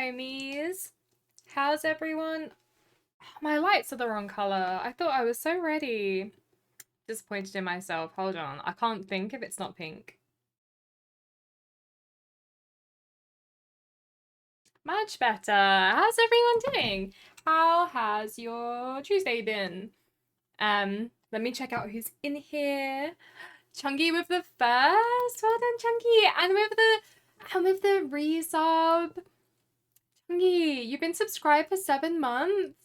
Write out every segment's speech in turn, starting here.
homies. How's everyone? Oh, my lights are the wrong color. I thought I was so ready. Disappointed in myself. Hold on. I can't think if it's not pink. Much better. How's everyone doing? How has your Tuesday been? Let me check out who's in here. Chunky with the first. Well done, Chunky. And with the resub. Chunky, you've been subscribed for 7 months.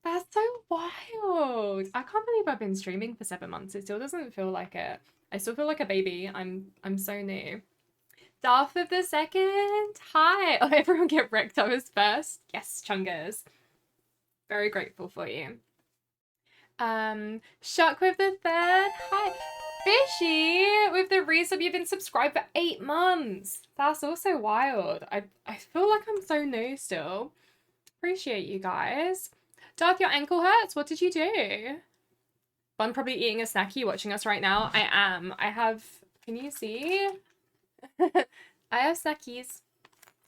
That's so wild. I can't believe I've been streaming for 7 months. It still doesn't feel like it. I still feel like a baby. I'm so new. Darth of the second. Hi. Oh, everyone get wrecked. I was first. Yes, Chungers. Very grateful for you. Shuck with the third. Hi. Fishy with the resub. You've been subscribed for 8 months. That's also wild. I feel like I'm so new still. Appreciate you guys. Darth, your ankle hurts? What did you do? Bun probably eating a snacky watching us right now. I am. I have... Can you see? I have snackies.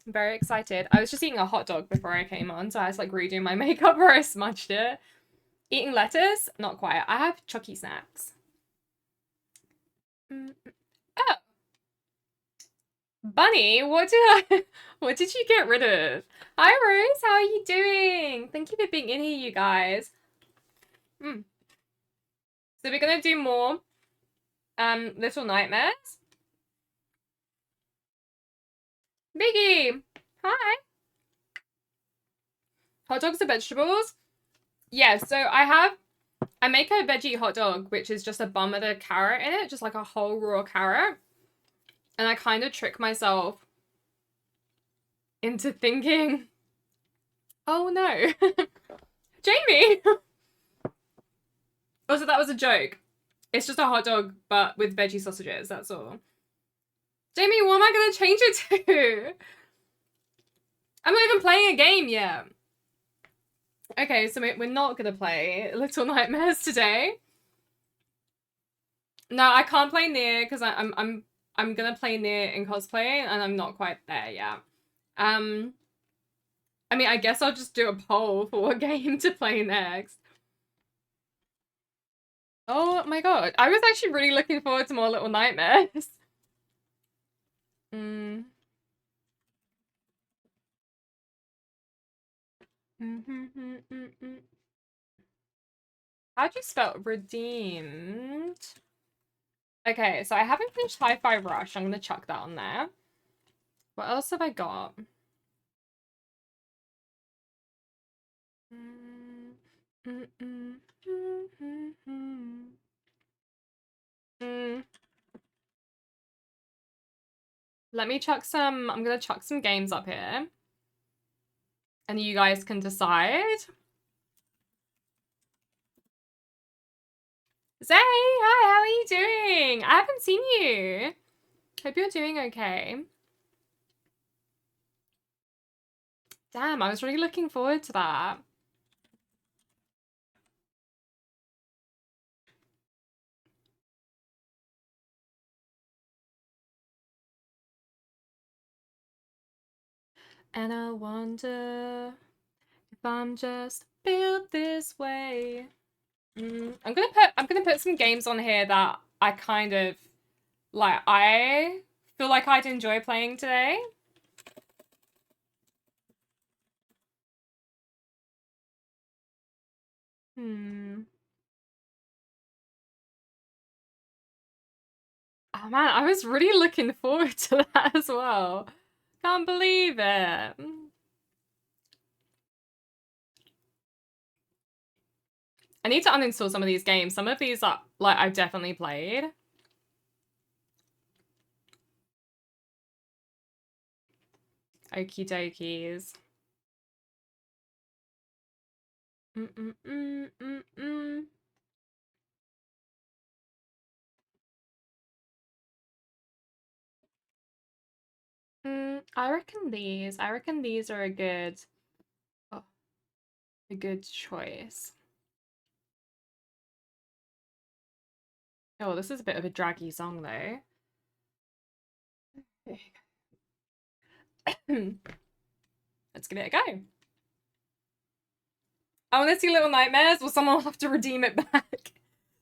I'm very excited. I was just eating a hot dog before I came on, so I was like redoing my makeup where I smudged it. Eating lettuce? Not quite. I have chucky snacks. Oh. Bunny, what did you get rid of? Hi Rose, how are you doing? Thank you for being in here, you guys. So we're gonna do more Little Nightmares. Biggie, hi. Hot dogs are vegetables? Yeah, so I make a veggie hot dog, which is just a bun with a carrot in it, just like a whole raw carrot. And I kind of trick myself into thinking, oh no, Jamie. Also, that was a joke. It's just a hot dog, but with veggie sausages, that's all. Jamie, what am I gonna change it to? I'm not even playing a game yet. Okay, so we're not gonna play Little Nightmares today. No, I can't play Nier because I'm gonna play Nier in cosplay and I'm not quite there yet. I mean, I guess I'll just do a poll for what game to play next. Oh my god, I was actually really looking forward to more Little Nightmares. How'd you spell redeemed? Okay, so I haven't finished Hi-Fi Rush. I'm gonna chuck that on there. What else have I got? Let me chuck some... I'm gonna chuck some games up here. And you guys can decide. Zay, hi, how are you doing? I haven't seen you. Hope you're doing okay. Damn, I was really looking forward to that. And I wonder if I'm just built this way. I'm gonna put some games on here that I kind of like. I feel like I'd enjoy playing today. Oh man, I was really looking forward to that as well. Can't believe it. I need to uninstall some of these games. Some of these are like I've definitely played. Okie dokies. I reckon these. I reckon these are a good choice. Oh, this is a bit of a draggy song though. Let's give it a go. I want to see Little Nightmares. Well, someone will have to redeem it back.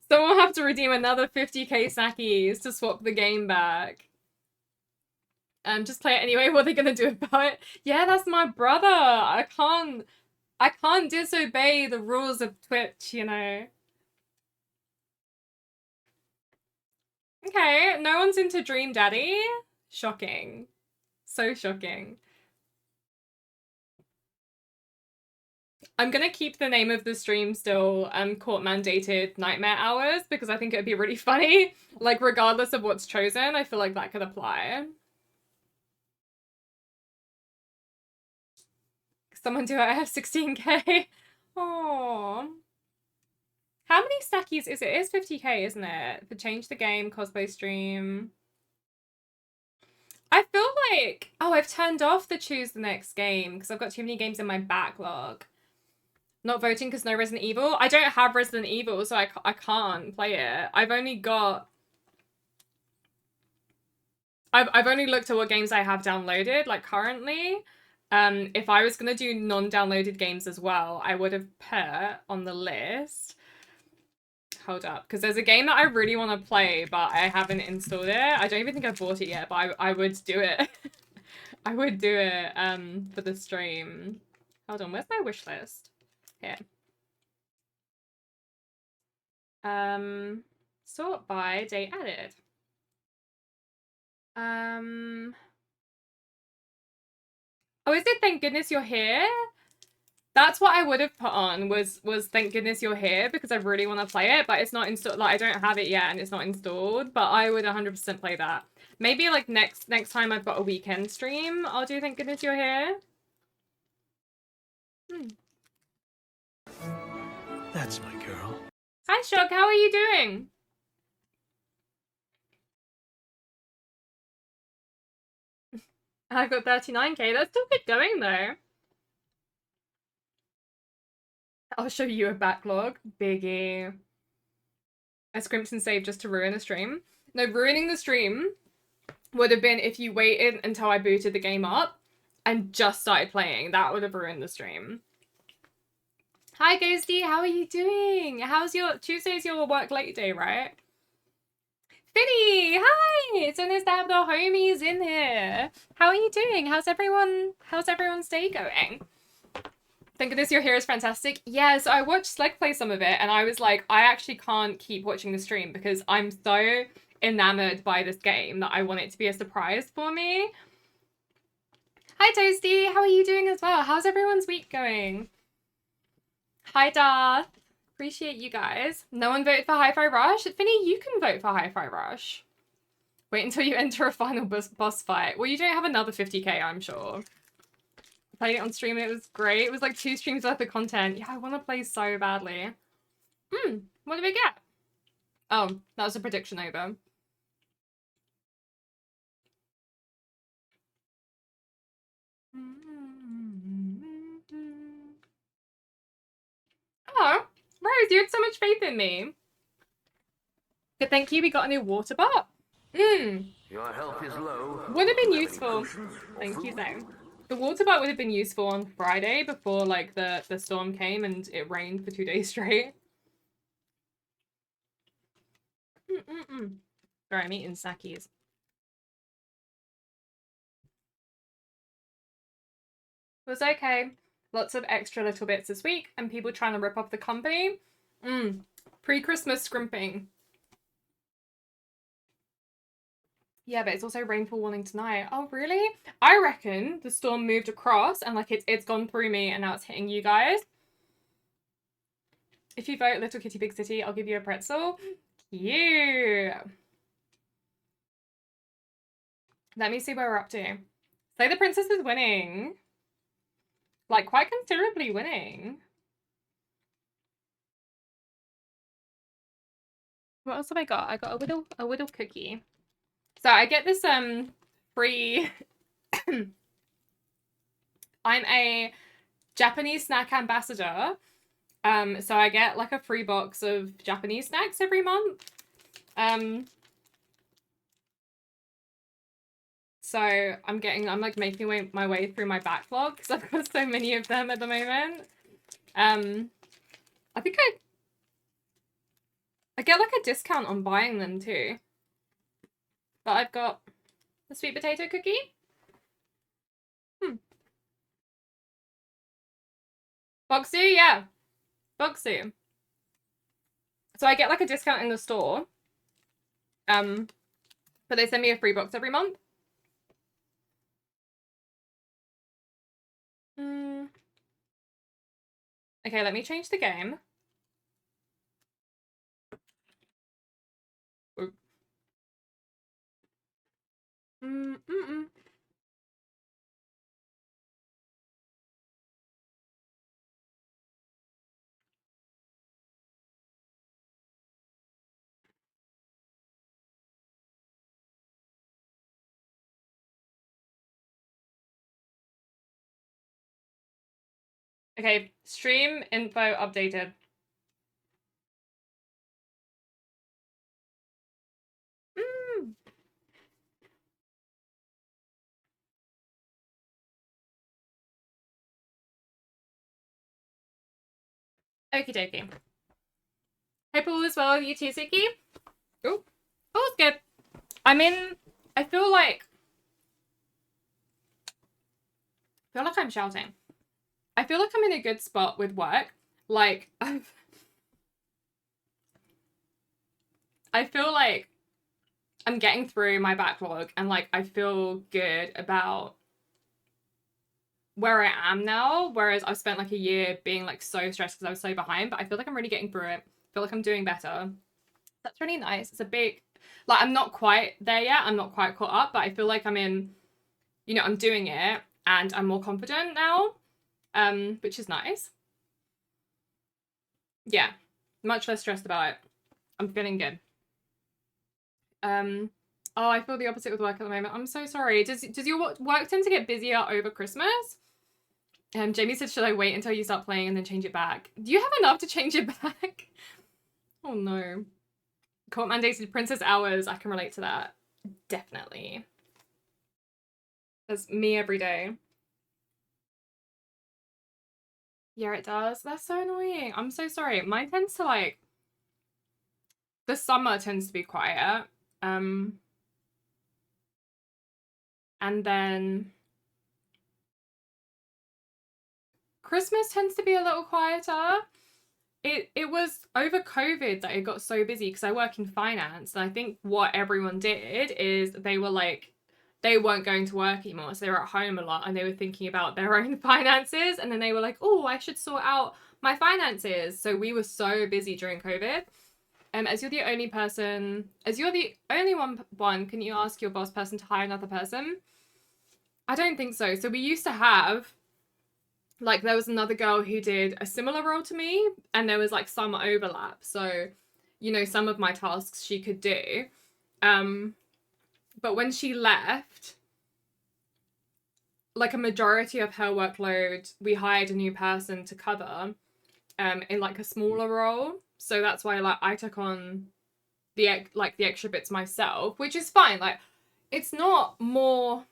Someone will have to redeem another 50k snackies to swap the game back. Just play it anyway. What are they gonna do about it? Yeah, that's my brother. I can't disobey the rules of Twitch, you know. Okay, no one's into Dream Daddy. Shocking. So shocking. I'm gonna keep the name of the stream still court mandated nightmare hours because I think it'd be really funny. Like regardless of what's chosen, I feel like that could apply. Someone do it, I have 16k. Aww. How many snackies is it? It is 50k, isn't it? For change the game, cosplay stream. I feel like, oh, I've turned off the choose the next game because I've got too many games in my backlog. Not voting because no Resident Evil. I don't have Resident Evil, so I can't play it. I've only got... I've only looked at what games I have downloaded, like currently. If I was going to do non-downloaded games as well, I would have put on the list. Hold up, because there's a game that I really want to play, but I haven't installed it. I don't even think I've bought it yet, but I would do it. I would do it for the stream. Hold on, where's my wish list? Here. Sort by date added. Oh, is it Thank Goodness You're Here? That's what I would have put on was Thank Goodness You're Here because I really want to play it, but it's not installed. Like I don't have it yet and it's not installed, but I would 100% play that. Maybe like next time I've got a weekend stream, I'll do Thank Goodness You're Here. That's my girl. Hi Shock, how are you doing? I've got 39k. That's still good going though. I'll show you a backlog. Biggie. A scrimped and saved just to ruin a stream. No, ruining the stream would have been if you waited until I booted the game up and just started playing. That would have ruined the stream. Hi Ghosty, how are you doing? How's your... Tuesday's your work late day, right? Finny, hi! So nice to have the homies in here. How are you doing? How's everyone's day going? Thank goodness You're Here is fantastic. Yeah, so I watched Sleg play some of it and I was like, I actually can't keep watching the stream because I'm so enamored by this game that I want it to be a surprise for me. Hi Toasty, how are you doing as well? How's everyone's week going? Hi Darth. Appreciate you guys. No one voted for Hi-Fi Rush? Finny, you can vote for Hi-Fi Rush. Wait until you enter a final boss fight. Well, you don't have another 50k, I'm sure. Played it on stream and it was great. It was like 2 streams worth of content. Yeah, I want to play so badly. What did we get? Oh, that was a prediction over. Oh, Rose, you had so much faith in me. Good, thank you. We got a new water bot. Your health is low. Would have been useful. Thank you, Zane. The water bot would have been useful on Friday before like the storm came and it rained for 2 days straight. Sorry, I'm eating snackies. It was okay. Lots of extra little bits this week and people trying to rip off the company. Pre-Christmas scrimping. Yeah, but it's also rainfall warning tonight. Oh, really? I reckon the storm moved across and like it's gone through me and now it's hitting you guys. If you vote Little Kitty Big City, I'll give you a pretzel. Cute. Let me see where we're up to. Say the Princess is winning. Like, quite considerably winning. What else have I got? I got a little cookie. So I get this free I'm a Japanese snack ambassador. So I get like a free box of Japanese snacks every month. So I'm like making my way through my backlog because I've got so many of them at the moment. I think I get like a discount on buying them too. But I've got the sweet potato cookie. Boxu, yeah. Boxu. So I get like a discount in the store. But they send me a free box every month. Okay, let me change the game. Okay, stream info updated. Okie dokie. Hope all is well with you too, Suki. Oh, all's good. I mean, I feel like I'm shouting. I feel like I'm in a good spot with work. Like, I feel like I'm getting through my backlog and like I feel good about where I am now. Whereas I've spent like a year being like so stressed because I was so behind, but I feel like I'm really getting through it. I feel like I'm doing better. That's really nice. It's a big, like, I'm not quite there yet. I'm not quite caught up, but I feel like I'm in, you know, I'm doing it and I'm more confident now, which is nice. Yeah, much less stressed about it. I'm feeling good. Oh, I feel the opposite with work at the moment. I'm so sorry. Does your work tend to get busier over Christmas? Jamie said, should I wait until you start playing and then change it back? Do you have enough to change it back? Oh no. Court mandated princess hours. I can relate to that. Definitely. That's me every day. Yeah, it does. That's so annoying. I'm so sorry. Mine tends to like, the summer tends to be quiet. And then Christmas tends to be a little quieter. It was over COVID that it got so busy because I work in finance, and I think what everyone did is they were like, they weren't going to work anymore, so they were at home a lot and they were thinking about their own finances, and then they were like, oh, I should sort out my finances. So we were so busy during COVID. As you're the only one, can you ask your boss person to hire another person? I don't think so. So we used to have, like, there was another girl who did a similar role to me, and there was like some overlap. So, you know, some of my tasks she could do. But when she left, like a majority of her workload, we hired a new person to cover, in like a smaller role. So that's why like I took on the extra bits myself, which is fine. Like, it's not more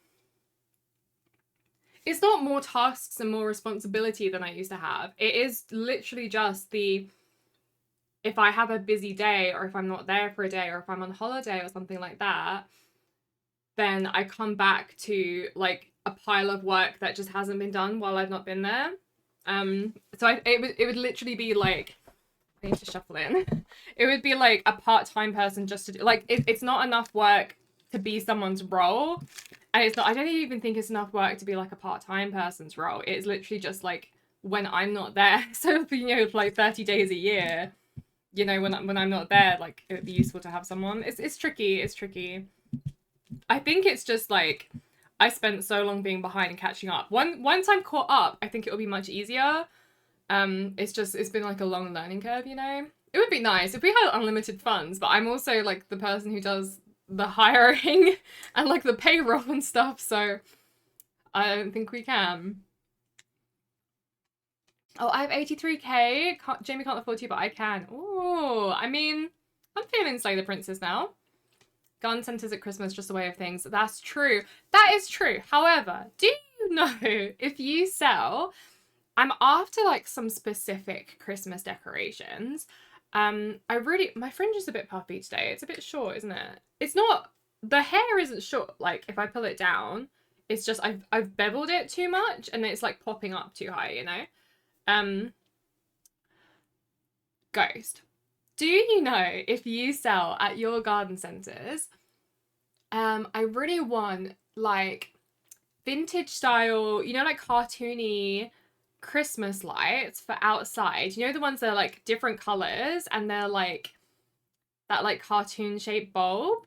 tasks and more responsibility than I used to have. It is literally just if I have a busy day, or if I'm not there for a day, or if I'm on holiday or something like that, then I come back to like a pile of work that just hasn't been done while I've not been there. So it would literally be like, I need to shuffle in. It would be like a part-time person just to do, like, it's not enough work to be someone's role. And it's not, I don't even think it's enough work to be like a part-time person's role. It's literally just like when I'm not there. So, you know, for like 30 days a year, you know, when I'm not there, like, it would be useful to have someone. It's tricky. It's tricky. I think it's just like, I spent so long being behind and catching up. Once I'm caught up, I think it will be much easier. It's been like a long learning curve, you know? It would be nice if we had unlimited funds, but I'm also like the person who does the hiring and like the payroll and stuff, so I don't think we can. Oh, I have 83k. Jamie can't afford to, but I can. Oh, I mean, I'm feeling Slay the Princess now. Garden centers at Christmas, just a way of things. That's true. That is true. However, do you know if you sell, I'm after like some specific Christmas decorations. My fringe is a bit puffy today. It's a bit short, isn't it? It's not, the hair isn't short. Like if I pull it down, it's just I've beveled it too much and it's like popping up too high, you know? Ghost. Do you know if you sell at your garden centers? I really want like vintage style, you know, like cartoony Christmas lights for outside. You know, the ones that are like different colors and they're like that like cartoon shaped bulb.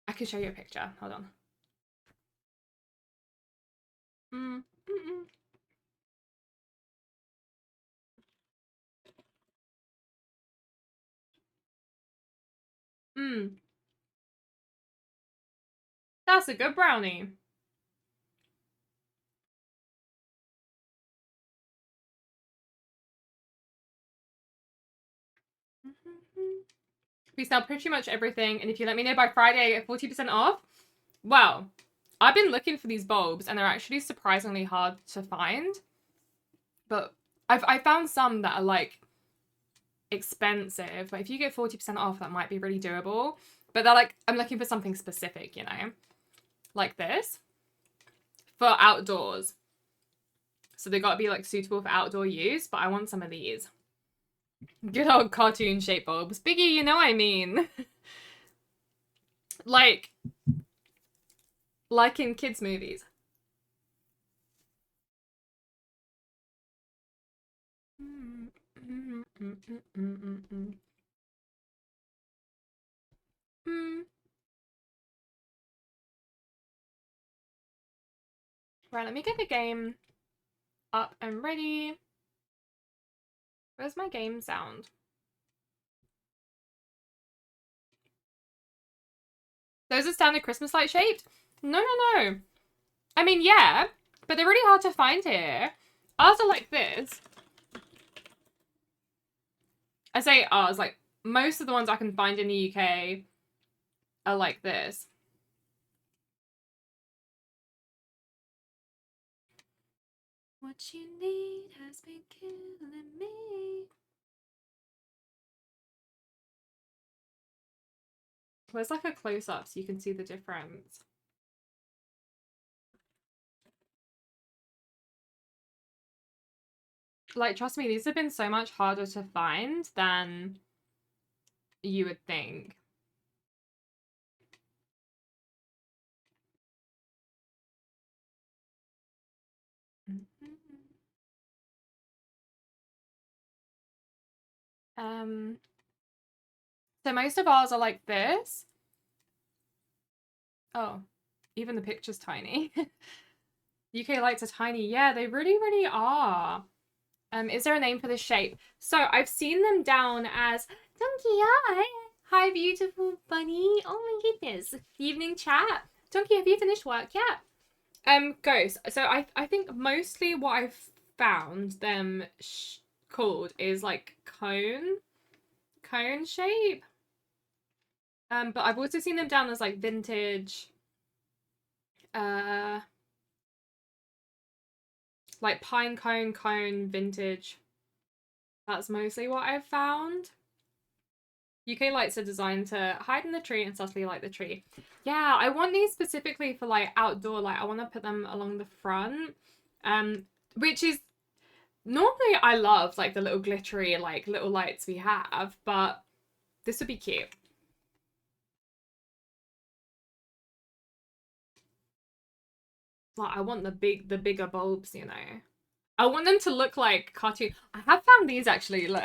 I can show you a picture. Hold on. Mm, mm, mm. That's a good brownie. We sell pretty much everything, and if you let me know by Friday, I get 40% off. Wow. I've been looking for these bulbs, and they're actually surprisingly hard to find. But I found some that are like expensive, but if you get 40% off, that might be really doable. But they're like, I'm looking for something specific, you know, like this for outdoors. So they got to be like suitable for outdoor use, but I want some of these. Good old cartoon shape bulbs. Biggie, you know what I mean. like in kids' movies. Right, let me get the game up and ready. Where's my game sound? Those are standard Christmas light shaped? No, no, no. I mean, yeah, but they're really hard to find here. Ours are like this. I say ours, like most of the ones I can find in the UK are like this. What you need has been killing me. There's like a close-up so you can see the difference. Like, trust me, these have been so much harder to find than you would think. So most of ours are like this. Oh, even the picture's tiny. UK lights are tiny. Yeah, they really, really are. Is there a name for this shape? So I've seen them down as Donkey, hi. Hi, beautiful bunny. Oh my goodness. Evening chat. Donkey, have you finished work yet? Ghost. So I think mostly what I've found them called is like cone shape. But I've also seen them down as like vintage, like pine cone vintage. That's mostly what I've found. UK lights are designed to hide in the tree and subtly light the tree. Yeah, I want these specifically for like outdoor light. I want to put them along the front, which is normally I love like the little glittery like little lights we have, but this would be cute. Like I want the bigger bulbs, you know. I want them to look like cartoon. I have found these actually. Look,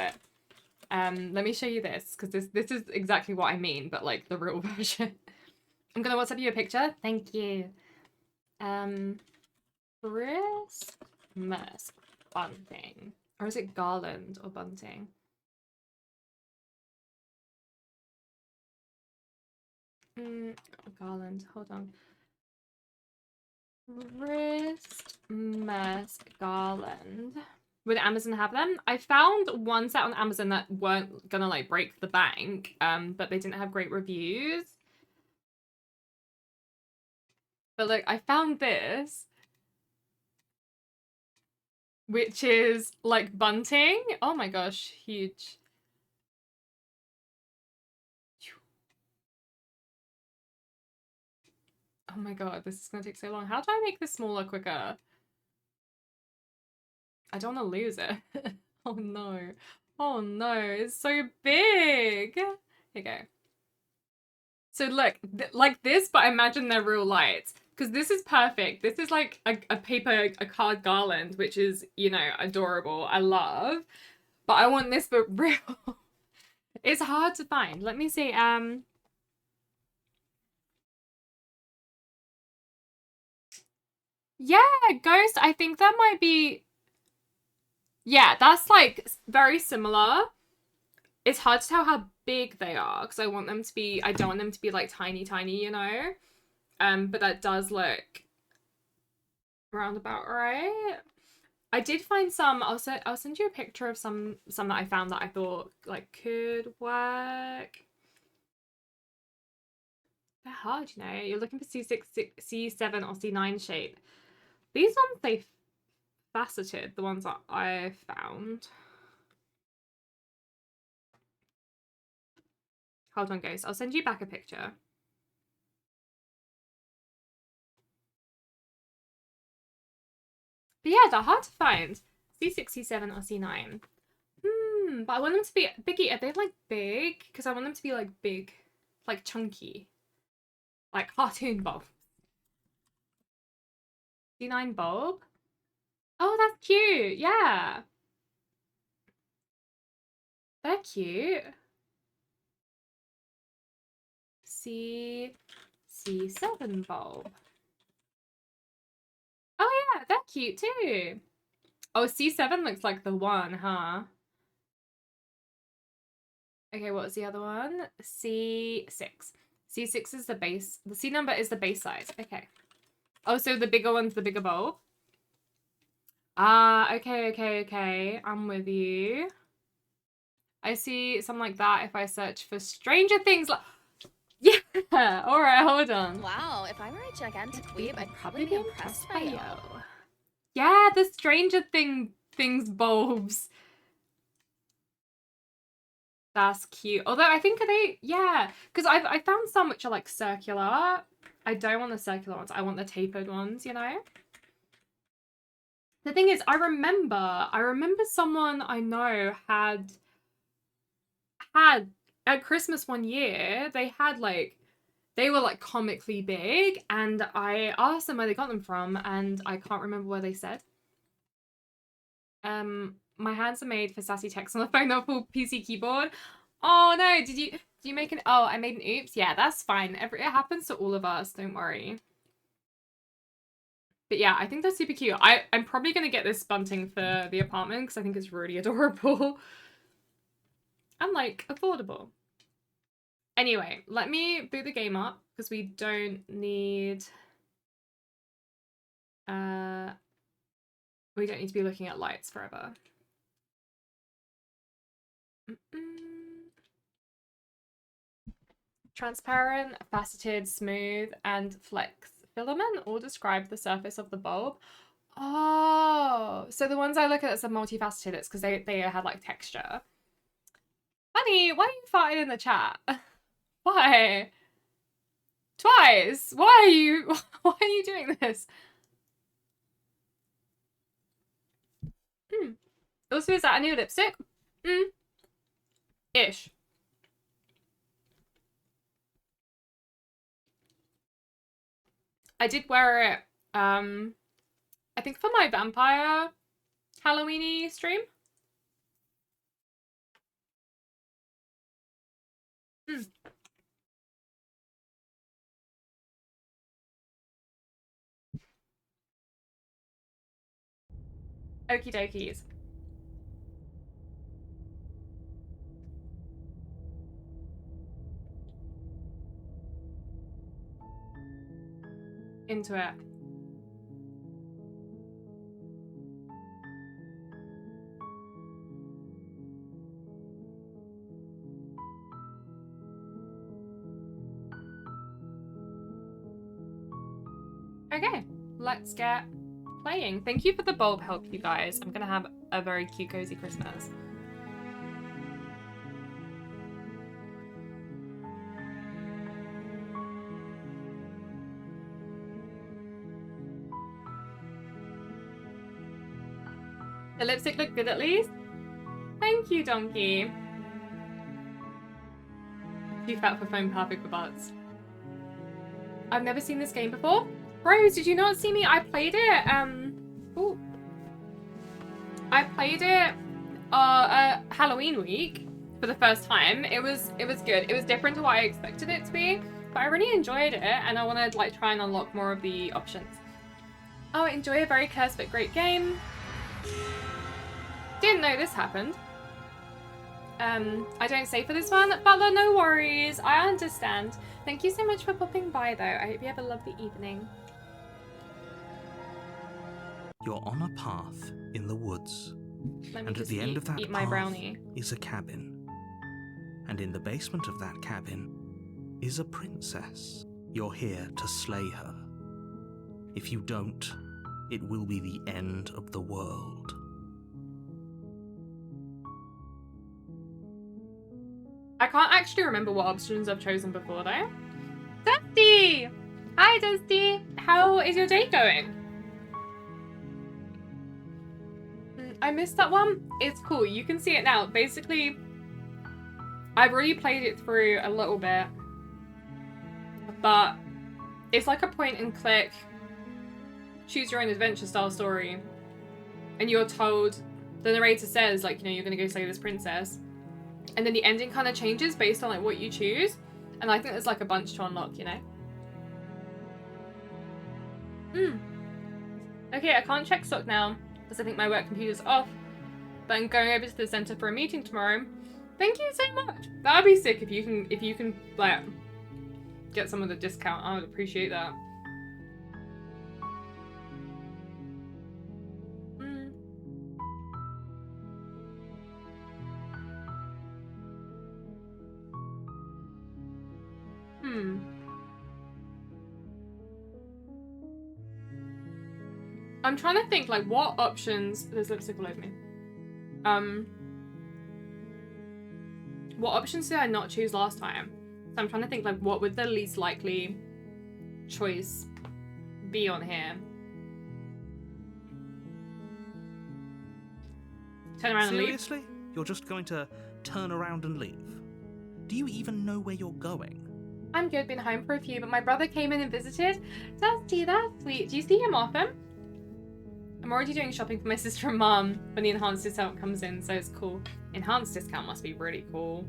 let me show you this because this is exactly what I mean, but like the real version. I'm gonna WhatsApp you a picture. Thank you. Christmas bunting, or is it garland or bunting? Garland. Hold on. Christmas garland. Would Amazon have them? I found one set on Amazon that weren't gonna like break the bank, but they didn't have great reviews. But look, I found this, which is like bunting. Oh my gosh, huge. Oh my god, this is gonna take so long. How do I make this smaller quicker? I don't want to lose it. Oh no. Oh no, it's so big. Here you go. So look, like this, but imagine they're real lights. Because this is perfect. This is like a paper, a card garland, which is, you know, adorable. I love. But I want this, but real. It's hard to find. Let me see. Yeah, Ghost. I think that might be. Yeah, that's like very similar. It's hard to tell how big they are because I want them to be. I don't want them to be like tiny, tiny, you know. But that does look roundabout right. I did find some. I'll send you a picture of some that I found that I thought like could work. They're hard, you know. You're looking for C6, C7, or C9 shape. These ones they faceted. The ones that I found. Hold on, Ghost. I'll send you back a picture. But yeah, they're hard to find. C6, C7, or C9. But I want them to be biggie. Are they like big? Because I want them to be like big, like chunky, like cartoon bulb. C9 bulb. Oh, that's cute. Yeah, they're cute. C7 bulb. Oh yeah, they're cute too. Oh, C7 looks like the one, huh? Okay, what's the other one? C6. C6 is the base. The C number is the base size. Okay. Oh, so the bigger one's the bigger bulb? Ah, okay. I'm with you. I see something like that if I search for Stranger Things. Yeah! Alright, hold on. Wow, if I were a gigantic weeb, I'd probably be impressed by you. Yeah, the Stranger Things bulbs. That's cute. Although I think they, yeah, because I found some which are like circular. I don't want the circular ones. I want the tapered ones, you know? The thing is, I remember someone I know had at Christmas one year, they were like comically big, and I asked them where they got them from, and I can't remember where they said. My hands are made for sassy text on the phone, not full PC keyboard. Oh no, did you make an, oh, I made an oops? Yeah, that's fine. It happens to all of us, don't worry. But yeah, I think that's super cute. I'm probably gonna get this bunting for the apartment because I think it's really adorable. And like affordable. Anyway, let me boot the game up because we don't need we don't need to be looking at lights forever. Transparent, faceted, smooth, and flex filament all describe the surface of the bulb. Oh, so the ones I look at as multifaceted, it's because they had like texture. Bunnie, why are you farting in the chat? Why? Twice? Why are you doing this? Also, is that a new lipstick? Ish. I did wear it, I think for my vampire Halloweeny stream. Okie dokies. Into it. Okay, let's get playing. Thank you for the bulb help, you guys. I'm gonna have a very cute, cozy Christmas. The lipstick looked good at least. Thank you, Donkey. Too fat for phone, perfect for butts. I've never seen this game before. Rose, did you not see me? I played it, ooh. I played it, Halloween week for the first time. It was good. It was different to what I expected it to be, but I really enjoyed it, and I want to, like, try and unlock more of the options. Oh, enjoy a very cursed but great game. Didn't know this happened. I don't say for this one, Butler, no worries. I understand. Thank you so much for popping by, though. I hope you have a lovely evening. You're on a path in the woods. Let me And at just the end of that eat my path brownie. is a cabin. And in the basement of that cabin is a princess. You're here to slay her. If you don't, it will be the end of the world. I can't actually remember what options I've chosen before, though. Dusty! Hi, Dusty! How is your day going? I missed that one. It's cool. You can see it now. Basically, I've already played it through a little bit, but it's like a point and click, choose your own adventure style story, and you're told, the narrator says, like, you know, you're gonna go slay this princess, and then the ending kind of changes based on, like, what you choose, and I think there's, like, a bunch to unlock, you know? Okay, I can't check stock now, because I think my work computer's off, but I'm going over to the center for a meeting tomorrow. Thank you so much. That'd be sick if you can like get some of the discount. I would appreciate that. I'm trying to think, like, what options... There's lipstick all over me. What options did I not choose last time? So I'm trying to think, like, what would the least likely choice be on here? Turn around and leave? Seriously? You're just going to turn around and leave? Do you even know where you're going? I'm good, been home for a few, but my brother came in and visited. Dusty, that's sweet. Do you see him often? I'm already doing shopping for my sister and mum when the enhanced discount comes in, so it's cool. Enhanced discount must be really cool.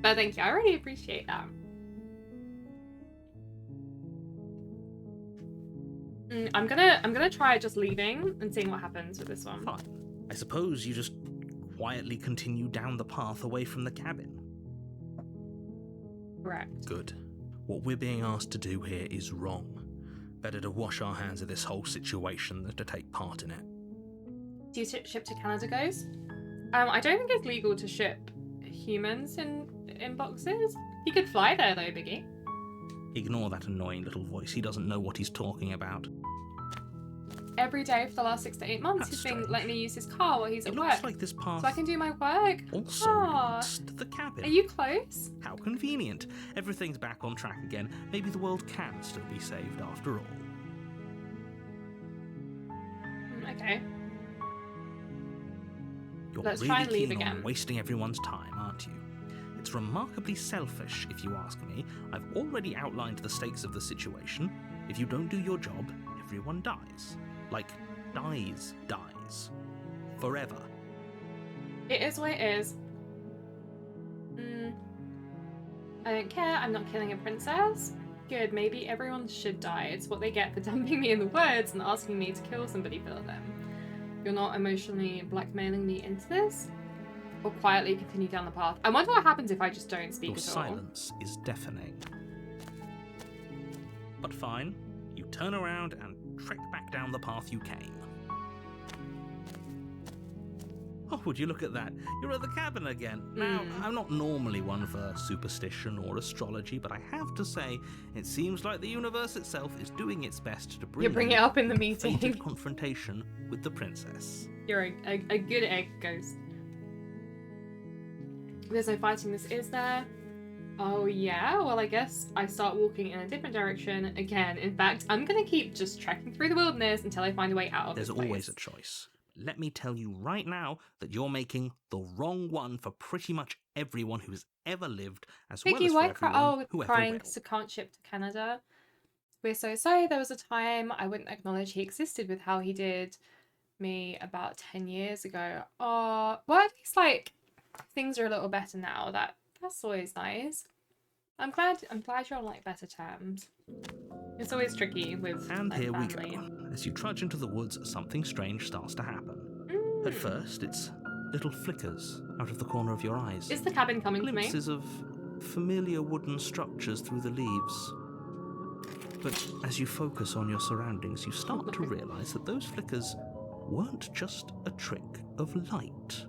But thank you, I really appreciate that. I'm gonna try just leaving and seeing what happens with this one. Fine. I suppose you just quietly continue down the path away from the cabin. Correct. Good. What we're being asked to do here is wrong. Better to wash our hands of this whole situation than to take part in it. Do you ship to Canada, goes? I don't think it's legal to ship humans in boxes. You could fly there though, Biggie. Ignore that annoying little voice. He doesn't know what he's talking about. Every day for the last 6 to 8 months, That's he's been strange. letting me use his car while he's at It work. looks like this path So I can do my work. also Aw. leads to the cabin. Are you close? How convenient. Everything's back on track again. Maybe the world can still be saved after all. Okay. You're Let's really try and leave keen again. on wasting everyone's time, aren't you? It's remarkably selfish, if you ask me. I've already outlined the stakes of the situation. If you don't do your job, everyone dies. Like, dies. Forever. It is what it is. I don't care. I'm not killing a princess. Good. Maybe everyone should die. It's what they get for dumping me in the woods and asking me to kill somebody for them. You're not emotionally blackmailing me into this? Or quietly continue down the path? I wonder what happens if I just don't speak Your at all. silence is deafening. But fine. You turn around and trek back down the path you came. Oh, would you look at that? You're at the cabin again. Now, I'm not normally one for superstition or astrology, but I have to say, it seems like the universe itself is doing its best to bring You bring it up in the meeting. fated confrontation with the princess. You're a good egg ghost. There's no fighting this, is there? Oh yeah, well I guess I start walking in a different direction again. In fact, I'm gonna keep just trekking through the wilderness until I find a way out of There's this place. always a choice. Let me tell you right now that you're making the wrong one for pretty much everyone who's ever lived, as Vicky, well as for everyone who ever crying will. because I can't ship to Canada. We're so sorry. There was a time I wouldn't acknowledge he existed with how he did me about 10 years ago. Oh, well, at least like things are a little better now. That's always nice. I'm glad you're on like better terms. It's always tricky with And like, here family. we go. As you trudge into the woods, something strange starts to happen. At first, it's little flickers out of the corner of your eyes. Is the cabin coming for me? Glimpses of familiar wooden structures through the leaves. But as you focus on your surroundings, you start to realise that those flickers weren't just a trick of light.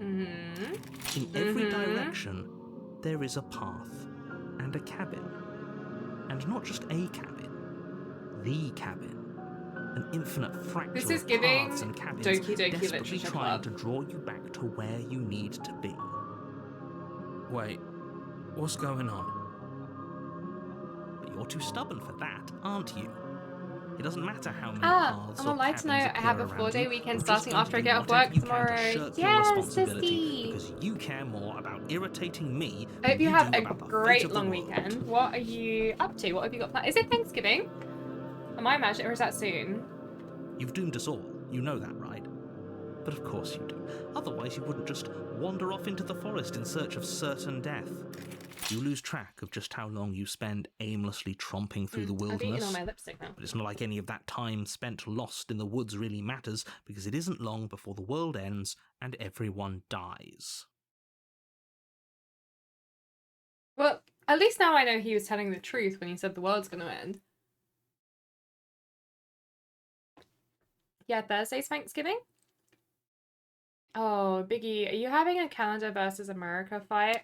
In every direction, there is a path and a cabin. And not just a cabin, the cabin. An infinite fractal This is of giving paths and cabins Doki Doki desperately Literature trying Club. to draw you back to where you need to be. Wait, what's going on? But you're too stubborn for that, aren't you? It doesn't matter how many paths I'm or allowed to know cabins I have appear a around 4-day you. weekend You're just starting going after I to get do off whatever work you can tomorrow. to shirk your Yes, responsibility Sisty. because you care more about irritating me I hope than you have do a about the fate great of the long world. weekend. What are you up to? What have you got planned? Is it Thanksgiving? Am I imagining, or is that soon? You've doomed us all. You know that, right? But of course you do. Otherwise you wouldn't just wander off into the forest in search of certain death. You lose track of just how long you spend aimlessly tromping through the I've eaten wilderness. all my lipstick now. But it's not like any of that time spent lost in the woods really matters, because it isn't long before the world ends and everyone dies. Well, at least now I know he was telling the truth when he said the world's going to end. Yeah, Thursday's Thanksgiving? Oh, Biggie, are you having a Canada versus America fight?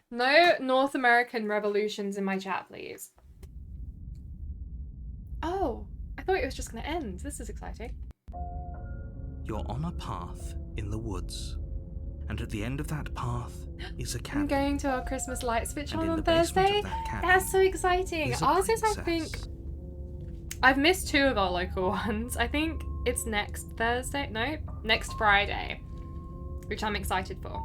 No North American revolutions in my chat, please. Oh, I thought it was just going to end. This is exciting. You're on a path in the woods, and at the end of that path is a cabin. I'm going to our Christmas light switch And on in the basement Thursday. of that cabin That's so exciting. is a Ours is, I princess. think... I've missed 2 of our local ones. I think it's next Thursday. No, next Friday, which I'm excited for.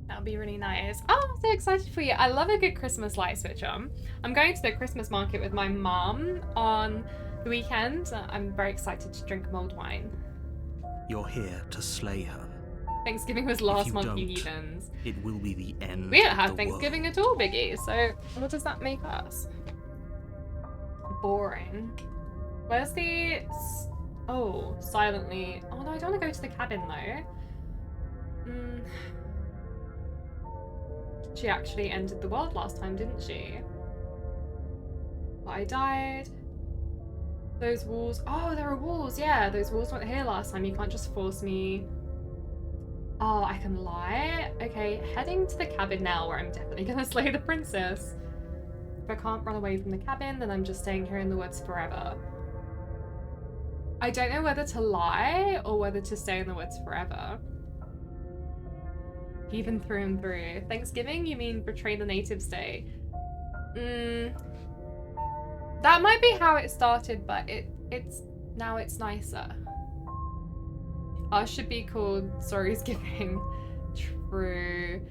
That'll be really nice. Oh, I'm so excited for you. I love a good Christmas light switch on. I'm going to the Christmas market with my mum on the weekend. I'm very excited to drink mulled wine. You're here to slay her. Thanksgiving was last month, you heathens. It will be the end. We don't of have the Thanksgiving world. at all, Biggie. So what does that make us? Boring. Where's the... Oh, silently. Oh no, I don't want to go to the cabin though. She actually ended the world last time, didn't she? But I died. Those walls. Oh, there are walls. Yeah, those walls weren't here last time. You can't just force me. Oh, I can lie. Okay, heading to the cabin now where I'm definitely gonna slay the princess. If I can't run away from the cabin, then I'm just staying here in the woods forever. I don't know whether to lie or whether to stay in the woods forever. Even through and through. Thanksgiving? You mean Betray the Natives Day? That might be how it started, but it's now it's nicer. Ours should be called Sorry's Giving. True.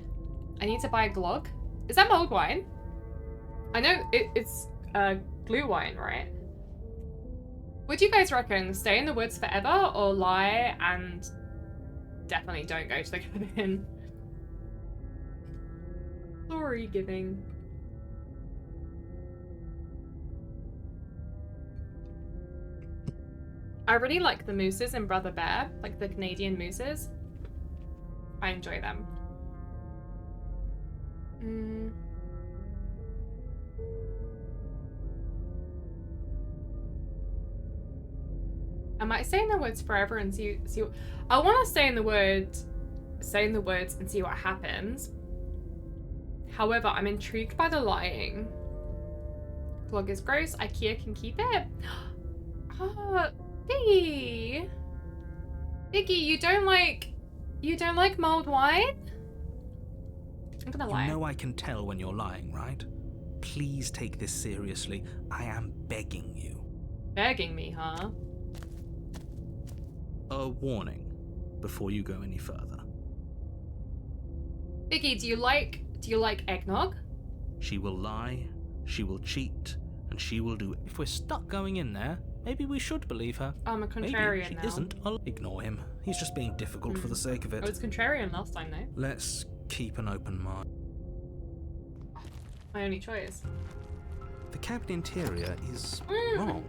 I need to buy a glog. Is that mulled wine? I know it's glue wine, right? What do you guys reckon? Stay in the woods forever or lie and definitely don't go to the cabin? Sorry giving. I really like the mooses in Brother Bear, like the Canadian mooses. I enjoy them. I might say in the words forever and see. I want to say in the words and see what happens. However, I'm intrigued by the lying. Clog is gross. IKEA can keep it. Oh, Biggie. Biggie, you don't like mulled wine? I'm gonna lie. You know I can tell when you're lying, right? Please take this seriously. I am begging you. Begging me, huh? A warning before you go any further. Biggie, do you like eggnog? She will lie, she will cheat, and she will do. If we're stuck going in there, maybe we should believe her. I'm a contrarian Maybe she now. isn't. I'll ignore him. He's just being difficult for the sake of it. I was contrarian last time, though. Let's keep an open mind. My only choice. The cabin interior is wrong.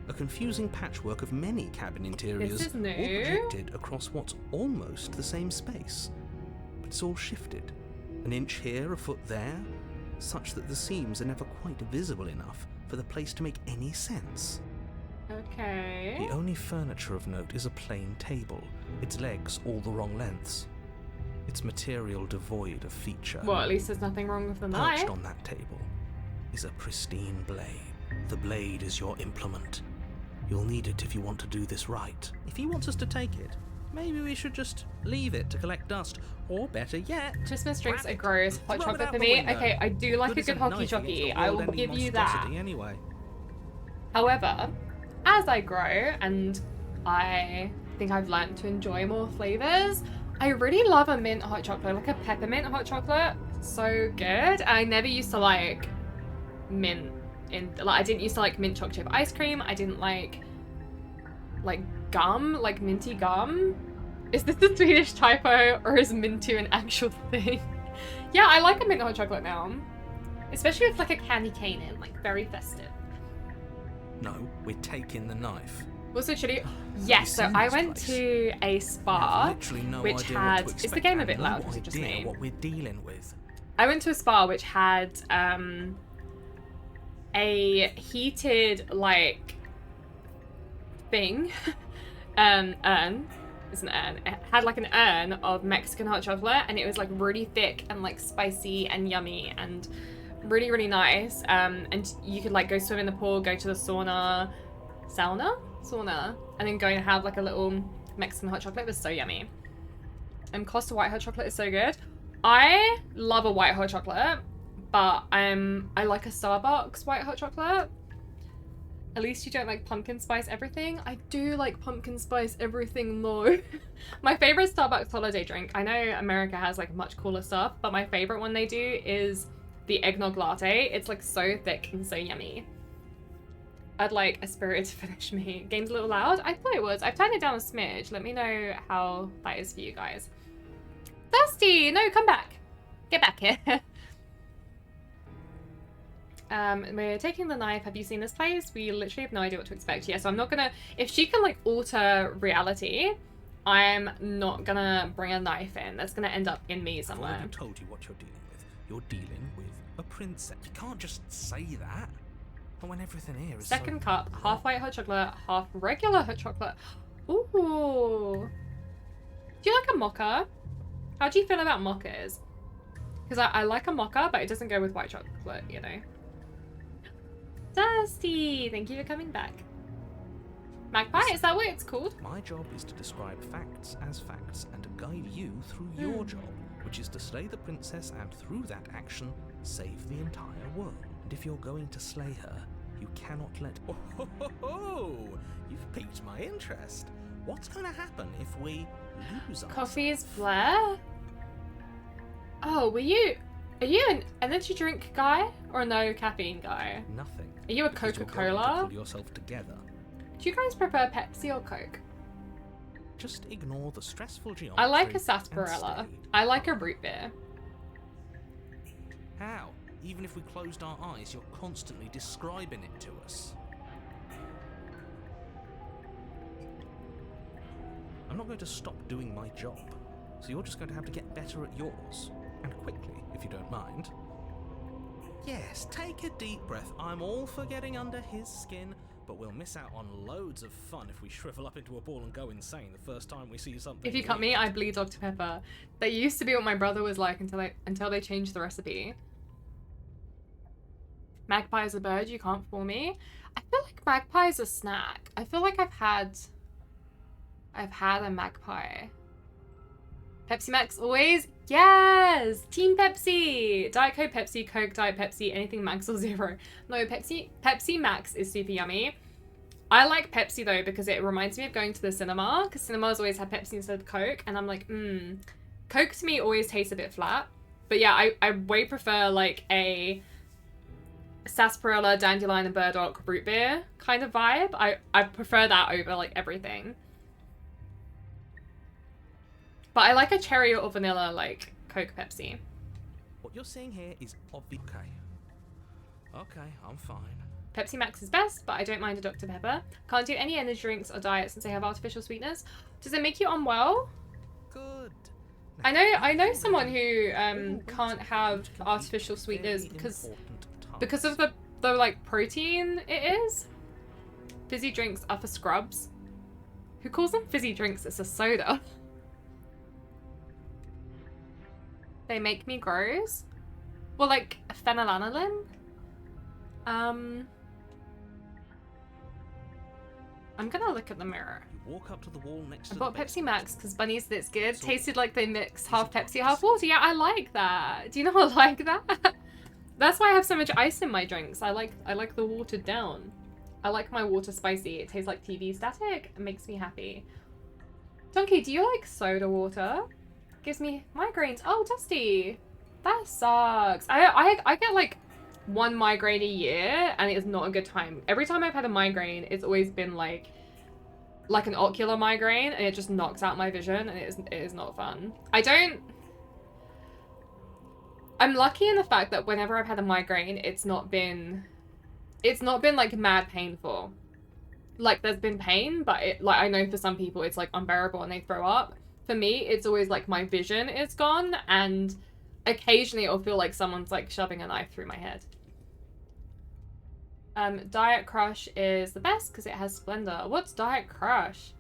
A confusing patchwork of many cabin interiors, This is new. all projected across what's almost the same space. But it's all shifted. An inch here, a foot there, such that the seams are never quite visible enough for the place to make any sense. Okay. The only furniture of note is a plain table, its legs all the wrong lengths. Its material devoid of feature. Well, at least there's nothing wrong with the knife. Perched on that table is a pristine blade. The blade is your implement. You'll need it if you want to do this right. If he wants us to take it, maybe we should just leave it to collect dust. Or better yet, Christmas drinks grab are it, gross. Hot throw it chocolate out for the me. window. Okay, I do like a as good a hockey knife jockey. against a I will world-ending give you that. monstrosity Anyway. However, as I grow and I think I've learned to enjoy more flavors, I really love a mint hot chocolate, like a peppermint hot chocolate. So good. I never used to like mint I didn't used to like mint chocolate chip ice cream. I didn't like gum, like minty gum. Is this a Swedish typo or is mintu an actual thing? Yeah, I like a mint hot chocolate now. Especially with like a candy cane in, like very festive. No, we're taking the knife. Also chili. Yes, so seen I this went place? to a We have spa literally no which idea what had. to Is expect the game a and bit no loud? Or is it just idea me? what we're dealing with. I went to a spa which had a heated like thing, urn. It's an urn. It had like an urn of Mexican hot chocolate, and it was like really thick and like spicy and yummy and really really nice. And you could like go swim in the pool, go to the sauna, and then go and have like a little Mexican hot chocolate. It was so yummy. And Costa white hot chocolate is so good. I love a white hot chocolate, but I like a Starbucks white hot chocolate. At least you don't like pumpkin spice everything. I do like pumpkin spice everything though. My favorite Starbucks holiday drink, I know America has like much cooler stuff, but my favorite one they do is the eggnog latte. It's like so thick and so yummy. I'd like a spirit to finish me. Game's a little loud? I thought it was. I've turned it down a smidge. Let me know how that is for you guys. Thirsty! No, come back. Get back here. We're taking the knife. Have you seen this place? We literally have no idea what to expect. Yeah, so I'm not gonna... If she can, like, alter reality, I'm not gonna bring a knife in. That's gonna end up in me somewhere. I've already told you what you're dealing with. You're dealing with a princess. You can't just say that. Not when everything here is Second so cup, half white hot chocolate, half regular hot chocolate. Ooh. Do you like a mocha? How do you feel about mochas? Because I like a mocha, but it doesn't go with white chocolate, you know. Dusty, thank you for coming back. Magpie, is that what it's called? My job is to describe facts as facts and to guide you through your job, which is to slay the princess and through that action, save the entire world. And if you're going to slay her, you cannot let... Oh, you've piqued my interest. What's going to happen if we lose our... Coffee's Blair? Oh, Are you an energy drink guy or no caffeine guy? Nothing. Are you a because you're going to Coca-Cola? pull yourself together. Do you guys prefer Pepsi or Coke? Just ignore the stressful geometry. I like a and sarsaparilla. stay I like a calm. root beer. How? Even if we closed our eyes, you're constantly describing it to us. I'm not going to stop doing my job, so you're just going to have to get better at yours. And quickly, if you don't mind. Yes, take a deep breath. I'm all for getting under his skin, but we'll miss out on loads of fun if we shrivel up into a ball and go insane the first time we see something. If you cut me, I bleed Dr. Pepper. That used to be what my brother was like until they changed the recipe. Magpie is a bird, you can't fool me. I feel like magpie is a snack. I feel like I've had a magpie. Pepsi Max always? Yes! Team Pepsi! Diet Coke, Pepsi, Coke, Diet Pepsi, anything Max or Zero. No, Pepsi Max is super yummy. I like Pepsi though because it reminds me of going to the cinema, because cinemas always have Pepsi instead of Coke, and I'm like, Coke to me always tastes a bit flat. But yeah, I way prefer like a sarsaparilla, dandelion, and burdock root beer kind of vibe. I prefer that over like everything. But I like a cherry or vanilla like Coke Pepsi. What you're seeing here is obvious. Okay, I'm fine. Pepsi Max is best, but I don't mind a Dr. Pepper. Can't do any energy drinks or diet since they have artificial sweeteners. Does it make you unwell? Good. I know someone who can't have artificial sweeteners because of the like protein it is. Fizzy drinks are for scrubs. Who calls them fizzy drinks? It's a soda. They make me gross. Well, like phenylalanine. I'm gonna look at the mirror. You walk up to the wall next to I bought the Pepsi Max because Bunnie's that's good. Tasted like they mixed half Pepsi, half water. Yeah, I like that. Do you not like that? That's why I have so much ice in my drinks. I like the watered down. I like my water spicy. It tastes like TV static. It makes me happy. Donkey, do you like soda water? Gives me migraines. Oh, Dusty. That sucks. I get like one migraine a year and it's not a good time. Every time I've had a migraine, it's always been like an ocular migraine and it just knocks out my vision and it is not fun. I'm lucky in the fact that whenever I've had a migraine, it's not been like mad painful. Like there's been pain, but I know for some people it's like unbearable and they throw up. For me, it's always like my vision is gone and occasionally it'll feel like someone's like shoving a knife through my head. Diet Crush is the best because it has Splendor. What's Diet Crush?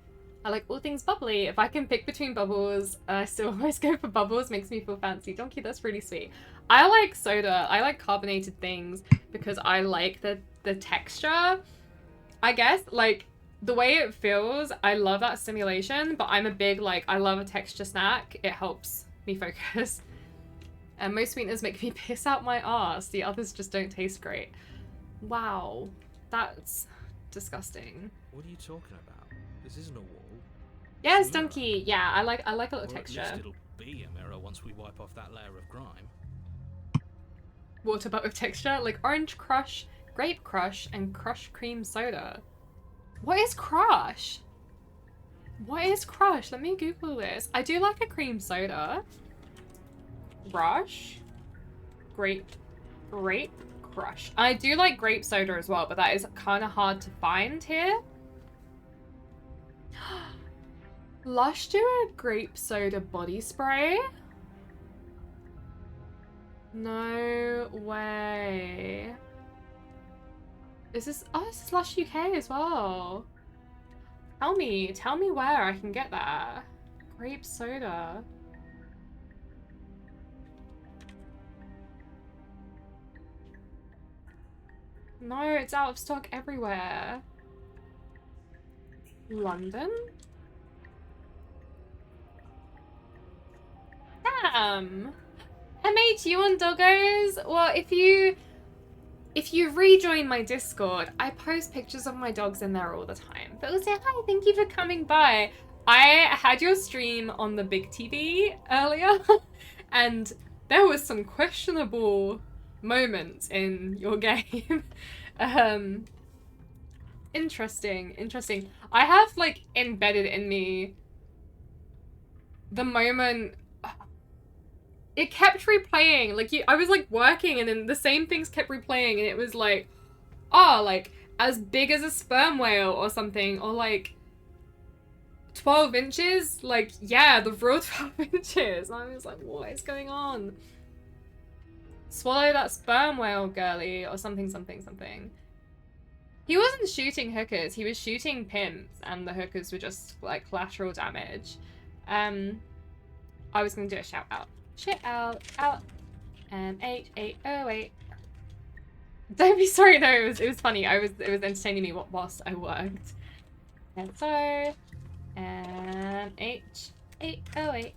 I like all things bubbly. If I can pick between bubbles, I still always go for bubbles. Makes me feel fancy. Donkey, that's really sweet. I like soda. I like carbonated things because I like the texture. I guess, like, the way it feels, I love that stimulation, but I'm a big, like, I love a texture snack. It helps me focus. And most sweeteners make me piss out my ass. The others just don't taste great. Wow. That's disgusting. What are you talking about? This isn't a wall. Yes, It's a mirror. Donkey. Yeah, I like a little Or texture. at least it'll be a mirror once we wipe off that layer of grime. Water but with texture, like Orange Crush, Grape Crush, and Crush Cream Soda. What is Crush? What is Crush? Let me Google this. I do like a cream soda. Rush. Grape Crush. I do like grape soda as well, but that is kind of hard to find here. Lush do a grape soda body spray? No way. Is this... Oh, this is Lush UK as well. Tell me where I can get that. Grape soda. No, it's out of stock everywhere. London? Damn. MHU on doggos? Well, if you rejoin my Discord, I post pictures of my dogs in there all the time. But we'll say, hi, thank you for coming by. I had your stream on the big TV earlier, and there was some questionable moments in your game. Interesting. I have, like, embedded in me the moment... It kept replaying. Like, I was, like, working, and then the same things kept replaying, and it was like, oh, like, as big as a sperm whale or something, or, like, 12 inches? Like, yeah, the real 12 inches. And I was like, what is going on? Swallow that sperm whale, girly, or something. He wasn't shooting hookers, he was shooting pimps, and the hookers were just like collateral damage. I was gonna do a shout out. Shout out. 8808. Don't be sorry though, it was funny. It was entertaining me whilst I worked. And so, and H808.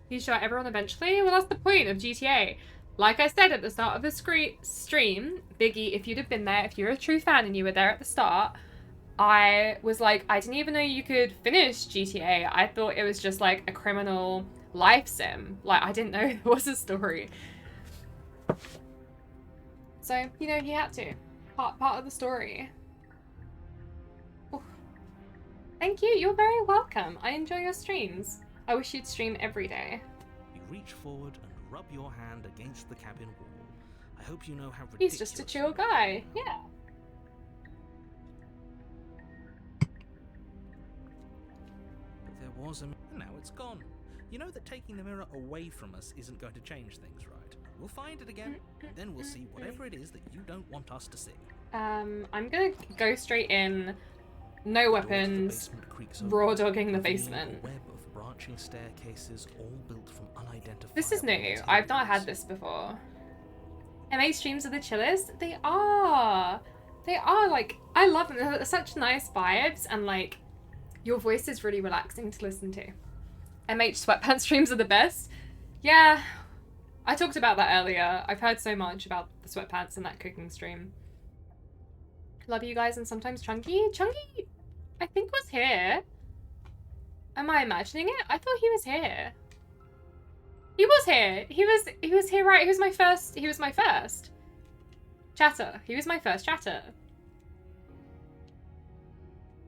You shot everyone eventually? Well, that's the point of GTA. Like I said at the start of the stream, Biggie, if you'd have been there, if you're a true fan and you were there at the start, I was like, I didn't even know you could finish GTA. I thought it was just like a criminal life sim. Like, I didn't know there was a story. So, you know, he had to. Part of the story. Oof. Thank you, you're very welcome. I enjoy your streams. I wish you'd stream every day. You reach forward and rub your hand against the cabin wall. I hope you know how ridiculous. He's just a chill guy, yeah. But there was a... Now it's gone. You know that taking the mirror away from us isn't going to change things, right? We'll find it again, then we'll see whatever it is that you don't want us to see. I'm gonna go straight in, no weapons, raw dogging the basement. A web of branching staircases, all built from unidentified. This is new. I've not had this before. MA streams are the chillest. They are. They are, like, I love them. They're such nice vibes, and like, your voice is really relaxing to listen to. MH sweatpants streams are the best. Yeah, I talked about that earlier. I've heard so much about the sweatpants and that cooking stream. Love you guys, and sometimes Chunky. Chunky, I think, was here. Am I imagining it? I thought he was here. He was here. He was here, right? He was my first chatter. He was my first chatter.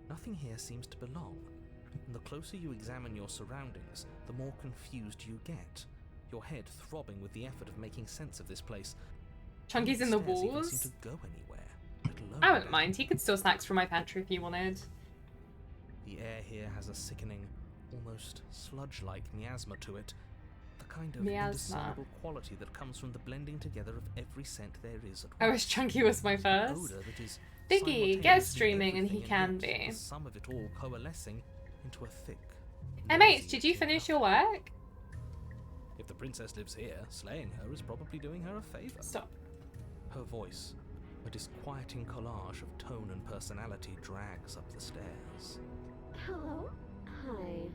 Nothing here seems to belong. And the closer you examine your surroundings, the more confused you get. Your head throbbing with the effort of making sense of this place. Chunky's in the Stairs even walls. seem to go anywhere, let alone I wouldn't mind. He could steal snacks from my pantry if he wanted. The air here has a sickening, almost sludge-like miasma to it. The kind of indiscernible quality that comes from the blending together of every scent there is at once. I wish Chunky was my first. Odor that is Biggie, get streaming and he can everything, and be. yet the sum of it all coalescing into a thick... MH, did you finish your work? If the princess lives here, slaying her is probably doing her a favour. Stop. Her voice, a disquieting collage of tone and personality, drags up the stairs. Hello? Hi.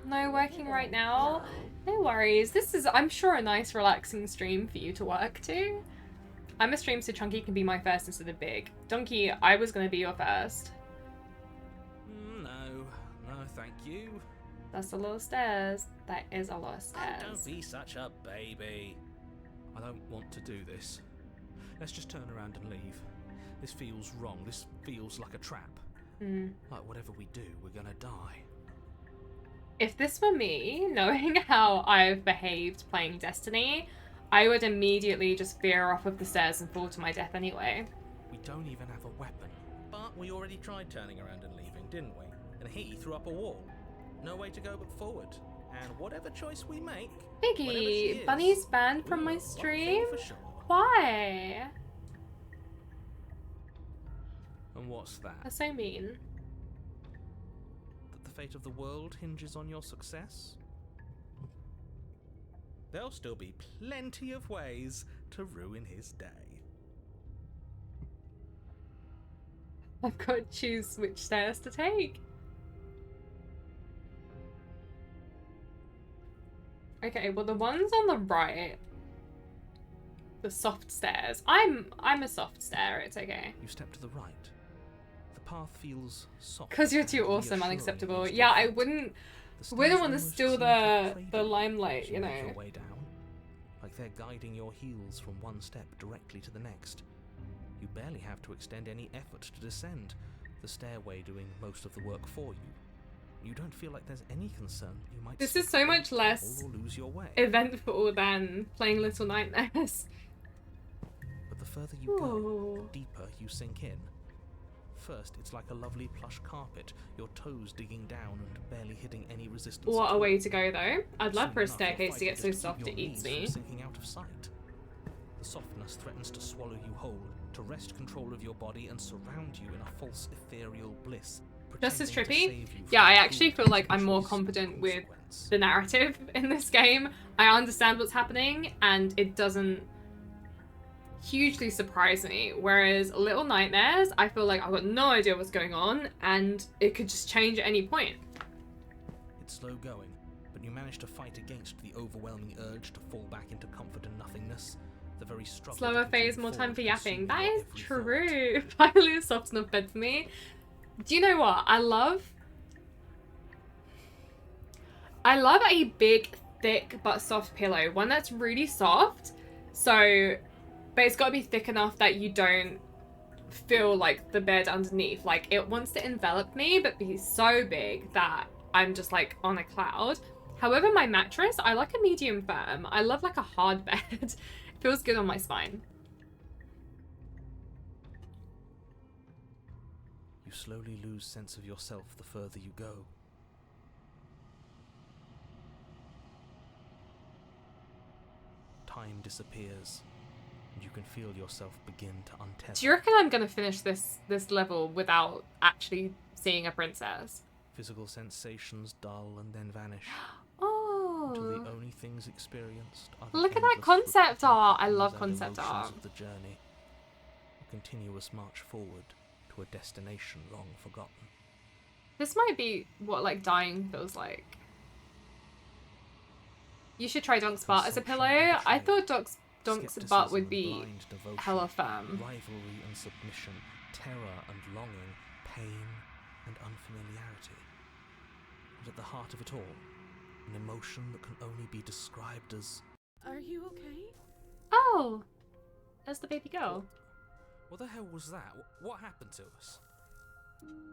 No working right now. No worries. This is, I'm sure, a nice relaxing stream for you to work to. I'm a stream so Chunky can be my first instead of Big. Donkey, I was going to be your first. No, thank you. That's a lot of stairs. That is a lot of stairs. Oh, don't be such a baby. I don't want to do this. Let's just turn around and leave. This feels wrong. This feels like a trap. Like whatever we do, we're gonna die. If this were me, knowing how I've behaved playing Destiny, I would immediately just veer off of the stairs and fall to my death anyway. We don't even have a weapon. But we already tried turning around and leaving, didn't we? And he threw up a wall. No way to go but forward. And whatever choice we make... Biggie, Bunny's banned from my stream? For sure. Why? And what's that? That's so mean. That the fate of the world hinges on your success? There'll still be plenty of ways to ruin his day. I've got to choose which stairs to take. Okay, well the ones on the right, the soft stairs. I'm a soft stair, it's okay. You step to the right. The path feels soft. Because you're too awesome, unacceptable. Yeah, I wouldn't want to steal the limelight, you know. Your way down, like they're guiding your heels from one step directly to the next. You barely have to extend any effort to descend, the stairway doing most of the work for you. You don't feel like there's any concern you might. This is so much less or lose your way. eventful than playing Little Nightmares. But the further you go, the deeper you sink in. First, it's like a lovely plush carpet, your toes digging down and barely hitting any resistance. What a way to go, though. I'd love for a staircase to get so soft it eats me. Sinking out of sight. The softness threatens to swallow you whole, to wrest control of your body and surround you in a false ethereal bliss. Just as pretending to trippy. save you Yeah, from I the actually cruel feel like I'm more choice confident and with consequence. the narrative in this game. I understand what's happening and it doesn't hugely surprise me. Whereas Little Nightmares, I feel like I've got no idea what's going on and it could just change at any point. It's slow going, but you manage to fight against the overwhelming urge to fall back into comfort and nothingness. The very struggle Slower to phase, continue more time forward for yapping. consuming That your is every true. Finally a soft enough bed for me. Do you know what? I love a big, thick but soft pillow. One that's really soft. So, but it's got to be thick enough that you don't feel like the bed underneath. Like it wants to envelop me, but be so big that I'm just like on a cloud. However, my mattress, I like a medium firm. I love like a hard bed. It feels good on my spine. You slowly lose sense of yourself the further you go. Time disappears, and you can feel yourself begin to untether. Do you reckon I'm gonna finish this level without actually seeing a princess? Physical sensations dull and then vanish, until Oh, the only things experienced are the look at that endless concept footprints art. I and love emotions concept art. of the journey. A continuous march forward to a destination long forgotten. This might be what like dying feels like. You should try Donk's butt as a pillow. I thought Donk's butt would be hella firm. Rivalry and submission, terror and longing, pain and unfamiliarity. And at the heart of it all, an emotion that can only be described as... Are you okay? Oh, there's the baby girl. What the hell was that? What happened to us?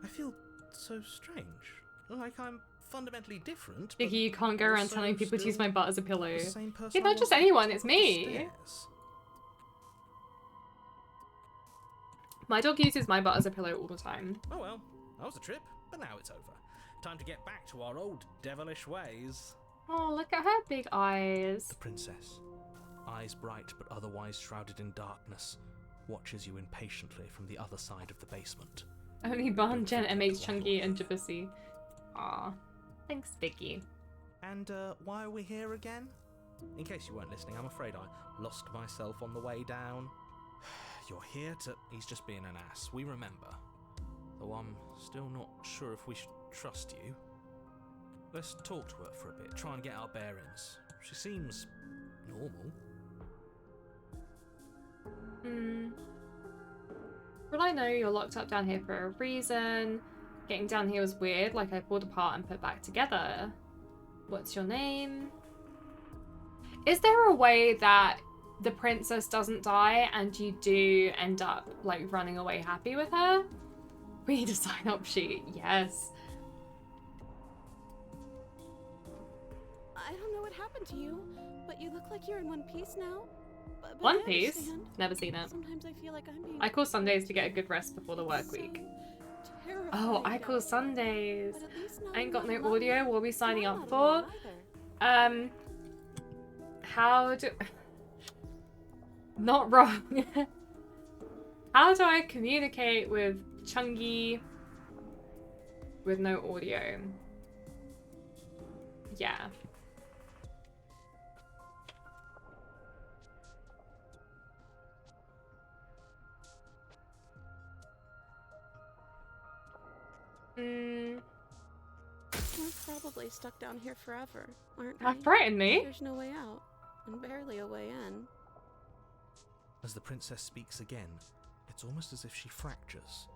I feel so strange. Like I'm fundamentally different. Vicky, you can't go around telling people to use my butt as a pillow. The same person Yeah, I not just was anyone, it's up the me. stairs. My dog uses my butt as a pillow all the time. Oh well, that was a trip, but now it's over. Time to get back to our old devilish ways. Oh, look at her big eyes. The princess, eyes bright but otherwise shrouded in darkness, watches you impatiently from the other side of the basement. Only Barn, Jen, MH, Chunky, and Jabussi. Aw. Thanks, Vicky. And why are we here again? In case you weren't listening, I'm afraid I lost myself on the way down. You're here to... He's just being an ass, we remember. Though I'm still not sure if we should trust you. Let's talk to her for a bit, try and get our bearings. She seems normal. Well, I know you're locked up down here for a reason. Getting down here was weird, like I pulled apart and put back together. What's your name? Is there a way that the princess doesn't die and you do end up like running away happy with her? We need a sign-up sheet. Yes. I don't know what happened to you, but you look like you're in one piece now. But One I Piece? understand. Never seen it. Sometimes I feel like I'm being I call Sundays to get a good rest before the work week. so terrified Oh, I call of. Sundays. But at least now I ain't I'm got not no alone. audio. What are we signing You're up not for? alone either. How do... Not wrong. How do I communicate with Chungi with no audio? Yeah. We're probably stuck down here forever, aren't we? That frightened me. There's no way out, and barely a way in. As the princess speaks again, it's almost as if she fractures.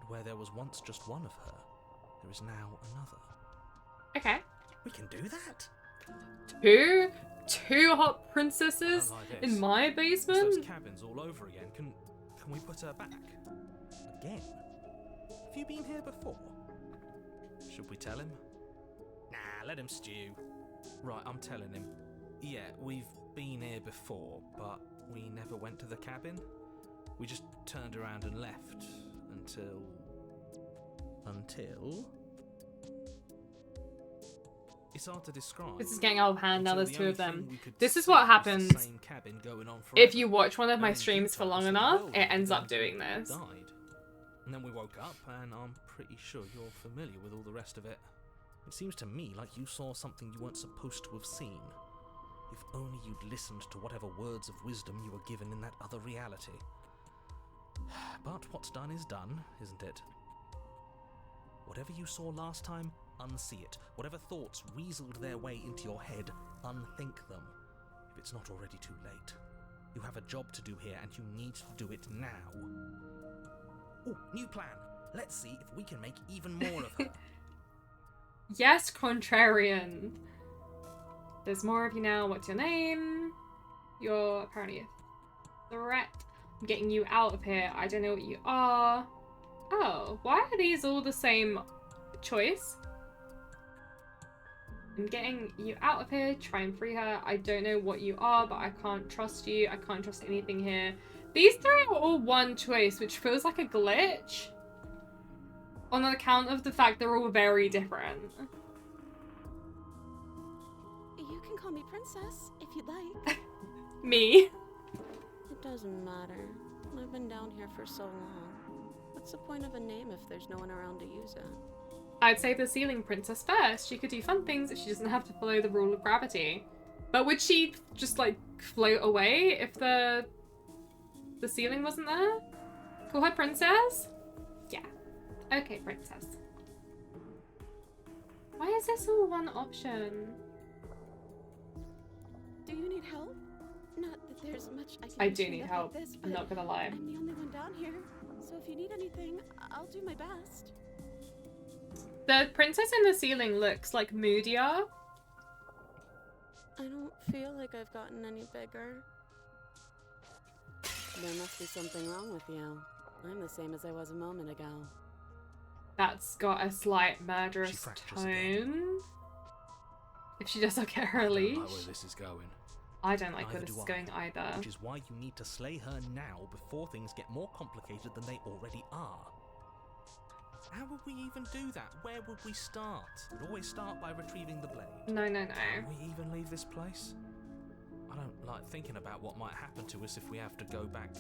And where there was once just one of her, there is now another. Okay. We can do that? Two hot princesses Unlike this. in my It's those basement? cabins all over again. Can we put her back? Again? Have you been here before? Should we tell him? Nah, let him stew. Right, I'm telling him. Yeah, we've been here before, but we never went to the cabin. We just turned around and left until... It's hard to describe. This is getting out of hand now. Until There's the two only of them. thing we could This is see what was the happens same cabin going on if forever. you watch one of my And in streams for due long time, enough. the It world ends up then doing this. died. And then we woke up, and I'm pretty sure you're familiar with all the rest of it. It seems to me like you saw something you weren't supposed to have seen. If only you'd listened to whatever words of wisdom you were given in that other reality. But what's done is done, isn't it? Whatever you saw last time, unsee it. Whatever thoughts weaseled their way into your head, unthink them. If it's not already too late. You have a job to do here, and you need to do it now. Ooh, new plan. Let's see if we can make even more of her. Yes, contrarian. There's more of you now. What's your name? You're apparently a threat. I'm getting you out of here. I don't know what you are. Oh, why are these all the same choice? I'm getting you out of here. Try and free her. I don't know what you are, but I can't trust you. I can't trust anything here. These three are all one choice, which feels like a glitch. On account of the fact they're all very different. You can call me Princess, if you'd like. Me. It doesn't matter. I've been down here for so long. What's the point of a name if there's no one around to use it? I'd say the ceiling princess first. She could do fun things if she doesn't have to follow the rule of gravity. But would she just, like, float away if the ceiling wasn't there? Call her princess? Yeah. Okay, princess. Why is this all one option? Do you need help? Not that there's much I can I do do straight need up help. Like this, I'm but not gonna lie. I'm the only one down here, so if you need anything, I'll do my best. The princess in the ceiling looks, like, moodier. I don't feel like I've gotten any bigger. There must be something wrong with you. I'm the same as I was a moment ago. That's got a slight murderous fractures tone. again. If she does not get her a I don't leash. like where this is going. I don't like where Neither this do is I. going either. Which is why you need to slay her now before things get more complicated than they already are. How would we even do that? Where would we start? We'd always start by retrieving the blade. No, no, Can no. we even leave this place? I don't like thinking about what might happen to us if we have to go back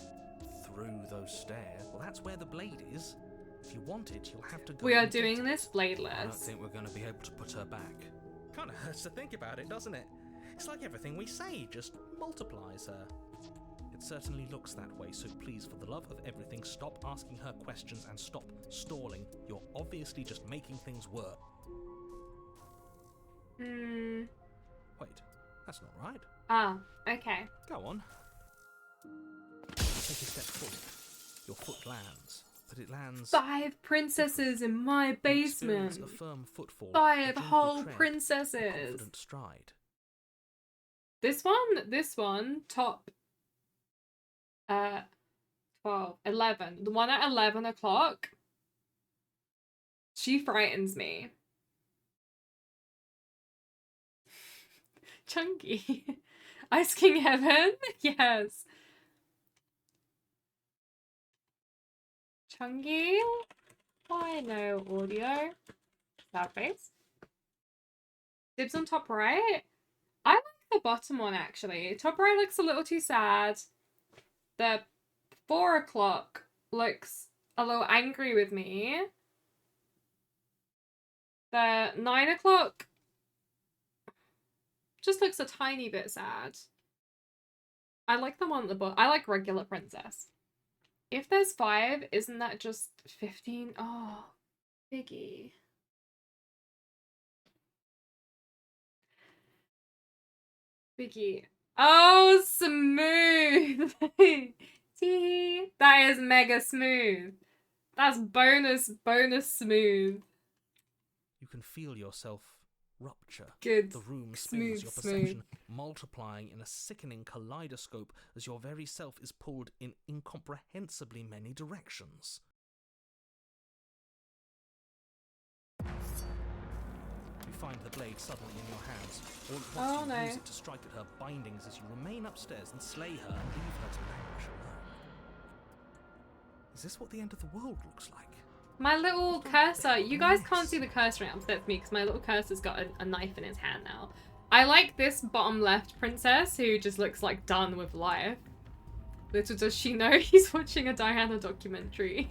through those stairs. Well, that's where the blade is. If you want it, you'll have to go. We are and get doing it. this I don't bladeless. think we're going to be able to put her back. Kind of hurts to think about it, doesn't it? It's like everything we say just multiplies her. It certainly looks that way, so please, for the love of everything, stop asking her questions and stop stalling. You're obviously just making things worse. Hmm. Wait, that's not right. Ah, okay. Go on. Take a step forward. Your foot lands, but it lands... 5 princesses in my You experience basement. a firm footfall, a 5 gentle whole tread, a princesses. confident stride. This one, top 12, 11. The one at 11 o'clock, she frightens me. Chunky. Ice King Heaven? Yes. Chunky? Why no audio? Sad face. Dibs on top right? I like the bottom one actually. Top right looks a little too sad. The 4 o'clock looks a little angry with me. The 9 o'clock just looks a tiny bit sad. I like the one at the bottom. I like regular princess. If there's 5, isn't that just 15? Oh, Biggie. Biggie. Oh, smooth. See, that is mega smooth. That's bonus smooth. You can feel yourself rupture. Good. The room Smooth, spins, your smooth. perception multiplying in a sickening kaleidoscope as your very self is pulled in incomprehensibly many directions. You find the blade suddenly in your hands. All at once Oh, you no. use it to strike at her bindings as you remain upstairs and slay her and leave her to languish alone. Is this what the end of the world looks like? My little cursor. You guys can't see the cursor right upstairs me because my little cursor's got a knife in his hand now. I like this bottom left princess who just looks like done with life. Little does she know he's watching a Diana documentary.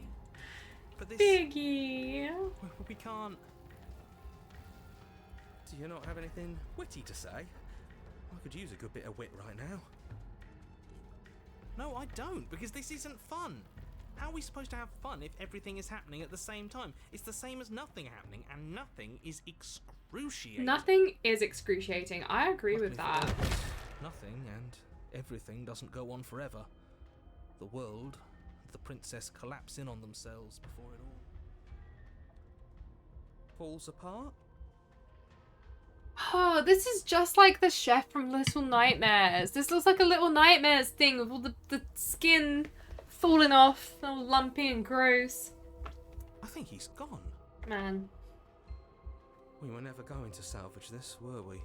But this... Biggie. We can't... Do you not have anything witty to say? I could use a good bit of wit right now. No, I don't, because this isn't fun. How are we supposed to have fun if everything is happening at the same time? It's the same as nothing happening, and nothing is excruciating. Nothing is excruciating. I agree with that. Nothing and everything doesn't go on forever. The world, the princess collapse in on themselves before it all falls apart. Oh, this is just like the chef from Little Nightmares. This looks like a Little Nightmares thing with all the skin falling off, all lumpy and gross. I think he's gone. Man. We were never going to salvage this, were we?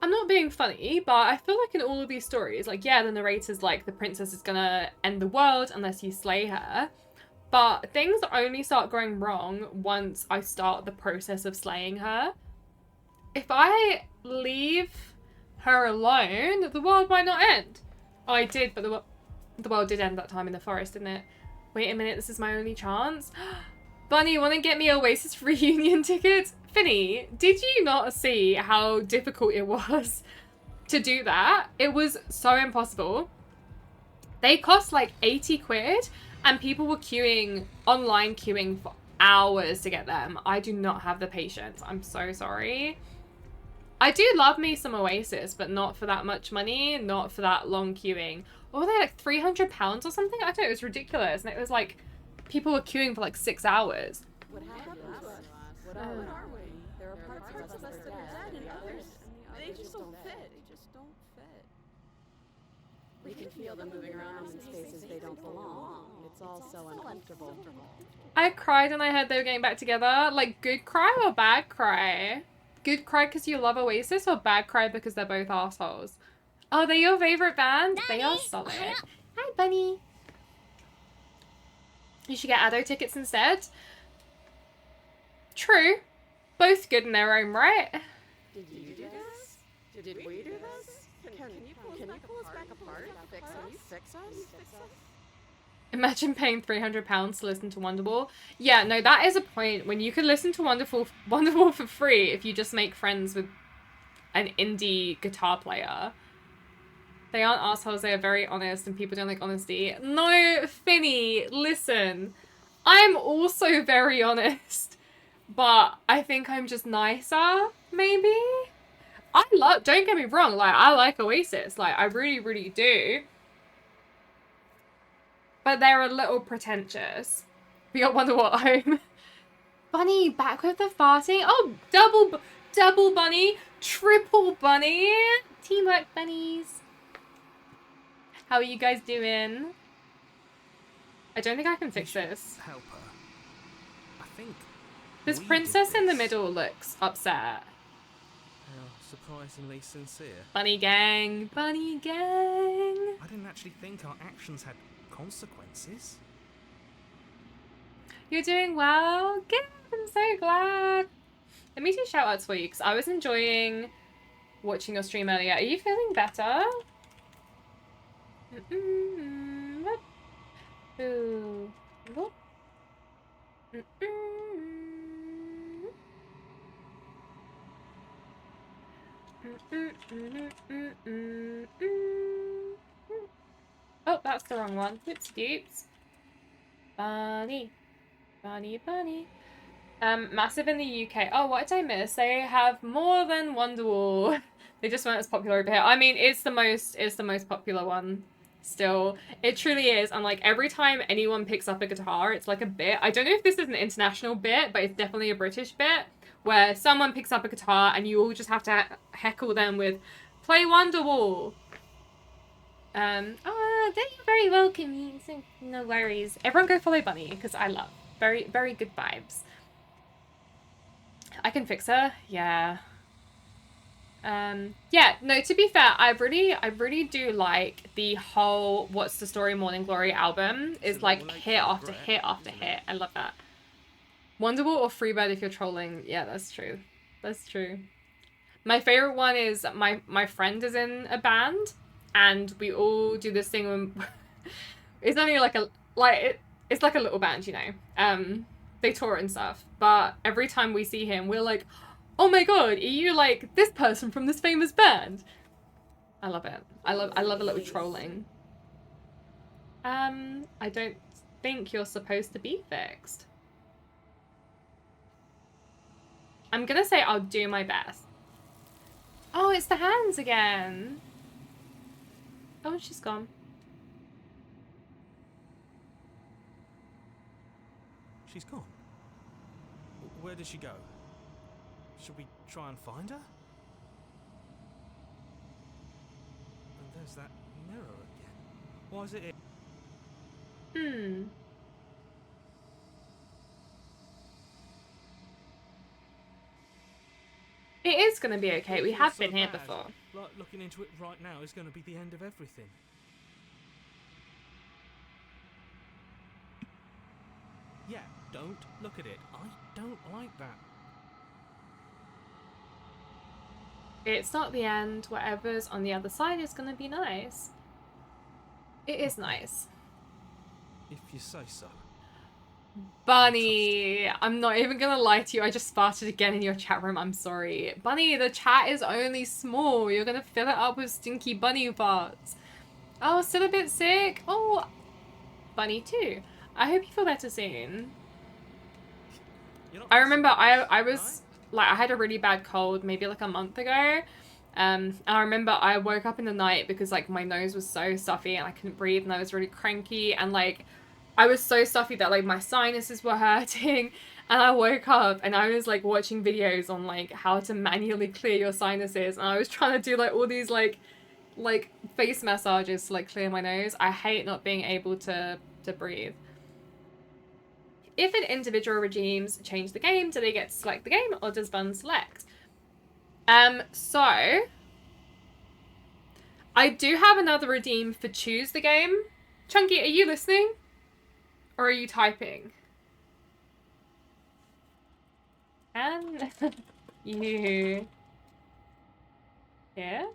I'm not being funny, but I feel like in all of these stories, like, yeah, the narrator's like, the princess is gonna end the world unless you slay her. But things only start going wrong once I start the process of slaying her. If I leave her alone, the world might not end. Oh, I did, but the world did end that time in the forest, didn't it? Wait a minute, this is my only chance. Bunny, want to get me Oasis reunion tickets? Finny, did you not see how difficult it was to do that? It was so impossible. They cost like 80 quid and people were online queuing for hours to get them. I do not have the patience. I'm so sorry. I do love me some Oasis, but not for that much money, not for that long queuing. What were they, like £300 or something? I don't know, it was ridiculous. And it was like, people were queuing for like 6 hours. What happened to us? What are we? There are parts of us that are dead and others, they just don't fit. They just don't fit. We can feel them moving around in spaces they don't belong. It's all so uncomfortable. I cried when I heard they were getting back together. Like, good cry or bad cry? Good cry because you love Oasis or bad cry because they're both assholes? Oh, they're your favorite band? They are solid. Hi, Bunny. You should get Addo tickets instead. True. Both good in their own right. Did you do this? Did we do this? Can you pull us back apart? Fix us? Imagine paying £300 to listen to Wonderwall. Yeah, no, that is a point when you could listen to Wonderwall for free if you just make friends with an indie guitar player. They aren't assholes, they are very honest and people don't like honesty. No, Finny, listen. I'm also very honest, but I think I'm just nicer, maybe? Don't get me wrong, like, I like Oasis, like, I really, really do. But they're a little pretentious. We got Wonderwall at home. Bunny, back with the farting. Oh, double bunny, triple bunny. Teamwork bunnies. How are you guys doing? I don't think I can fix this. Help her. I think This we princess did in the this. middle looks upset. How surprisingly sincere. Bunny gang, bunny gang. I didn't actually think our actions had consequences. You're doing well. Good. I'm so glad. Let me do shout outs for you because I was enjoying watching your stream earlier. Are you feeling better? Ooh. Whoop. Oh, that's the wrong one. Whoops doops. Bunny. Bunny, bunny. Massive in the UK. Oh, what did I miss? They have more than Wonderwall. They just weren't as popular over here. I mean, it's the most popular one still. It truly is. And like every time anyone picks up a guitar, it's like a bit. I don't know if this is an international bit, but it's definitely a British bit where someone picks up a guitar and you all just have to heckle them with "Play Wonderwall." Oh, you're very welcome. No worries. Everyone go follow Bunny because I love very, very good vibes. I can fix her. Yeah. Yeah, no, to be fair, I really do like the whole What's the Story Morning Glory album. It's like hit after hit after hit. I love that. Wonderwall or Freebird if you're trolling. Yeah, that's true. That's true. My favorite one is my friend is in a band, and we all do this thing when it's only like it's like a little band, you know. They tour and stuff, but every time we see him, we're like, oh my god, are you like this person from this famous band? I love it. I love a little trolling. I don't think you're supposed to be fixed. I'm gonna say I'll do my best. Oh, it's the hands again. Oh, she's gone. She's gone. Where did she go? Should we try and find her? And there's that mirror again. Why is it here? It is gonna be okay. We have been here bad. before. Like, looking into it right now is going to be the end of everything. Yeah, don't look at it. I don't like that. It's not the end. Whatever's on the other side is gonna be nice. It is nice. If you say so. Bunnie, I'm not even gonna lie to you. I just farted again in your chat room. I'm sorry. Bunnie, the chat is only small. You're gonna fill it up with stinky bunny farts. Oh, still a bit sick? Oh, Bunnie too. I hope you feel better soon. I remember I was like, I had a really bad cold maybe like a month ago. And I remember I woke up in the night because like my nose was so stuffy and I couldn't breathe and I was really cranky and like I was so stuffy that like my sinuses were hurting, and I woke up and I was like watching videos on like how to manually clear your sinuses, and I was trying to do like all these like face massages to like clear my nose. I hate not being able to breathe. If an individual regimes change the game, do they get to select the game or does Bun select? So I do have another redeem for choose the game. Chunky, are you listening? Or are you typing? And you here?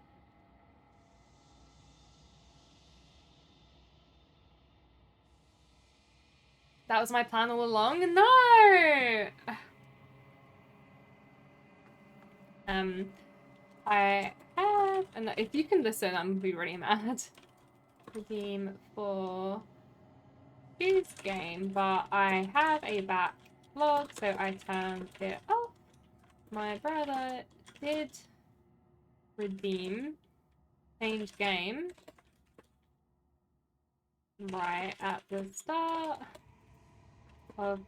That was my plan all along? No! I have, and if you can listen, I'm gonna be really mad. Redeem for this game, but I have a backlog, so I turned it off. My brother did redeem, change game, right at the start of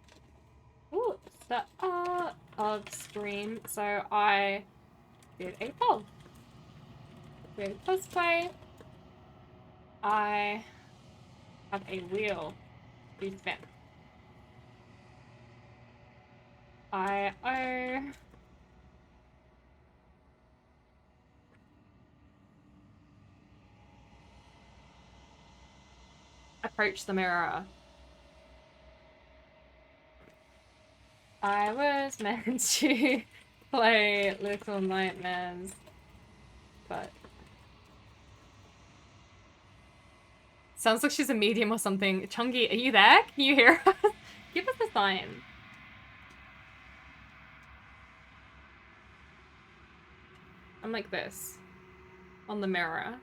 stream, so I did a poll. With cosplay, I have a wheel to spin. I owe approach the mirror. I was meant to play Little Nightmares, but sounds like she's a medium or something. Chungi, are you there? Can you hear us? Give us a sign. I'm like this on the mirror.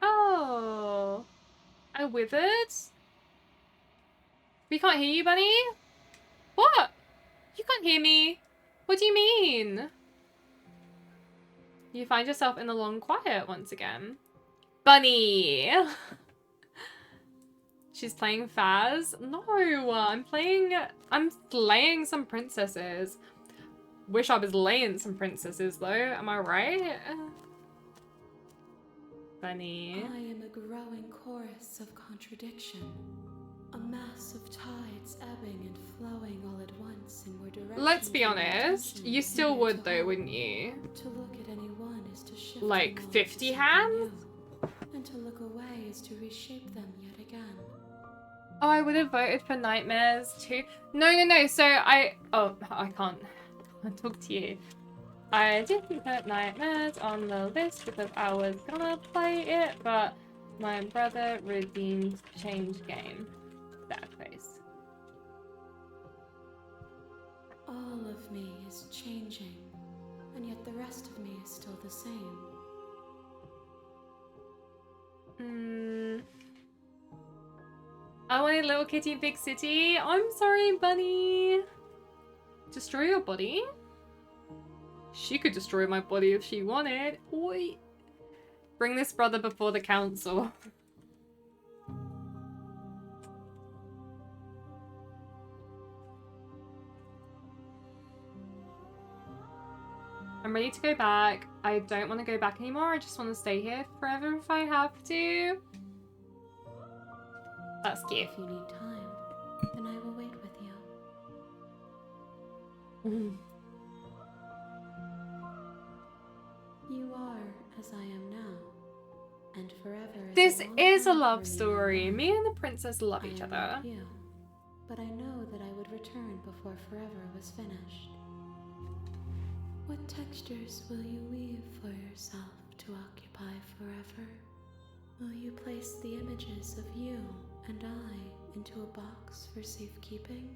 Oh, I withered? We can't hear you, Bunny? What? You can't hear me? What do you mean? You find yourself in the long quiet once again. Bunny! She's playing Faz? No, I'm slaying some princesses. Wish I was laying some princesses though, am I right? Bunny. I am a growing chorus of contradiction. A mass of tides ebbing and flowing all at once in more directions. Let's be honest, you still would though, wouldn't you? To look at anyone is to shift like them all 50 to something hands? new, and to look away is to reshape them yet again. Oh, I would have voted for Nightmares too. No. So I can't talk to you. I didn't put Nightmares on the list because I was gonna play it, but my brother redeemed change game. That face. All of me is changing, and yet the rest of me is still the same. I wanted Little Kitty Big City. I'm sorry, Bunny. Destroy your body? She could destroy my body if she wanted. Oi. Bring this brother before the council. I'm ready to go back. I don't want to go back anymore. I just want to stay here forever if I have to. That's cute. If you need time, then I will wait with you. You are as I am now, and forever. This is a love story. Me and the princess love each other. You, but I know that I would return before forever was finished. What textures will you weave for yourself to occupy forever? Will you place the images of you and I into a box for safekeeping?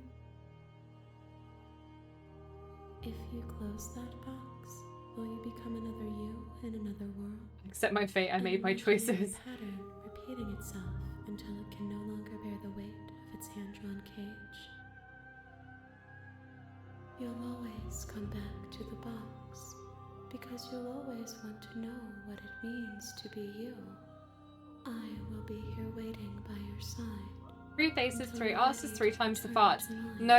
If you close that box, will you become another you in another world? Accept my fate, I made my choices. A pattern repeating itself until it can no longer bear the weight of its hand-drawn cage. You'll always come back to the box, because you'll always want to know what it means to be you. I will be here waiting by your side. 3 faces, 3 asses, 3 times the farts. No.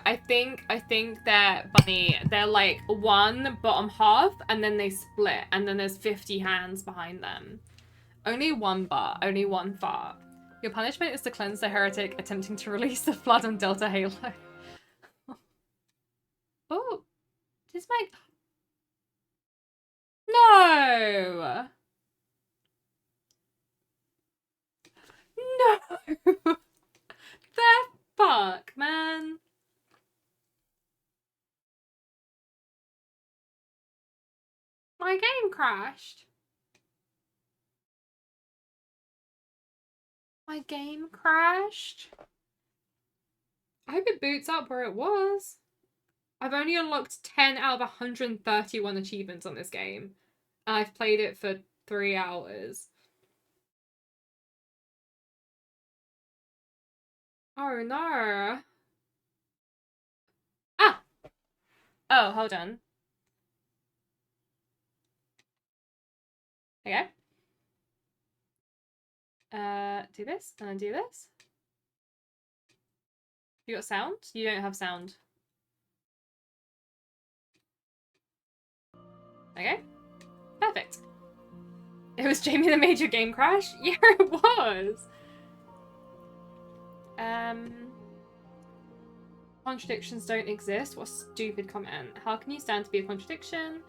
I think they're Bunny. They're like one bottom half, and then they split, and then there's 50 hands behind them. Only one butt, only one fart. Your punishment is to cleanse the heretic attempting to release the flood on Delta Halo. Oh, does my... No! No! The fuck, man? My game crashed. My game crashed. I hope it boots up where it was. I've only unlocked 10 out of 131 achievements on this game. And I've played it for 3 hours. Oh no. Ah! Oh, hold on. Okay. Do this, and then do this. You got sound? You don't have sound. Okay. Perfect. It was Jamie that made your game crash? Yeah, it was. Contradictions don't exist. What a stupid comment. How can you stand to be a contradiction?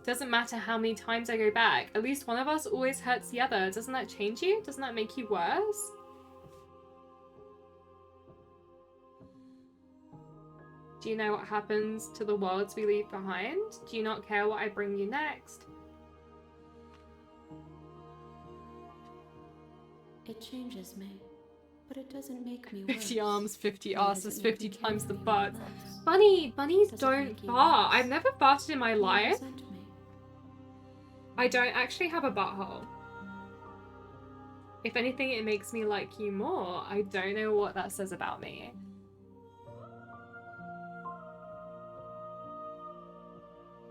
Doesn't matter how many times I go back. At least one of us always hurts the other. Doesn't that change you? Doesn't that make you worse? Do you know what happens to the worlds we leave behind? Do you not care what I bring you next? It changes me, but it doesn't make me 50 worse. arms, 50 Nor does asses, it make 50 me times the care butt. less. Bunnies Does it don't make you fart. worse? I've never farted in my Will you life. resent me? I don't actually have a butthole. If anything, it makes me like you more. I don't know what that says about me.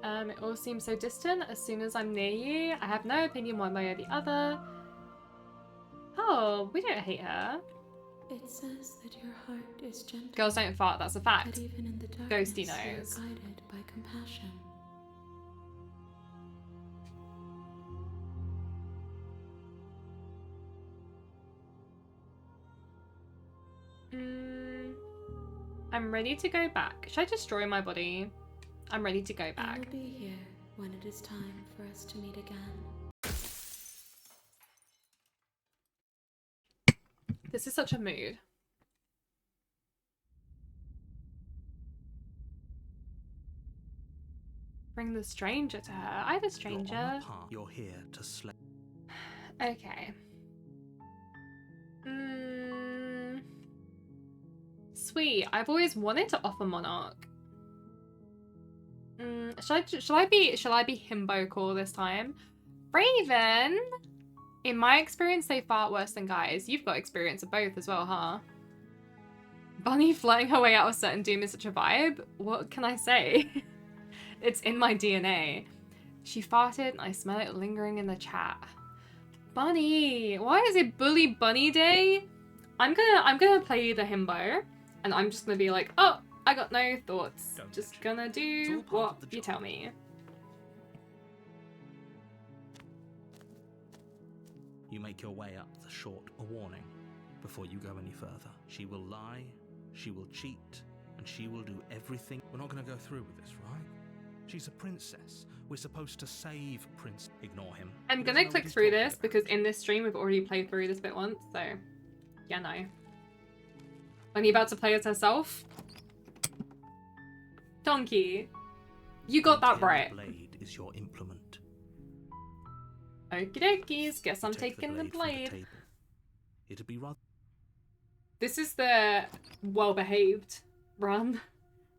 It all seems so distant as soon as I'm near you. I have no opinion one way or the other. Oh, we don't hate her. It says that your heart is gentle. Girls don't fart, that's a fact. That even in the darkness, Ghosty you are knows. guided by compassion. I'm ready to go back. Should I destroy my body? I'm ready to go I back. will be here when it is time for us to meet again. This is such a mood. Bring the stranger to her. I have a You're on stranger. the path. You're here to slay. Okay. Sweet. I've always wanted to offer Monarch. Shall I be himbo core this time? Raven. In my experience, they fart worse than guys. You've got experience of both as well, huh? Bunnie flying her way out of certain doom is such a vibe. What can I say? It's in my DNA. She farted and I smell it lingering in the chat. Bunnie, why is it Bully Bunny Day? I'm gonna play the himbo, and I'm just gonna be like, oh, I got no thoughts. Just gonna do what you tell me. You make your way up the short a warning before you go any further. She will lie, she will cheat, and she will do everything. We're not going to go through with this, right? She's a princess. We're supposed to save Prince. Ignore him. I'm gonna click through this because in this stream we've already played through this bit once, so yeah, no. Bunnie about to play as herself? Donkey, you got that right. The blade is your implement. Okie dokies, guess I'm taking the from blade. table. It'd be rather. This is the well-behaved run.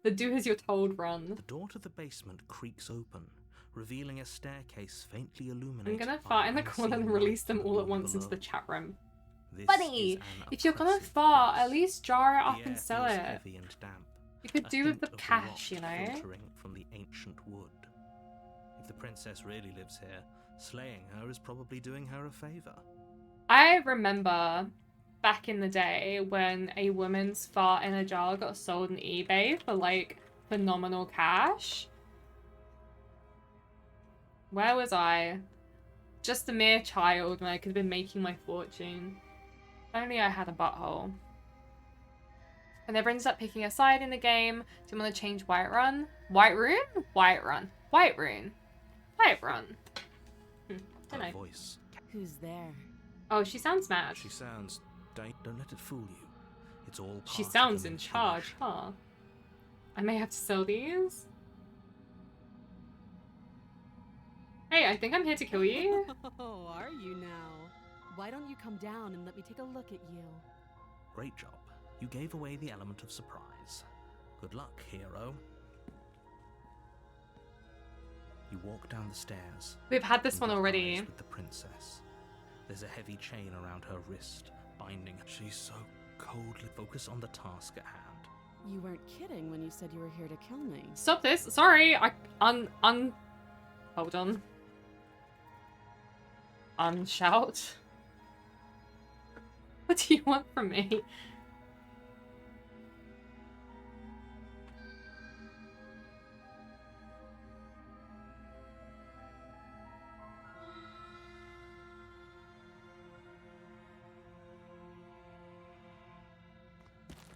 The do as you're told run. The door to the basement creaks open, revealing a staircase faintly illuminated. I'm gonna by fart in the unseen corner and light release them from all at below. once into the chat room. This Bunnie, is an if you're gonna oppressive fart, at place. least jar it up The and air sell feels it. heavy and damp. You could A do with hint the of cash, rot you know? filtering from the ancient wood. If the princess really lives here, slaying her is probably doing her a favor. I remember back in the day when a woman's fart in a jar got sold on eBay for like phenomenal cash. Where was I? Just a mere child when I could have been making my fortune. If only I had a butthole. And everyone ends up picking a side in the game. Do you want to change Whiterun? Whiterun? Whiterun. Whiterun. Whiterun. Don't Her know. voice. Who's there? Oh, she sounds mad. She sounds. Don't let it fool you. It's all. She part of sounds the in charge, manipulation. huh? I may have to sell these. Hey, I think I'm here to kill you. Oh, are you now? Why don't you come down and let me take a look at you? Great job. You gave away the element of surprise. Good luck, hero. You walk down the stairs. We've had this and one lock already. eyes with the princess. There's a heavy chain around her wrist, binding her. She's so coldly. Focus on the task at hand. You weren't kidding when you said you were here to kill me. Stop this. Sorry. Hold on. Unshout. What do you want from me?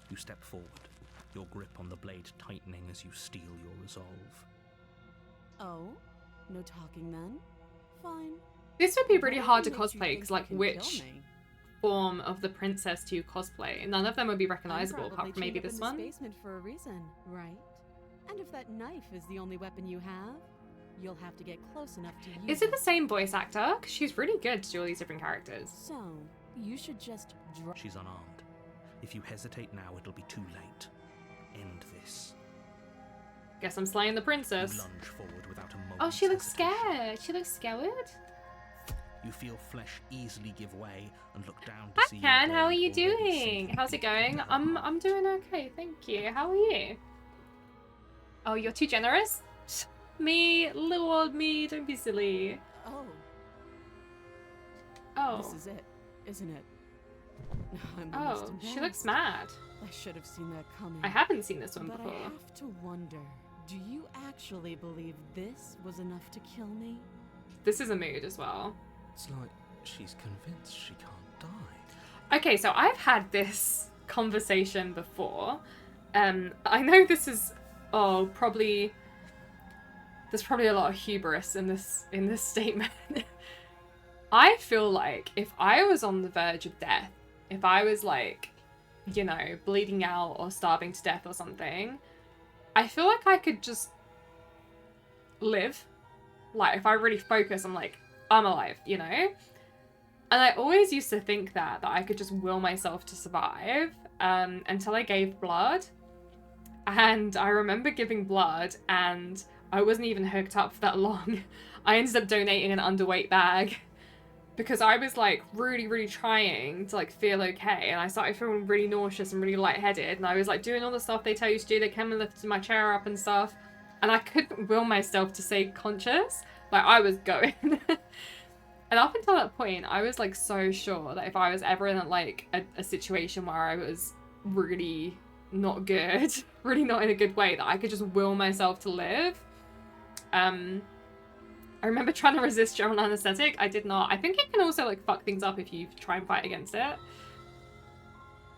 You step forward, your grip on the blade tightening as you steel your resolve. Oh? No talking then? Fine. This would be really What hard to makes you cosplay think because, you like, can which kill me? form of the princess do you cosplay? None of them would be recognizable I'm apart from maybe probably this chained up one. in this basement for a reason, right? And if that knife is the only weapon you have, you'll have to get close enough to use Is it the same voice actor? 'Cause she's really good to do all these different characters. So, you should just drop. She's unarmed. If you hesitate now, it'll be too late. End this. Guess I'm slaying the You princess. lunge forward without a moment's Oh, she looks hesitation. scared. She looks scared. You feel flesh easily give way and look down to Hi, see your Ken. How are blade you already doing? sinking How's it deep going? into her I'm doing okay, thank you. How are you? Oh, you're too generous? Me, little old me, don't be silly. Oh, Oh. this is it, isn't it? I'm Oh, almost she looks embarrassed. mad. I should have seen that coming. I haven't seen this one But before. I have to wonder, do you actually believe this was enough to kill me? This is a mood as well. It's like she's convinced she can't die. Okay, so I've had this conversation before. I know this is probably there's probably a lot of hubris in this statement. I feel like if I was on the verge of death, if I was like, you know, bleeding out or starving to death or something, I feel like I could just live. Like, if I really focus, I'm like, I'm alive, you know? And I always used to think that I could just will myself to survive, until I gave blood. And I remember giving blood, and I wasn't even hooked up for that long. I ended up donating an underweight bag because I was like really, really trying to like feel okay, and I started feeling really nauseous and really lightheaded, and I was like doing all the stuff they tell you to do. They came and lifted my chair up and stuff, and I couldn't will myself to stay conscious. Like, I was going. And up until that point, I was like so sure that if I was ever in like a situation where I was really not good, really not in a good way, that I could just will myself to live. I remember trying to resist general anesthetic. I did not. I think it can also like fuck things up if you try and fight against it.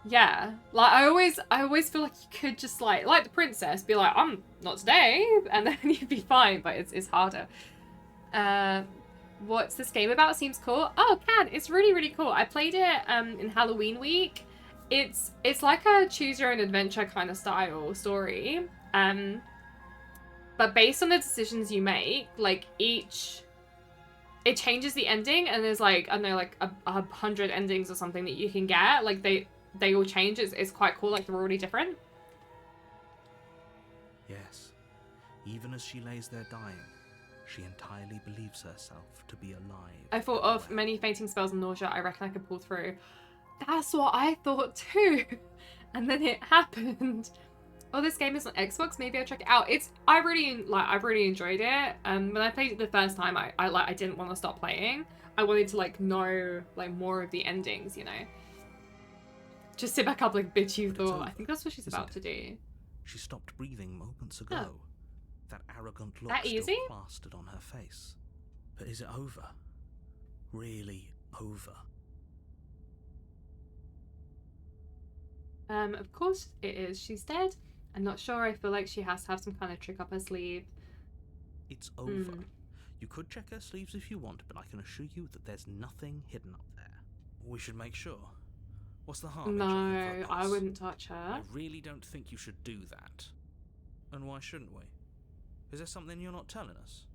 Yeah, like I always feel like you could just like the princess, be like, I'm not today, and then you'd be fine. But it's harder. What's this game about? Seems cool. Oh, it's really, really cool. I played it in Halloween week. It's like a choose your own adventure kind of style story. But based on the decisions you make, like it changes the ending, and there's like, I don't know, like 100 endings or something that you can get. Like they all change. It's quite cool. Like, they're already different. Yes, even as she lays there dying, she entirely believes herself to be alive. I thought of many fainting spells and nausea I reckon I could pull through. That's what I thought too. And then it happened. Oh, this game is on Xbox. Maybe I'll check it out. I really enjoyed it. When I played it the first time, I didn't want to stop playing. I wanted to like know like more of the endings, you know. Just sit back up like, bitch, you thought. I think that's what she's about to do. She stopped breathing moments ago. Oh. That arrogant look That still easy? plastered on her face. But is it over? Really over? Of course it is. She's dead. I'm not sure. I feel like she has to have some kind of trick up her sleeve. It's over. You could check her sleeves if you want, but I can assure you that there's nothing hidden up there. We should make sure. What's the harm in checking for a No, pulse? I wouldn't touch her. I really don't think you should do that. And why shouldn't we? Is there something you're not telling us?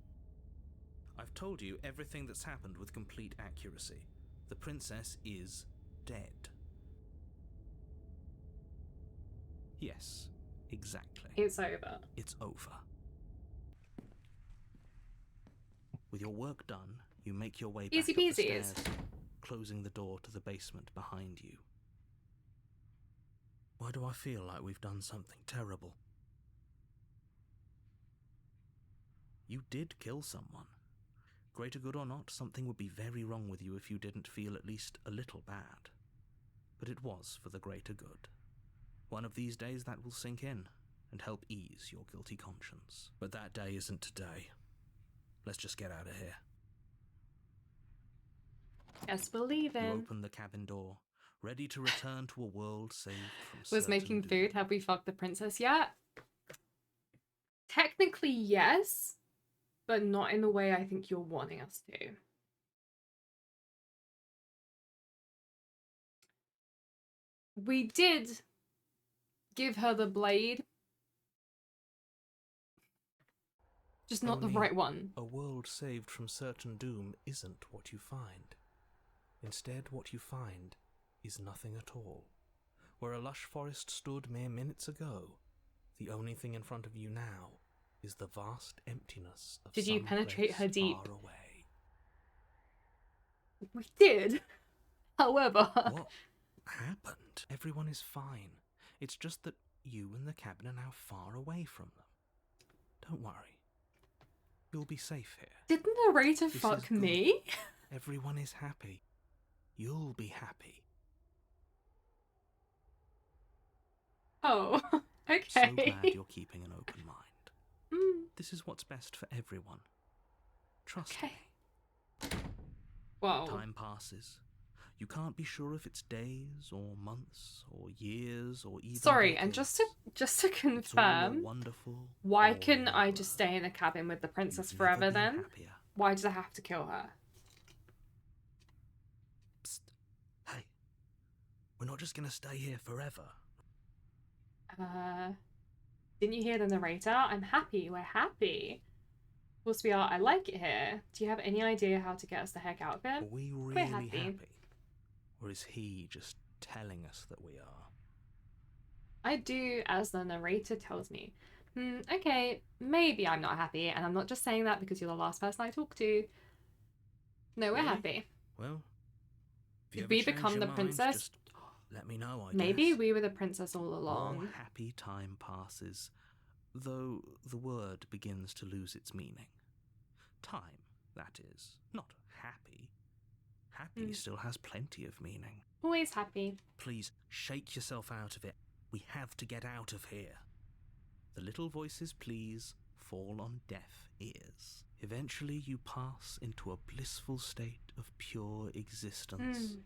I've told you everything that's happened with complete accuracy. The princess is dead. Yes, exactly. It's over. It's over. With your work done, you make your way back Easy up the peasy. stairs, closing the door to the basement behind you. Why do I feel like we've done something terrible? You did kill someone. Greater good or not, something would be very wrong with you if you didn't feel at least a little bad. But it was for the greater good. One of these days that will sink in and help ease your guilty conscience. But that day isn't today. Let's just get out of here. Yes, we're leaving. You open the cabin door, ready to return to a world saved from Was certain making doom. food. Have we fucked the princess yet? Technically, yes, but not in the way I think you're wanting us to. We did give her the blade. Just not the Only right one. A world saved from certain doom isn't what you find. Instead, what you find is nothing at all. Where a lush forest stood mere minutes ago, the only thing in front of you now is the vast emptiness of Did you some penetrate place her deep? far away. We did. However... What happened? Everyone is fine. It's just that you and the cabin are now far away from them. Don't worry. You'll be safe here. Did the narrator This is fuck good. me? Everyone is happy. You'll be happy. Oh, okay. So glad you're keeping an open mind. This is what's best for everyone. Trust Okay. me. Whoa. Time passes. You can't be sure if it's days or months or years or even Sorry, and decades. just to It's all confirm, wonderful why all couldn't I over. just stay in the cabin with the princess You've forever never been then? happier. Why did I have to kill her? Psst. Hey, we're not just gonna stay here forever. Didn't you hear the narrator? I'm happy. We're happy. Well, sweetheart, I like it here. Do you have any idea how to get us the heck out of here? Are we We're really happy. happy? Or is he just telling us that we are? I do as the narrator tells me. Okay, maybe I'm not happy, and I'm not just saying that because you're the last person I talk to. No, we're Really? happy. Well, if you If ever we change become your the mind, princess, just let me know, I maybe guess. we were the princess all More along. happy time passes, though the word begins to lose its meaning. Time, that is, not happy. Happy still has plenty of meaning. Always happy. Please shake yourself out of it. We have to get out of here. The little voices, please, fall on deaf ears. Eventually you pass into a blissful state of pure existence.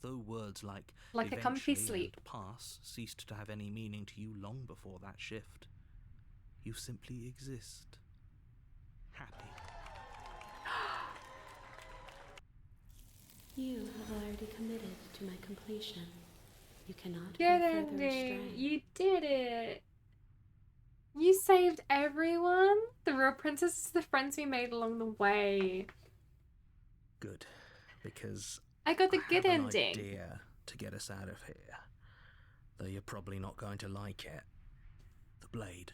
Though words like Like a comfy eventually sleep. and pass ceased to have any meaning to you long before that shift. You simply exist. Happy. You have already committed to my completion. You cannot Good go further ending. astray. You did it. You saved everyone. The real princess is the friends we made along the way. Good, because I got the good have an ending. idea to get us out of here. Though you're probably not going to like it. The blade.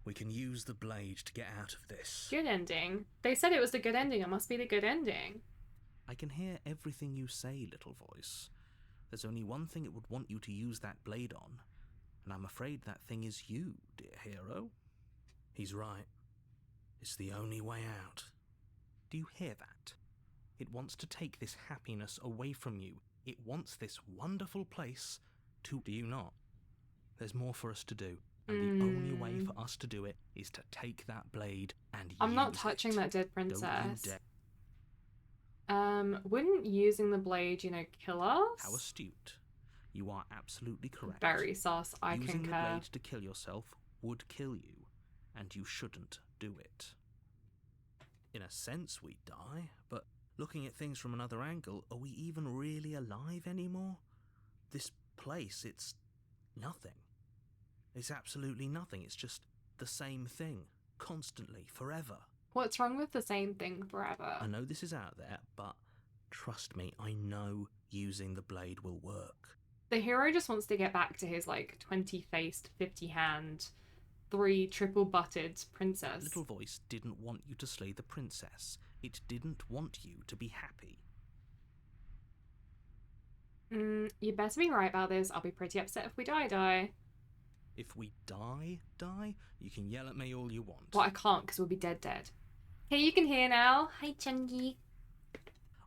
We can use the blade to get out of this. Good ending. They said it was the good ending. It must be the good ending. I can hear everything you say, little voice. There's only one thing it would want you to use that blade on, and I'm afraid that thing is you, dear hero. He's right. It's the only way out. Do you hear that? It wants to take this happiness away from you. It wants this wonderful place to... Do you not? There's more for us to do, and the only way for us to do it is to take that blade and I'm not use touching it. that dead Don't you princess. dare. Wouldn't using the blade, kill us? How astute. You are absolutely correct. Very sus. I Using the concur. blade to kill yourself would kill you, and you shouldn't do it. In a sense, we die, but looking at things from another angle, are we even really alive anymore? This place, it's nothing. It's absolutely nothing. It's just the same thing, constantly, forever. What's wrong with the same thing forever? I know this is out there, but trust me, I know using the blade will work. The hero just wants to get back to his 20-faced, 50-hand, 3 triple-butted princess. Little voice didn't want you to slay the princess. It didn't want you to be happy. You better be right about this. I'll be pretty upset if we die. If we die, you can yell at me all you want. Well, I can't because we'll be dead. Okay, you can hear now. Hi, Chungi.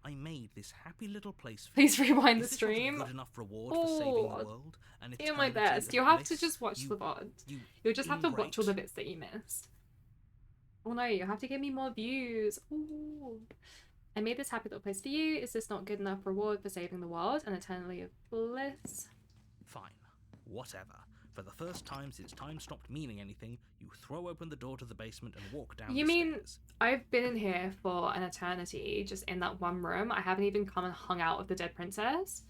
I made this happy little place for Please rewind the Is this not a stream. good enough reward for saving the Oh, world? An Do my eternity best. of You'll have to bliss? just watch the VOD. You You'll just have to watch all the ingrate. bits that you missed. Oh no, you have to give me more views. Ooh. I made this happy little place for you. Is this not good enough reward for saving the world and eternally of bliss? Fine. Whatever. For the first time since time stopped meaning anything, you throw open the door to the basement and walk down You the mean stairs. I've been in here for an eternity, just in that one room. I haven't even come and hung out with the dead princess.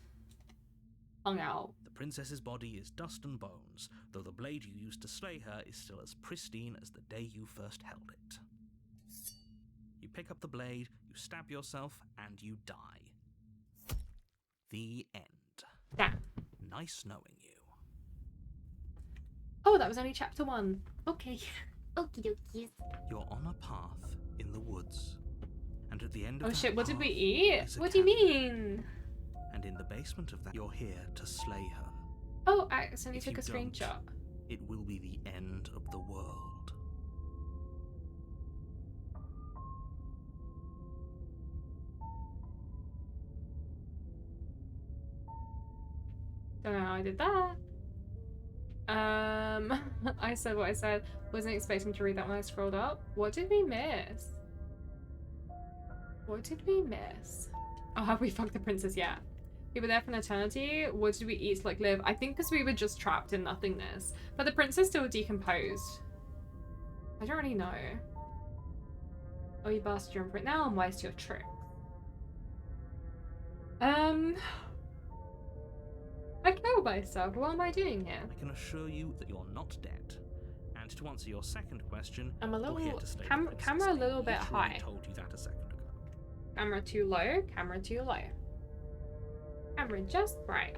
Hung out. The princess's body is dust and bones, though the blade you used to slay her is still as pristine as the day you first held it. You pick up the blade, you stab yourself, and you die. The end. Damn. Nice knowing you. Oh, that was only chapter 1. Okay. Okie dokies. You're on a path in the woods, and at the end of Oh that shit, what did we path eat? is a What do you cabin. mean? And in the basement of that, you're here to slay her. Oh, I accidentally If took a you don't, screenshot. It will be the end of the world. Don't know how I did that. I said what I said. Wasn't expecting to read that when I scrolled up. What did we miss? What did we miss? Oh, have we fucked the princess yet? We were there for an eternity. What did we eat to live? I think because we were just trapped in nothingness. But the princess still decomposed. I don't really know. Oh, you bastard, you're on for it now and waste your trick. I killed myself. What am I doing here? I can assure you that you're not dead. And to answer your second question, I'm a you're here little to slay the camera princess. a little I bit literally high. told you that a second ago. Camera too low. Camera too low. Camera just right.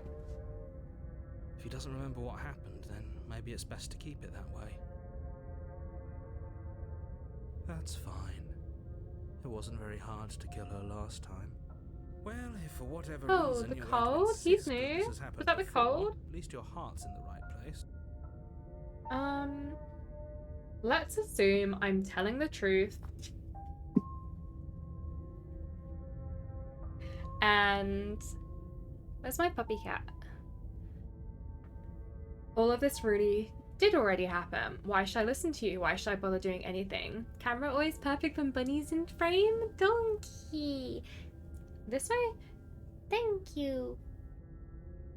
If he doesn't remember what happened, then maybe it's best to keep it that way. That's fine. It wasn't very hard to kill her last time. Well, if for whatever Oh, reason the you're cold? going to He's insist that new. this has happened Was that the before, cold? at least your heart's in the right place. Let's assume I'm telling the truth. And where's my puppy cat? All of this really did already happen. Why should I listen to you? Why should I bother doing anything? Camera always perfect when Bunny's in frame? Donkey. This way? Thank you.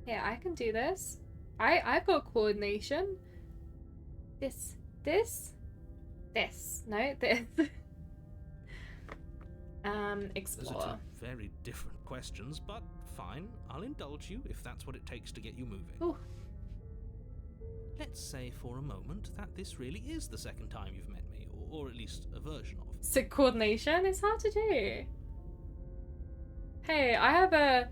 Yeah, I can do this. I've got coordination. This. No, this. Those Explore. are two very different questions, but fine. I'll indulge you if that's what it takes to get you moving. Ooh. Let's say for a moment that this really is the second time you've met me, or at least a version of. So coordination is hard to do. Hey, I have a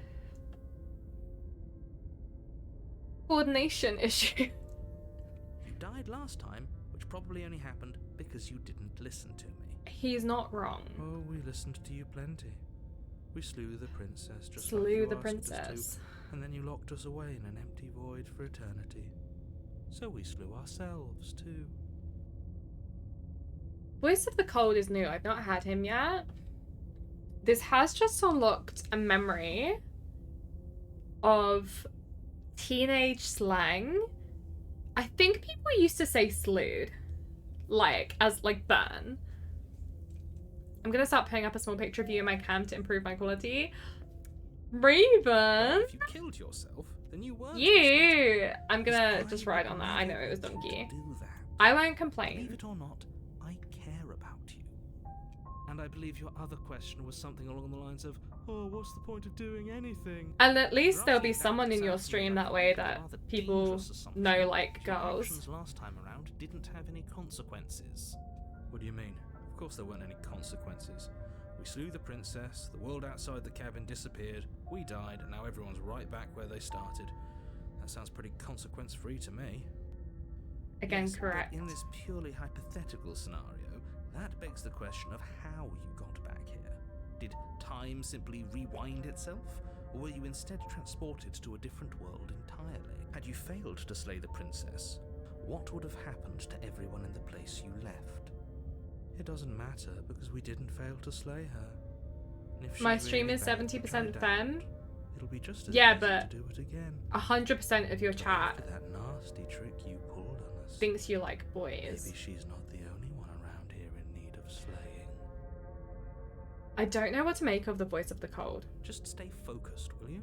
coordination issue. You died last time, which probably only happened because you didn't listen to me. He's not wrong. Oh, we listened to you plenty. We slew the princess just like Slew you the asked princess. us to, and then you locked us away in an empty void for eternity. So we slew ourselves too. Voice of the Cold is new. I've not had him yet. This has just unlocked a memory of teenage slang. I think people used to say slewed. As burn. I'm gonna start putting up a small picture of you in my cam to improve my quality. Raven! If you killed yourself, then you weren't. You! I'm Because gonna I just ride on would that. I know never it was want donkey. to do that. I won't Believe complain. it or not, I care about you. And I believe your other question was something along the lines of, oh, what's the point of doing anything? And at least there'll be Granted, someone in your sounds to me stream like that a way rather that people dangerous assumption. know like Your girls. actions last time around didn't have any consequences. What do you mean? Of course there weren't any consequences. We slew the princess, the world outside the cabin disappeared, we died, and now everyone's right back where they started. That sounds pretty consequence-free to me. Again, Yes, correct. But in this purely hypothetical scenario, that begs the question of how you got back here. Did time simply rewind itself, or were you instead transported to a different world entirely? Had you failed to slay the princess, what would have happened to everyone in the place you left? It doesn't matter, because we didn't fail to slay her. And if My she's stream really is bad to 70% track femme. down, it'll be just as Yeah, easy but to do it again. 100% of your But chat after that nasty trick you pulled on us, thinks you like boys. maybe she's not the only one around here in need of slaying. I don't know what to make of the Voice of the Cold. Just stay focused, will you?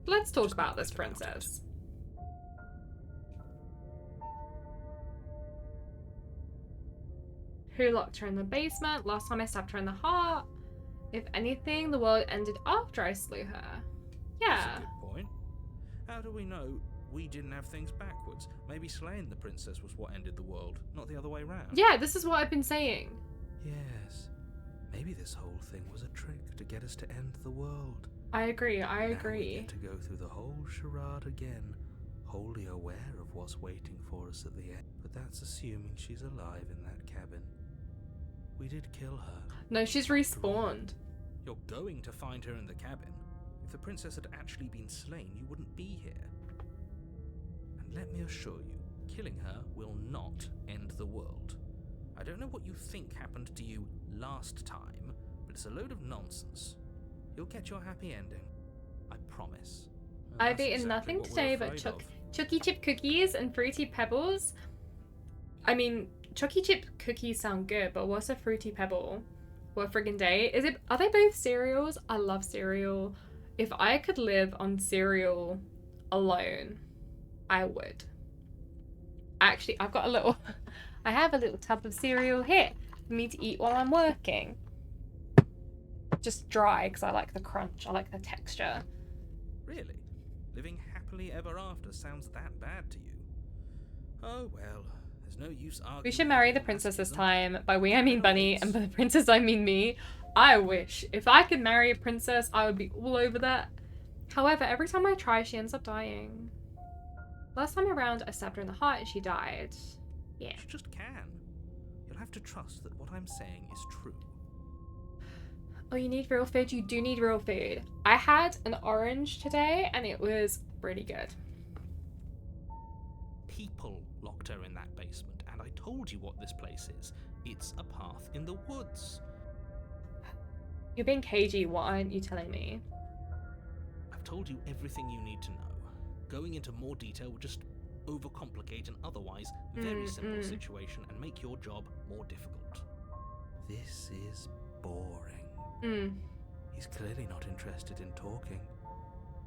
Let's talk Just about not this think about it. princess. Who locked her in the basement? Last time I stabbed her in the heart. If anything, the world ended after I slew her. Yeah. That's a good point. How do we know we didn't have things backwards? Maybe slaying the princess was what ended the world, not the other way round. Yeah, this is what I've been saying. Yes. Maybe this whole thing was a trick to get us to end the world. I agree, I Now we agree. get to go through the whole charade again, wholly aware of what's waiting for us at the end. But that's assuming she's alive in that cabin. We did kill her. No, she's respawned. You're going to find her in the cabin. If the princess had actually been slain, you wouldn't be here. And let me assure you, killing her will not end the world. I don't know what you think happened to you last time, but it's a load of nonsense. You'll get your happy ending. I promise. And I've that's eaten exactly nothing what we're today but afraid of. Chucky Chip cookies and Fruity Pebbles. I mean, Chucky Chip cookies sound good, but what's a Fruity Pebble? What friggin' day? Are they both cereals? I love cereal. If I could live on cereal alone, I would. Actually, I've got I have a little tub of cereal here for me to eat while I'm working. Just dry, because I like the crunch, I like the texture. Really? Living happily happily ever after sounds that bad to you. Oh well, there's no use arguing. We should marry the princess this time. By we I mean Bunny, and by the princess I mean me. I wish. If I could marry a princess, I would be all over that. However, every time I try, she ends up dying. Last time around, I stabbed her in the heart and she died. Yeah. You just can. You'll have to trust that what I'm saying is true. Oh, you need real food? You do need real food. I had an orange today and it was really good. People locked her in that basement, and I told you what this place is. It's a path in the woods. You're being cagey. What aren't you telling me? I've told you everything you need to know. Going into more detail would just overcomplicate an otherwise very simple situation and make your job more difficult. This is boring. He's clearly not interested in talking.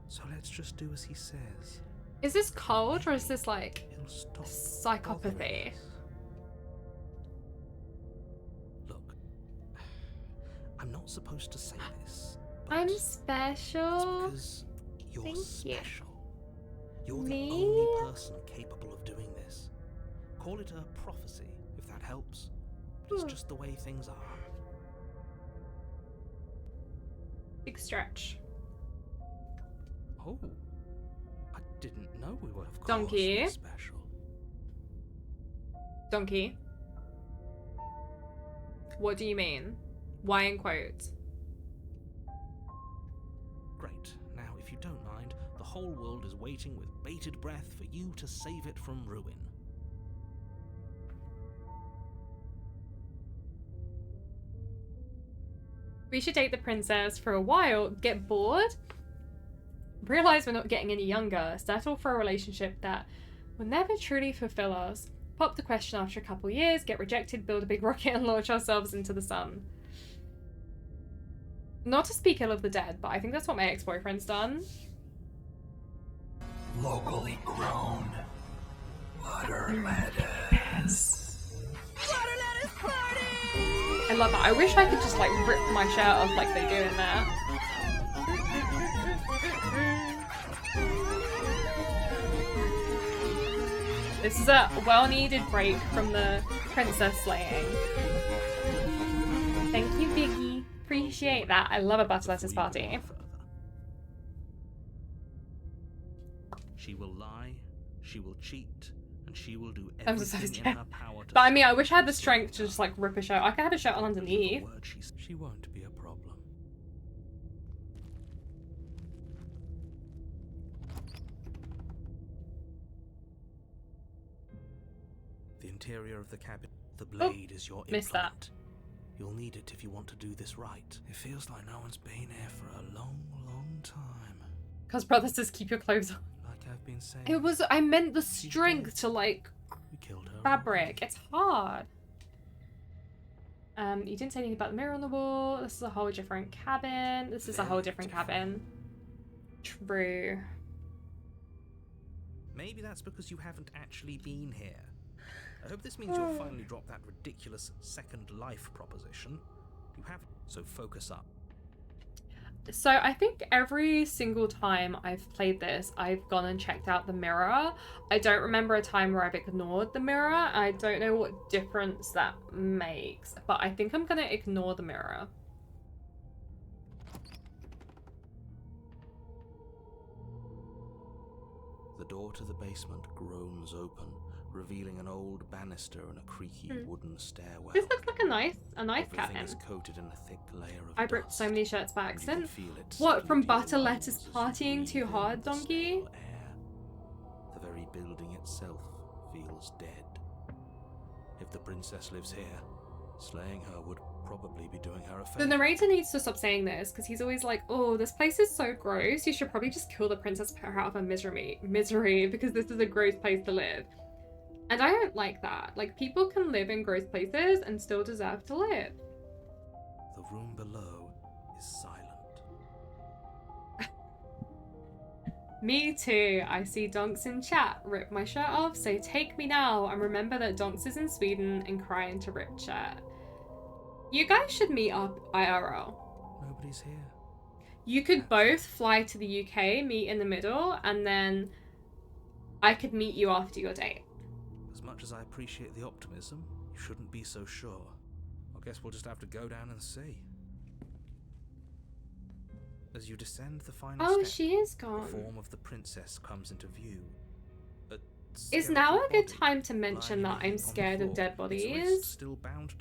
So let's just do as he says. Is this cold or is this like He'll stop psychopathy? Look, I'm not supposed to say this. But I'm it's special. because you're Thank you. special. You're Me? the only person capable of doing this. Call it a prophecy, if that helps. But it's just the way things are. Big stretch. Oh, I didn't know we were, of course, Donkey. special. Donkey. What do you mean? Why in quotes? Great. Now, if you don't mind, the whole world is waiting with bated breath for you to save it from ruin. We should date the princess for a while, get bored, realize we're not getting any younger, settle for a relationship that will never truly fulfill us, pop the question after a couple years, get rejected, build a big rocket and launch ourselves into the sun. Not to speak ill of the dead, but I think that's what my ex-boyfriend's done. Locally grown butter lettuce. Butter lettuce party! I love that. I wish I could just like rip my shirt off like they do in there. This is a well-needed break from the princess slaying. Thank you, Biggie. Appreciate that. I love a butter lettuce Before you go party. any further. She will lie, she will cheat, and she will do I'm so everything in scared. her power to But I mean, I stop wish I had the you strength to seeing just her. like rip a shirt. I could have a shirt on But with the underneath. word she won't be a problem. The interior of the cabin. The blade is your missed that. implement. You'll need it if you want to do this right. It feels like no one's been here for a long, long time. Because brother says keep your clothes on. Like I've been saying. It was, I meant the strength to like We killed her. fabric. It's hard. You didn't say anything about the mirror on the wall. This is a whole different cabin. This is a whole Very different different. cabin. True. Maybe that's because you haven't actually been here. I hope this means you'll finally drop that ridiculous second life proposition. You haven't, so focus up. So I think every single time I've played this, I've gone and checked out the mirror. I don't remember a time where I've ignored the mirror. I don't know what difference that makes, but I think I'm gonna ignore the mirror. The door to the basement groans open, revealing an old banister and a creaky wooden stairwell. This looks like a nice Everything cabin. is coated in a thick layer of I ripped so dust, many shirts by and you can accident. feel it What, from seeping into butter your lettuce lungs as you partying breathe too in hard, the donkey? stale air. The very building itself feels dead. If the princess lives here, slaying her would probably be doing her a favor. The narrator needs to stop saying this because he's always like, oh, this place is so gross. You should probably just kill the princess, put her out of her misery because this is a gross place to live. And I don't like that. Like, people can live in gross places and still deserve to live. The room below is silent. Me too. I see Donks in chat. Rip my shirt off, so take me now. And remember that Donks is in Sweden and crying to rip shirt. You guys should meet up IRL. Nobody's here. You could both fly to the UK, meet in the middle, and then I could meet you after your date. As much as I appreciate the optimism, you shouldn't be so sure. I guess we'll just have to go down and see. As you descend the final Oh, step, she is the gone. form of the princess comes into view. Is now a good time to mention that I'm scared of dead bodies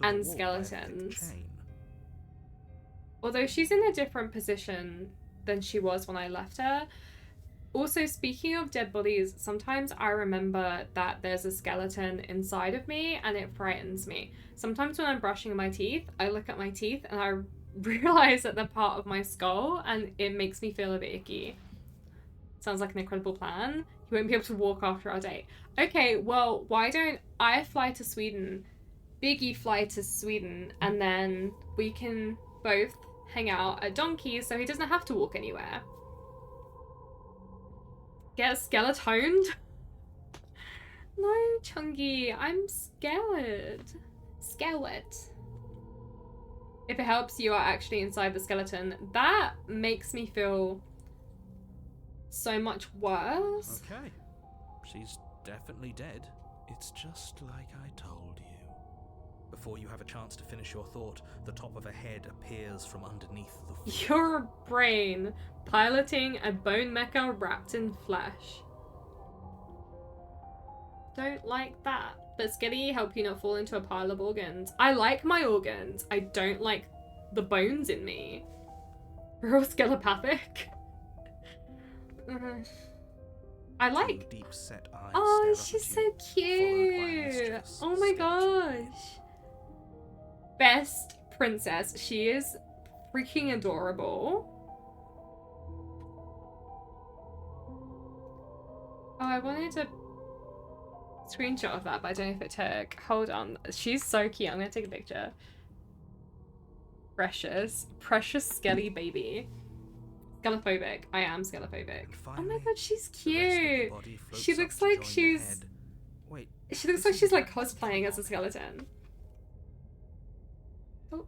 and skeletons? Although she's in a different position than she was when I left her. Also, speaking of dead bodies, sometimes I remember that there's a skeleton inside of me and it frightens me. Sometimes when I'm brushing my teeth, I look at my teeth and I realize that they're part of my skull and it makes me feel a bit icky. Sounds like an incredible plan. You won't be able to walk after our date. Okay, well, why don't I fly to Sweden, Biggie fly to Sweden, and then we can both hang out at Donkey's so he doesn't have to walk anywhere. Get skeletoned? No, Chungi, I'm scared. Scared. If it helps, you are actually inside the skeleton. That makes me feel so much worse. Okay, she's definitely dead. It's just like I told you. Before you have a chance to finish your thought, the top of a head appears from underneath the floor. Your brain piloting a bone mecha wrapped in flesh. Don't like that. But Skitty help you not fall into a pile of organs. I like my organs. I don't like the bones in me. We're all skelepathic. I like. Deep set eyes Oh, stare she's up so at you, followed by a cute. mischievous Oh my skeleton. gosh. Best princess. She is freaking adorable. Oh, I wanted to screenshot of that, but I don't know if it took. Hold on. She's so cute. I'm gonna take a picture. Precious. Precious skelly baby. Skelephobic. I am skelephobic. Oh my god, she's cute. She looks like she's... Wait, She looks like she's like cosplaying as a skeleton. Oh.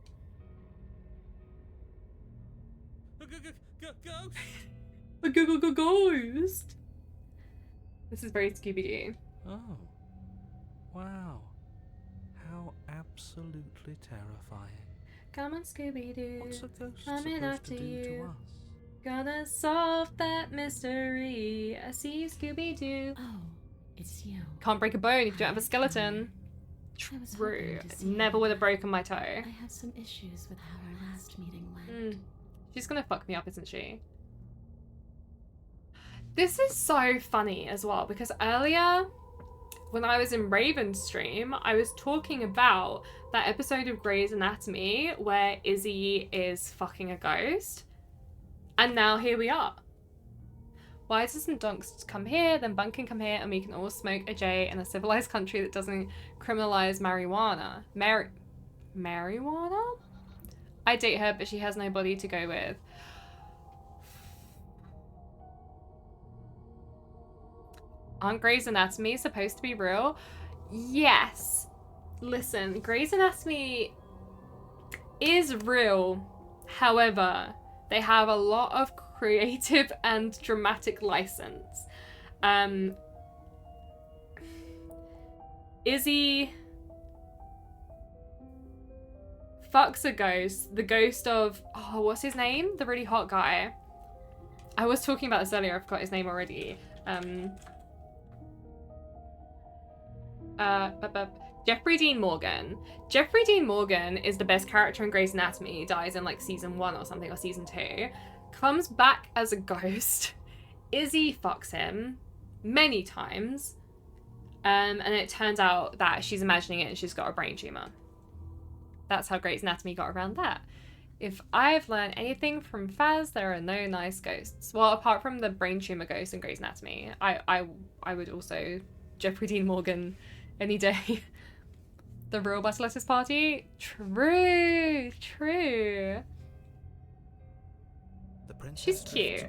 A ghost. This is very Scooby-Doo. Oh. Wow. How absolutely terrifying. Come on, Scooby-Doo. What's a ghost Coming supposed after to do you. to us? Gonna solve that mystery. I see you, Scooby-Doo. Oh, it's you. Can't break a bone if you don't have a skeleton. I was True. hoping to see Never you. would have broken my toe. I have some issues with how our last meeting went. She's gonna fuck me up, isn't she? This is so funny as well, because earlier, when I was in Raven's stream, I was talking about that episode of Grey's Anatomy where Izzy is fucking a ghost. And now here we are. Why doesn't Dunks come here, then Bunk can come here, and we can all smoke a J in a civilized country that doesn't criminalize marijuana? Marijuana? I date her, but she has nobody to go with. Aren't Grey's Anatomy supposed to be real? Yes. Listen, Grey's Anatomy is real. However, they have a lot of creative and dramatic license. Izzy fucks a ghost. The ghost of... Oh, what's his name? The really hot guy. I was talking about this earlier. I forgot his name already. Jeffrey Dean Morgan. Jeffrey Dean Morgan is the best character in Grey's Anatomy. He dies in like season 1 or something, or season 2. Comes back as a ghost. Izzy fucks him many times. And it turns out that she's imagining it and she's got a brain tumor. That's how Grey's Anatomy got around that. If I've learned anything from Faz, there are no nice ghosts. Well, apart from the brain tumor ghost in Grey's Anatomy, I would also Jeffrey Dean Morgan any day. The real Basiliscus party? True. She's cute.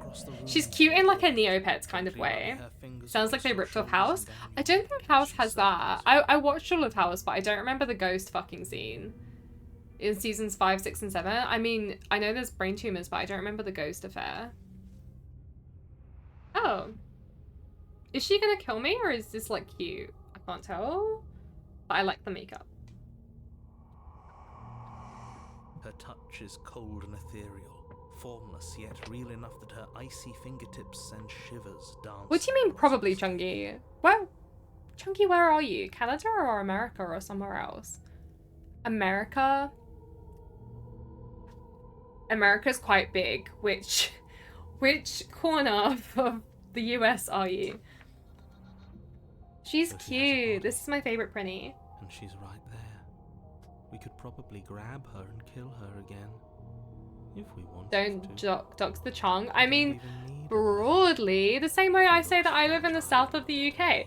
She's cute in like a Neopets kind of way. Sounds like they ripped off House. I don't think House has that. I watched all of House, but I don't remember the ghost fucking scene. in seasons 5, 6, and 7. I mean, I know there's brain tumors, but I don't remember the ghost affair. Oh. Is she gonna kill me, or is this, like, cute? I can't tell. But I like the makeup. Her touch is cold and ethereal, formless yet real enough that her icy fingertips send shivers dancing. What do you mean, probably, Chungi? Well, Chungi, where are you? Canada or America or somewhere else? America? America's quite big. Which corner of the US are you? She's cute. This is my favorite Prinny. And she's right there. We could probably grab her and kill her again. If we want to. Don't dox the Chong. I mean, broadly, the same way I say that I live in the south of the UK.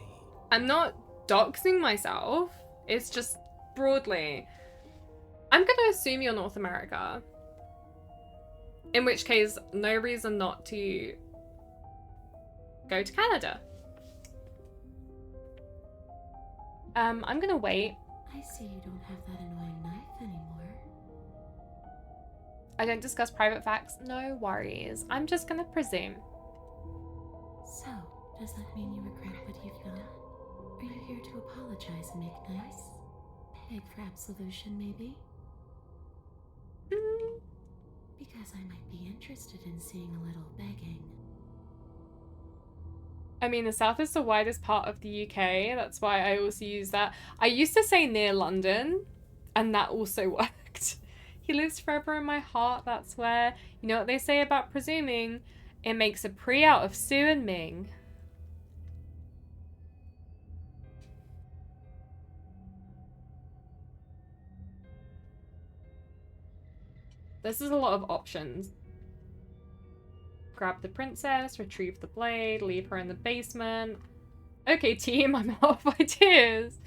I'm not doxing myself. It's just broadly. I'm gonna assume you're North America. In which case, no reason not to go to Canada. I'm gonna wait. I see you don't have that annoying knife anymore. I don't discuss private facts. No worries. I'm just gonna presume. So, does that mean you regret what you've done? Are you here to apologize and make nice? Beg for absolution, maybe? Because I might be interested in seeing a little begging. I mean, the south is the widest part of the UK. That's why I also use that. I used to say near London, and that also worked. He lives forever in my heart, that's where. You know what they say about presuming? It makes a pre out of Sue and Ming. This is a lot of options. Grab the princess, retrieve the blade, leave her in the basement. Okay, team, I'm out of ideas.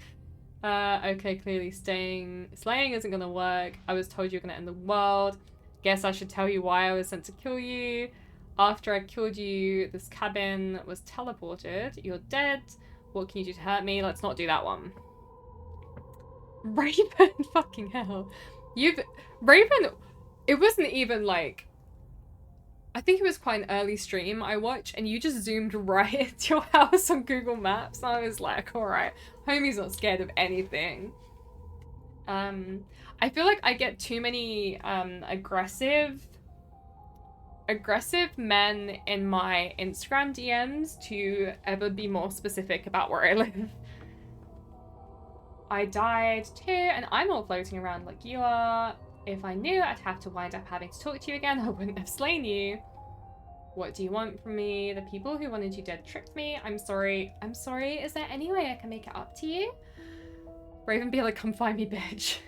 Okay, clearly slaying isn't gonna work. I was told you were gonna end the world. Guess I should tell you why I was sent to kill you. After I killed you, this cabin was teleported. You're dead. What can you do to hurt me? Let's not do that one. Raven, fucking hell. Raven, it wasn't even like, I think it was quite an early stream I watched, and you just zoomed right into your house on Google Maps. And I was like, alright, homie's not scared of anything. I feel like I get too many aggressive men in my Instagram DMs to ever be more specific about where I live. I died too, and I'm all floating around like you are. If I knew I'd have to wind up having to talk to you again, I wouldn't have slain you. What do you want from me? The people who wanted you dead tricked me. I'm sorry. I'm sorry. Is there any way I can make it up to you? Raven be like, come find me, bitch.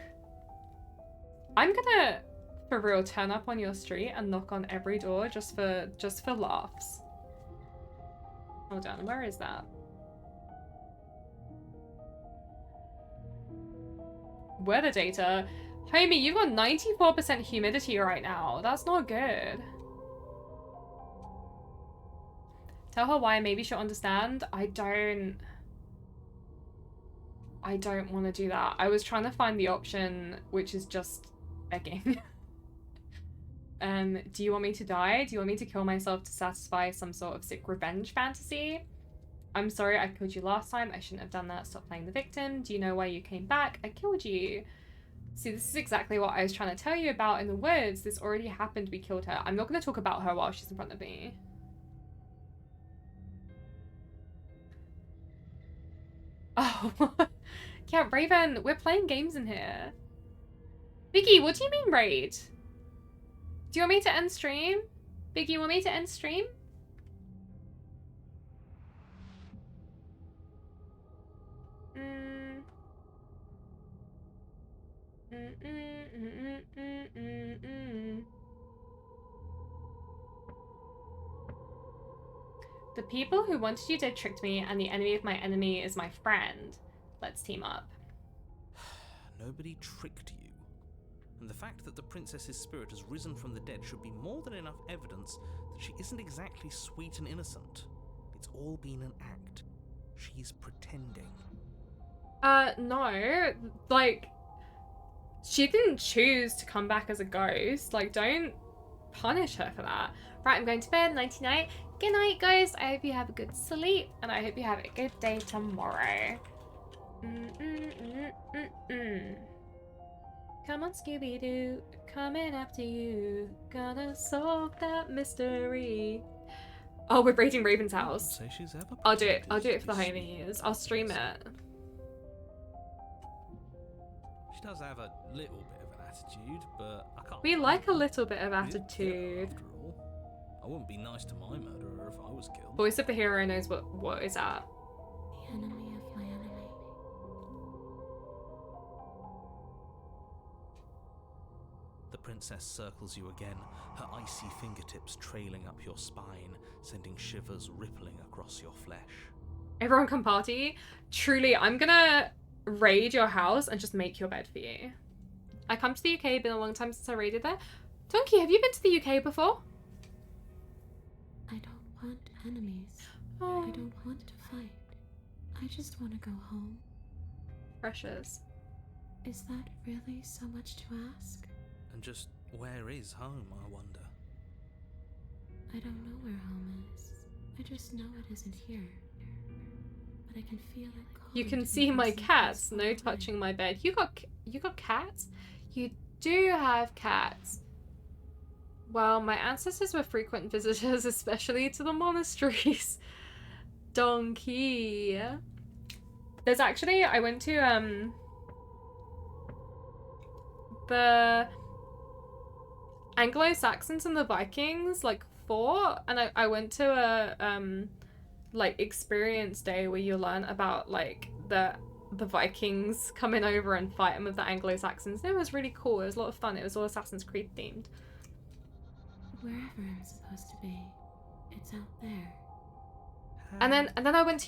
I'm gonna, for real, turn up on your street and knock on every door just for laughs. Hold on, where is that? Weather data. Homie, you've got 94% humidity right now. That's not good. Tell her why, maybe she'll understand. I don't want to do that. I was trying to find the option, which is just begging. Do you want me to die? Do you want me to kill myself to satisfy some sort of sick revenge fantasy? I'm sorry, I killed you last time. I shouldn't have done that. Stop playing the victim. Do you know why you came back? I killed you. See, this is exactly what I was trying to tell you about in the woods. This already happened. We killed her. I'm not going to talk about her while she's in front of me. Oh. Yeah, Raven, we're playing games in here. Biggie, what do you mean raid? Do you want me to end stream? Biggie, you want me to end stream? The people who wanted you dead tricked me, and the enemy of my enemy is my friend. Let's team up. Nobody tricked you. And the fact that the princess's spirit has risen from the dead should be more than enough evidence that she isn't exactly sweet and innocent. It's all been an act. She's pretending. No. Like, She didn't choose to come back as a ghost. Like, don't punish her for that. Right, I'm going to bed. Nighty night. Good night, ghost. I hope you have a good sleep, and I hope you have a good day tomorrow. Come on, Scooby-Doo. Coming after you. Gonna solve that mystery. Oh, we're raiding Raven's house. Say she's ever I'll do it. I'll pretended do it to for the be homies. I'll stream it. She does have a little bit of an attitude, but I can't. We like a blame her. little bit of We didn't kill her, attitude. after all. I wouldn't be nice to my murderer if I was killed. Voice of the hero knows what is that. The enemy of my enemy. The princess circles you again, her icy fingertips trailing up your spine, sending shivers rippling across your flesh. Everyone come party. Truly, I'm gonna raid your house and just make your bed for you. I come to the UK, been a long time since I raided there. Donkey, have you been to the UK before? I don't want enemies. Oh, I don't want to fight. I just want to go home. precious. Is that really so much to ask? And just where is home, I wonder? I don't know where home is. I just know it isn't here. But I can feel it calling You can to see me my from cats. someplace No far away. touching my bed. You got cats? You do have cats. Well, my ancestors were frequent visitors, especially to the monasteries. Donkey. There's actually, I went to the Anglo-Saxons and the Vikings like fought, and I went to a like experience day where you learn about like the Vikings coming over and fighting with the Anglo-Saxons. It was really cool. It was a lot of fun. It was all Assassin's Creed themed. Wherever I'm supposed to be, it's out there. And then I went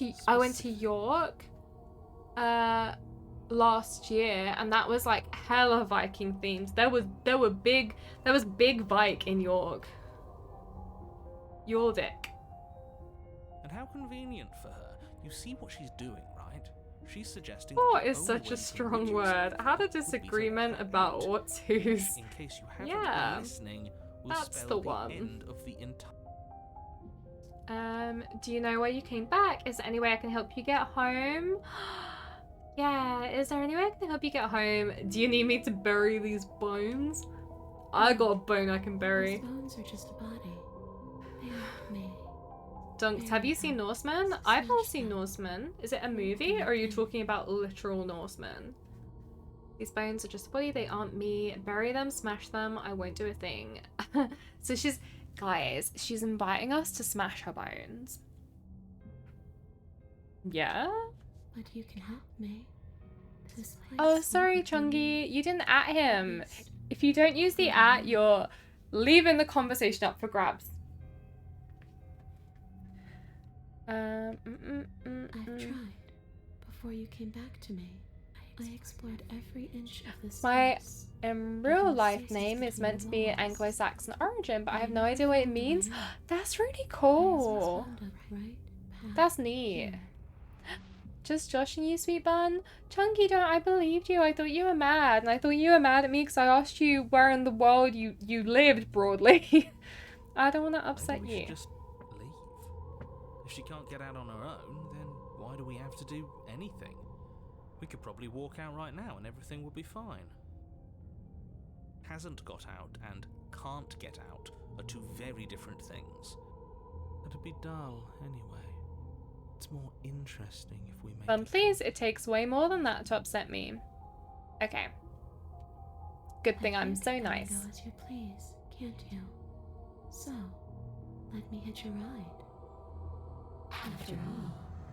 to York last year, and that was like hella Viking themed. There was big Vike in York. Yordic. And how convenient for her. You see what she's doing, right? She's suggesting What that is the such only a way to strong rid word? yourself Had a would be to disagreement let her about out, what's which, whose. in case you haven't Yeah, been listening, will that's spell the the one. end of the entire. Do you know why you came back? Is there any way I can help you get home? Yeah, is there any way I can help you get home? Do you need me to bury these bones? I got a bone I can These bury. bones are just a body. They aren't me. Dunks, have you seen Norseman? I've not seen Norseman. Is it a movie, or are you talking about literal Norseman? These bones are just a body, they aren't me. Bury them, smash them, I won't do a thing. So guys, she's inviting us to smash her bones. Yeah? But you can help me. This place Oh, sorry, won't be Chungi. You didn't at him. least If you don't use the at, you're leaving the conversation up for grabs. I've tried. Before you came back to me, I explored every inch of this My place. real life name is meant to be Anglo-Saxon origin, but I have no idea what it means. That's really cool. That's neat. Just joshing you, sweet bun. Chunky, I believed you. I thought you were mad, and I thought you were mad at me because I asked you where in the world you lived broadly. I don't want to upset Maybe we you. should just leave. If she can't get out on her own, then why do we have to do anything? We could probably walk out right now and everything will be fine. Hasn't got out and can't get out are two very different things. That'd be dull anyway. It's more interesting if we make Bun, it please, it takes way more than that to upset me. Okay. Good thing I'm so nice. Go as you please, can't you? So, let me hitch a ride. After all,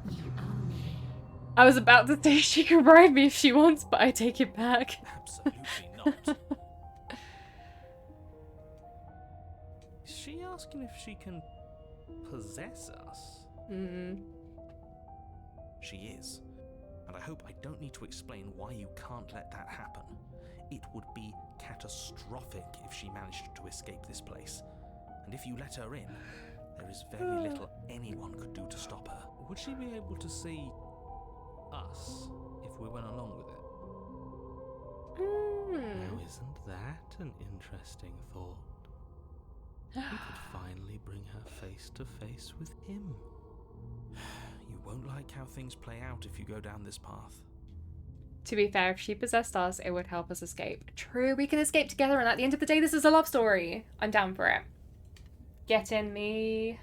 you own me. I was about to say she can ride me if she wants, but I take it back. Absolutely not. Is she asking if she can possess us? She is. And I hope I don't need to explain why you can't let that happen. It would be catastrophic if she managed to escape this place. And if you let her in, there is very little anyone could do to stop her. Would she be able to see us if we went along with it? Now, isn't that an interesting thought? You could finally bring her face to face with him. You won't like how things play out if you go down this path. To be fair, if she possessed us, it would help us escape. True, we can escape together, and at the end of the day, this is a love story. I'm down for it. Get in me.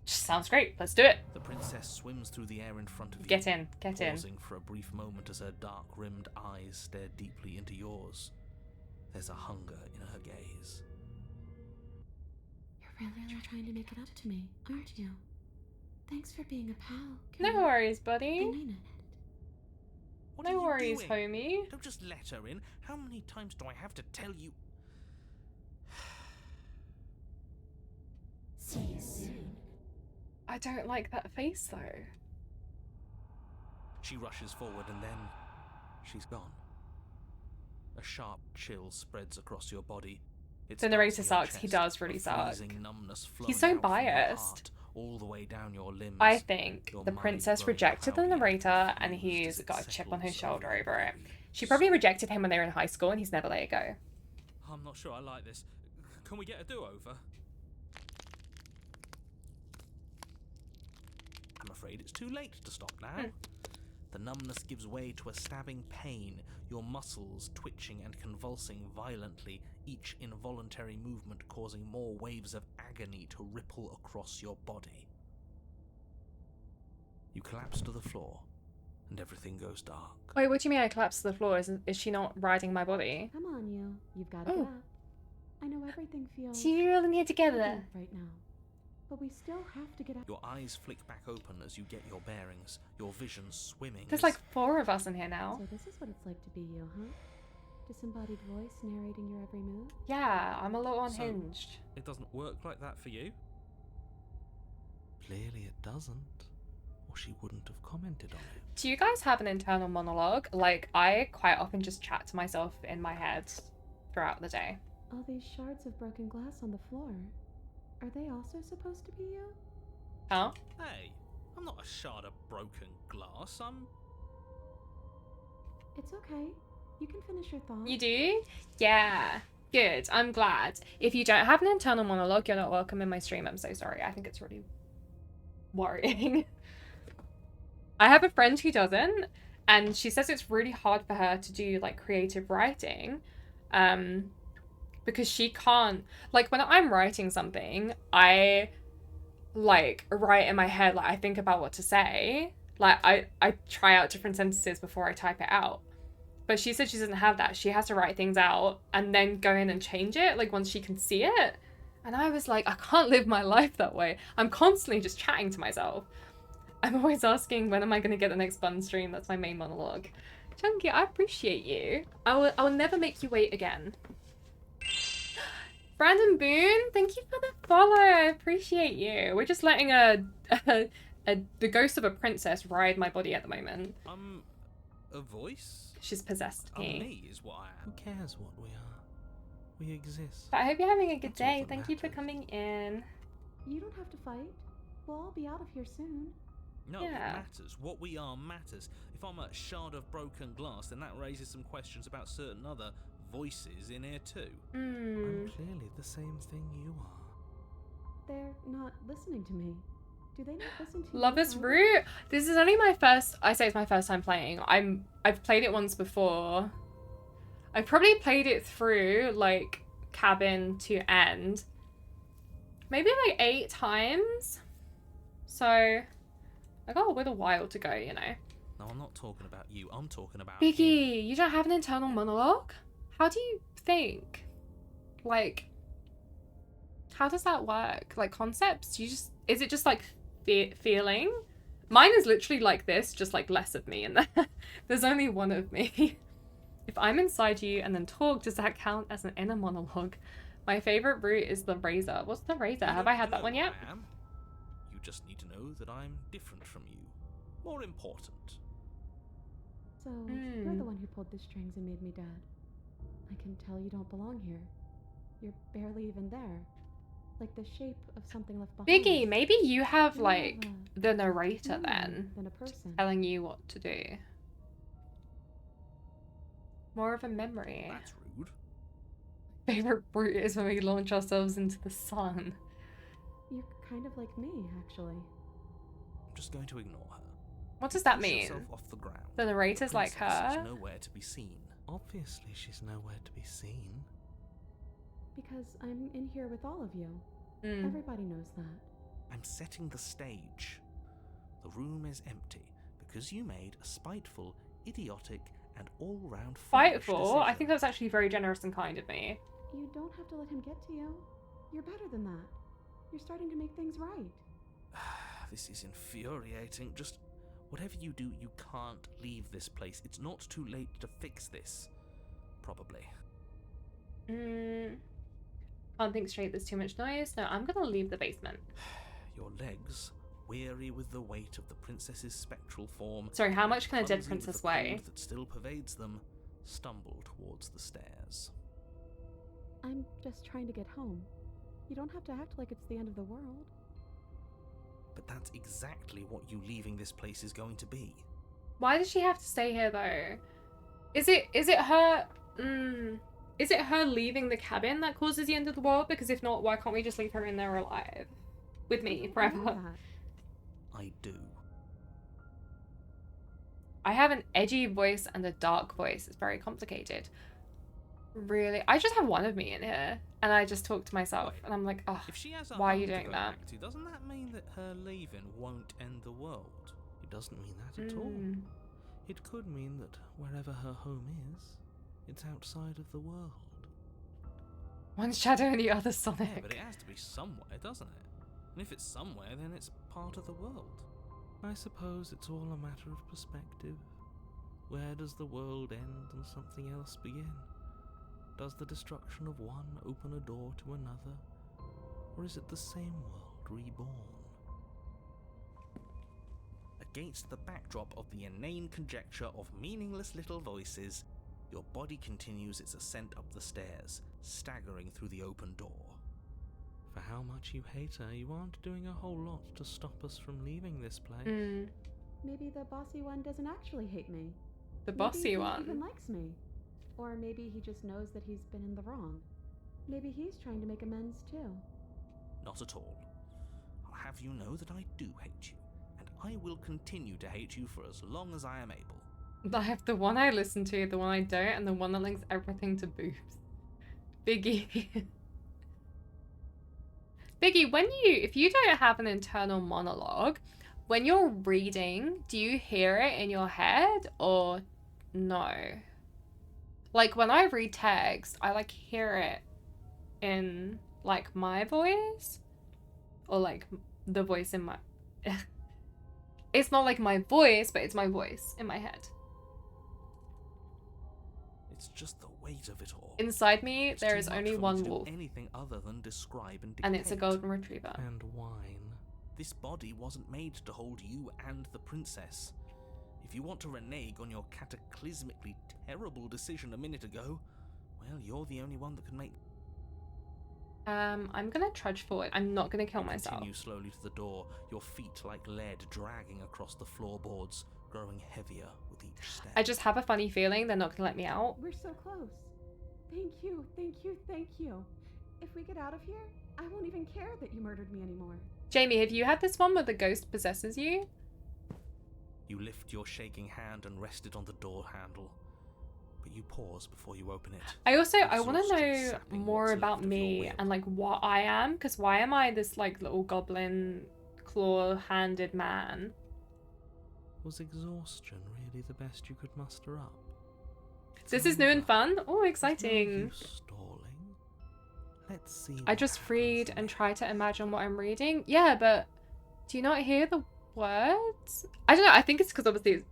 Sounds great. Let's do it. The princess swims through the air in front of you. Get in. Get in. Pausing for a brief moment as her dark-rimmed eyes stare deeply into yours. There's a hunger in her gaze. You're really trying to make it up to me, aren't you? Thanks for being a pal. No Karen. worries, I buddy. mean it. What are No you worries, doing? homie. Don't just let her in. How many times do I have to tell you? See you soon. I don't like that face, though. She rushes forward and then she's gone. A sharp chill spreads across your body. It The narrator starts in your sucks. He chest, does really a suck. freezing numbness He's flowing so out from your biased. heart, all the way down your limbs. I think Your the mind princess growing rejected the cloudy and narrator, and confused he's as it got a chip on his settles shoulder over over it. you. She probably rejected him when they were in high school, and he's never let it go. I'm not sure I like this. Can we get a do-over? I'm afraid it's too late to stop now. The numbness gives way to a stabbing pain, your muscles twitching and convulsing violently, each involuntary movement causing more waves of agony to ripple across your body. You collapse to the floor, and everything goes dark. Wait, what do you mean I collapsed to the floor? Is she not riding my body? Come on, you. You've got to Oh. get up. I know everything feels So you're all in here heavy together. right now, but we still have to get out. Your eyes flick back open as you get your bearings, your vision swimming. There's as- like 4 of us in here now. So this is what it's like to be you, huh? Disembodied voice narrating your every move. Yeah, I'm a little So- unhinged. It doesn't work like that for you? Clearly it doesn't, or she wouldn't have commented on it. Do you guys have an internal monologue? Like, I quite often just chat to myself in my head throughout the day. All these shards of broken glass on the floor. Are they also supposed to be you? Oh? Hey, I'm not a shard of broken glass, It's okay. You can finish your thought. You do? Yeah. Good. I'm glad. If you don't have an internal monologue, you're not welcome in my stream. I'm so sorry. I think it's really worrying. I have a friend who doesn't, and she says it's really hard for her to do like creative writing. Because she can't, like, when I'm writing something, I like write in my head, like I think about what to say. Like I try out different sentences before I type it out. But she said she doesn't have that. She has to write things out and then go in and change it, like once she can see it. And I was like, I can't live my life that way. I'm constantly just chatting to myself. I'm always asking, when am I going to get the next bun stream? That's my main monologue. Chunky, I appreciate you. I will never make you wait again. Brandon Boone, thank you for the follow. I appreciate you. We're just letting the ghost of a princess ride my body at the moment. a voice? She's possessed me. Me is what I am. Who cares what we are? We exist. But I hope you're having a good That's all day. that Thank you for matters. coming in. You don't have to fight. We'll all be out of here soon. No, Yeah. it matters. What we are matters. If I'm a shard of broken glass, then that raises some questions about certain other voices in here too. I'm clearly the same thing you are. They're not listening to me. Do they not listen to Love you this either? route. This is only my first. I say it's my first time playing. I've played it once before. I probably played it through like cabin to end. Maybe like 8 times. So I got a little while to go, you know. No, I'm not talking about you. I'm talking about Biggie, him. you don't have an internal monologue? How do you think? Like, how does that work? Like concepts? Is it just like feeling? Mine is literally like this, just like less of me in there. There's only one of me. If I'm inside you and then talk, does that count as an inner monologue? My favorite route is the razor. What's the razor? Have I had that know one who yet? I am. You just need to know that I'm different from you. More important. So, you're the one who pulled the strings and made me dead. I can tell you don't belong here. You're barely even there. like the shape of something left behind. Biggie, maybe you have More like of the a narrator human then, than a person. telling you what to do. More of a memory. That's rude. Favorite route is when we launch ourselves into the sun. You're kind of like me, actually. I'm just going to ignore her. What does that Push mean? yourself off the ground. The narrator's The like princess is her? nowhere to be seen. Obviously, she's nowhere to be seen. Because I'm in here with all of you. Mm. Everybody knows that. I'm setting the stage. The room is empty because you made a spiteful, idiotic, and all-round Fightful? I think that's actually very generous and kind of me. You don't have to let him get to you. You're better than that. You're starting to make things right. This is infuriating. Just whatever you do, you can't leave this place. It's not too late to fix this. Probably. Can't think straight, there's too much noise. No, I'm gonna leave the basement. Your legs, weary with the weight of the princess's spectral form. Sorry, how much can a dead clumsy with princess the weigh? cold that still pervades them, stumble towards the stairs. I'm just trying to get home. You don't have to act like it's the end of the world. But that's exactly what you leaving this place is going to be. Why does she have to stay here though? Is it her is it her leaving the cabin that causes the end of the world? Because if not, why can't we just leave her in there alive? With me forever. I do. I have an edgy voice and a dark voice. It's very complicated. Really? I just have one of me in here. And I just talk to myself. And I'm like, oh, If she has a why are you home to doing go that? back to, doesn't that mean that her leaving won't end the world? It doesn't mean that at all. It could mean that wherever her home is, it's outside of the world. One's Shadow and the other Yeah, Sonic. but it has to be somewhere, doesn't it? And if it's somewhere, then it's part of the world. I suppose it's all a matter of perspective. Where does the world end and something else begin? Does the destruction of one open a door to another? Or is it the same world reborn? Against the backdrop of the inane conjecture of meaningless little voices, your body continues its ascent up the stairs, staggering through the open door. For how much you hate her, you aren't doing a whole lot to stop us from leaving this place. Maybe the bossy one doesn't actually hate me. The Maybe bossy he one. even likes me. Or maybe he just knows that he's been in the wrong. Maybe he's trying to make amends too. Not at all. I'll have you know that I do hate you, and I will continue to hate you for as long as I am able. I have the one I listen to, the one I don't, and the one that links everything to boobs. Biggie. Biggie, if you don't have an internal monologue, when you're reading, do you hear it in your head or no? Like when I read text, I like hear it in like my voice or like the voice in my it's not like my voice, but it's my voice in my head. It's just the weight of it all. Inside me, It's there too is much only for me one to do wolf, anything other than describe and dictate. and it's a golden retriever. And wine. This body wasn't made to hold you and the princess. If you want to renege on your cataclysmically terrible decision a minute ago, well, you're the only one that can make. I'm gonna trudge forward. I'm not gonna kill myself. Continue slowly to the door, your feet like lead dragging across the floorboards, growing heavier with each step. I just have a funny feeling they're not gonna let me out. We're so close. Thank you, thank you, thank you. If we get out of here, I won't even care that you murdered me anymore. Jamie, have you had this one where the ghost possesses you? You lift your shaking hand and rest it on the door handle, but you pause before you open it. I want to Exhaustion know sapping more what's about left of your me will. and like what I am, because why am I this like little goblin claw-handed man? Was exhaustion really the best you could muster up? This is new and fun. Oh, There's no exciting. use stalling. Let's see. I what just happens read and next. try to imagine what I'm reading. Yeah, but do you not hear the words? I don't know. I think it's because obviously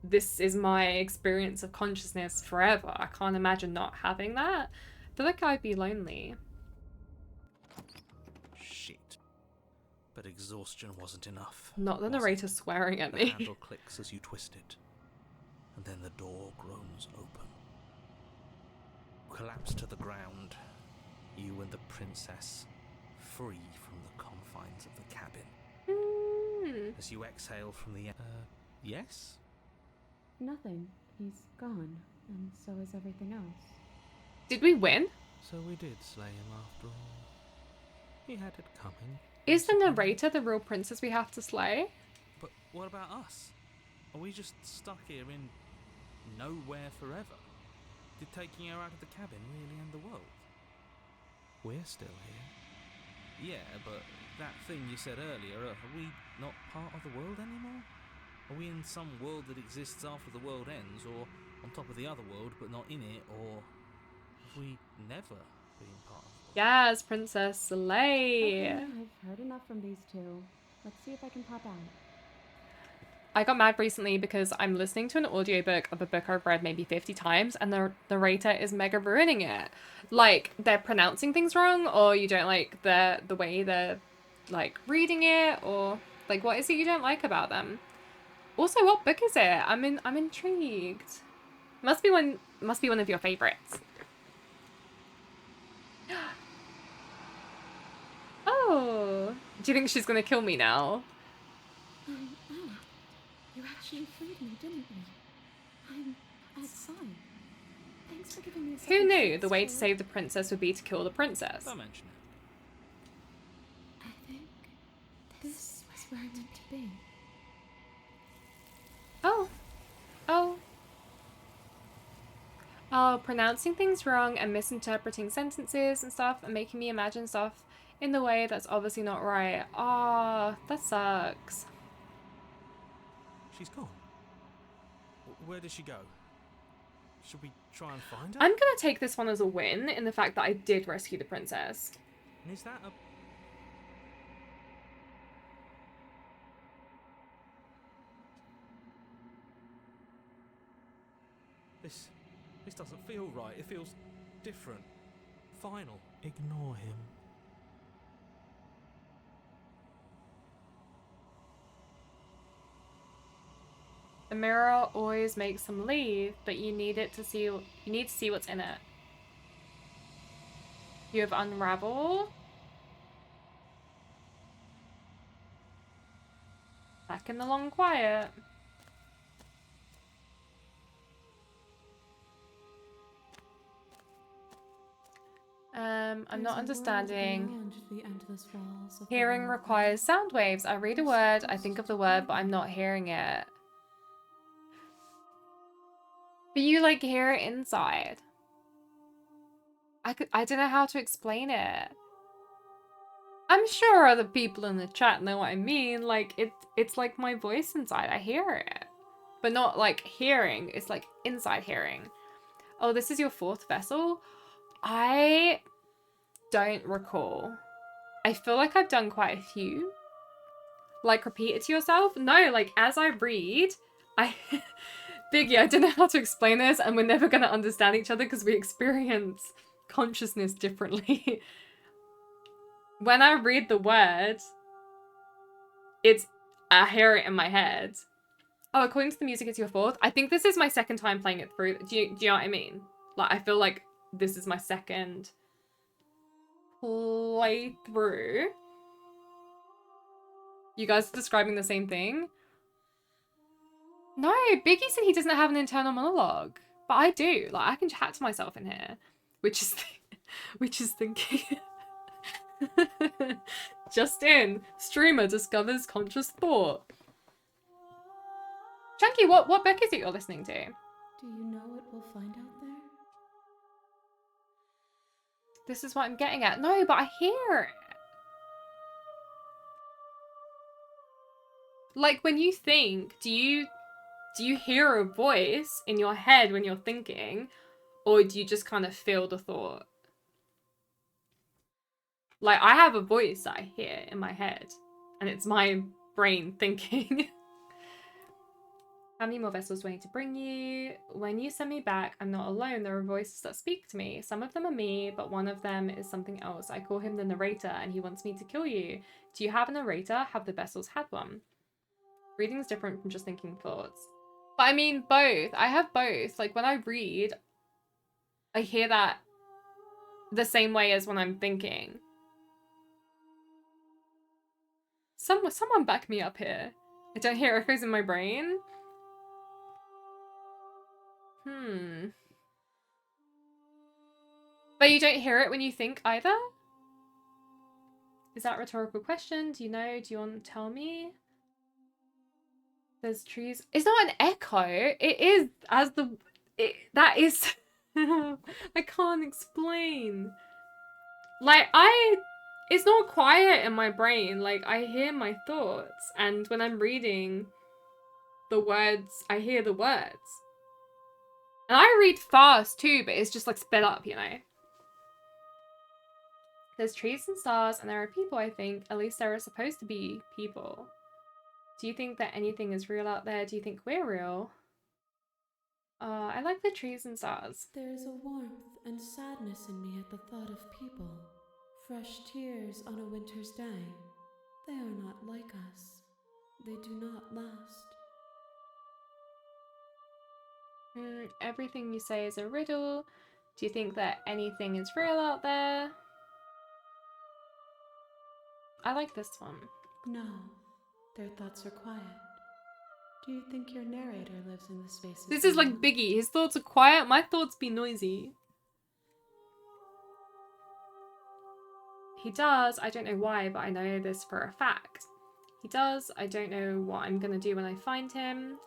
this is my experience of consciousness forever. I can't imagine not having that. I feel like I'd be lonely. Shit. But exhaustion wasn't enough. Not the was it? narrator swearing at The me. handle clicks as you twist it, and then the door groans open. You collapse to the ground, you and the princess, free from the confines of the cabin. As you exhale from the yes? Nothing. He's gone, and so is everything else. Did we win? So we did slay him after all. He had it coming. Is the narrator the real princess we have to slay? But what about us? Are we just stuck here in nowhere forever? Did taking her out of the cabin really end the world? We're still here. Yeah, but that thing you said earlier, are we not part of the world anymore? Are we in some world that exists after the world ends, or on top of the other world but not in it, or have we never been part of the world? Yes, Princess Slay. Okay, I've heard enough from these two. Let's see if I can pop out. I got mad recently because I'm listening to an audiobook of a book I've read maybe 50 times and the narrator is mega ruining it. Like, they're pronouncing things wrong, or you don't like the way they're, like, reading it, or, like, what is it you don't like about them? Also, what book is it? I'm intrigued. Must be one of your favorites. Oh, do you think she's gonna kill me now? You actually freed me, didn't you? I'm outside. Thanks for giving me a Who second knew chance the way to save the princess would be to kill the princess? Don't mention it. I think this was where I meant to be. Oh. Oh. Oh, pronouncing things wrong and misinterpreting sentences and stuff and making me imagine stuff in the way that's obviously not right. Oh, that sucks. She's gone. Where did she go? Should we try and find her? I'm gonna take this one as a win in the fact that I did rescue the princess. And is that a... This doesn't feel right. It feels different. Final. Ignore him. The mirror always makes them leave, but you need to see what's in it. You have unraveled. Back in the long quiet. I'm not understanding. Hearing requires sound waves. I read a word, I think of the word, but I'm not hearing it. But you like hear it inside. I don't know how to explain it. I'm sure other people in the chat know what I mean. Like it's like my voice inside. I hear it. But not like hearing, it's like inside hearing. Oh, this is your fourth vessel? I don't recall. I feel like I've done quite a few. Like, repeat it to yourself? No, like, as I read, Biggie, I don't know how to explain this, and we're never going to understand each other because we experience consciousness differently. When I read the word, I hear it in my head. Oh, according to the music, it's your fourth. I think this is my second time playing it through. Do you know what I mean? Like, I feel like this is my second playthrough. You guys are describing the same thing? No, Biggie said he doesn't have an internal monologue. But I do. Like, I can chat to myself in here. Which is thinking... Just in. Streamer discovers conscious thought. Chunky, what book is it you're listening to? Do you know what we'll find out there? This is what I'm getting at. No, but I hear it. Like, when you think, do you hear a voice in your head when you're thinking? Or do you just kind of feel the thought? Like, I have a voice that I hear in my head. And it's my brain thinking. How many more vessels do I need to bring you? When you send me back, I'm not alone. There are voices that speak to me. Some of them are me, but one of them is something else. I call him the narrator, and he wants me to kill you. Do you have a narrator? Have the vessels had one? Reading is different from just thinking thoughts. But I mean, both. I have both. Like, when I read, I hear that the same way as when I'm thinking. Someone back me up here. I don't hear echoes in my brain. But you don't hear it when you think either? Is that a rhetorical question? Do you know? Do you want to tell me? There's trees. It's not an echo. It is as the... that is... I can't explain. Like, it's not quiet in my brain. Like, I hear my thoughts. And when I'm reading the words, I hear the words. And I read fast too, but it's just like sped up, you know? There's trees and stars, and there are people, I think. At least there are supposed to be people. Do you think that anything is real out there? Do you think we're real? I like the trees and stars. There is a warmth and sadness in me at the thought of people. Fresh tears on a winter's day. They are not like us. They do not last. Everything you say is a riddle. Do you think that anything is real out there? I like this one. No, their thoughts are quiet. Do you think your narrator lives in the spaces? This is like Biggie. His thoughts are quiet, my thoughts be noisy. He does. I don't know why, but I know this for a fact. He does. I don't know what I'm gonna do when I find him.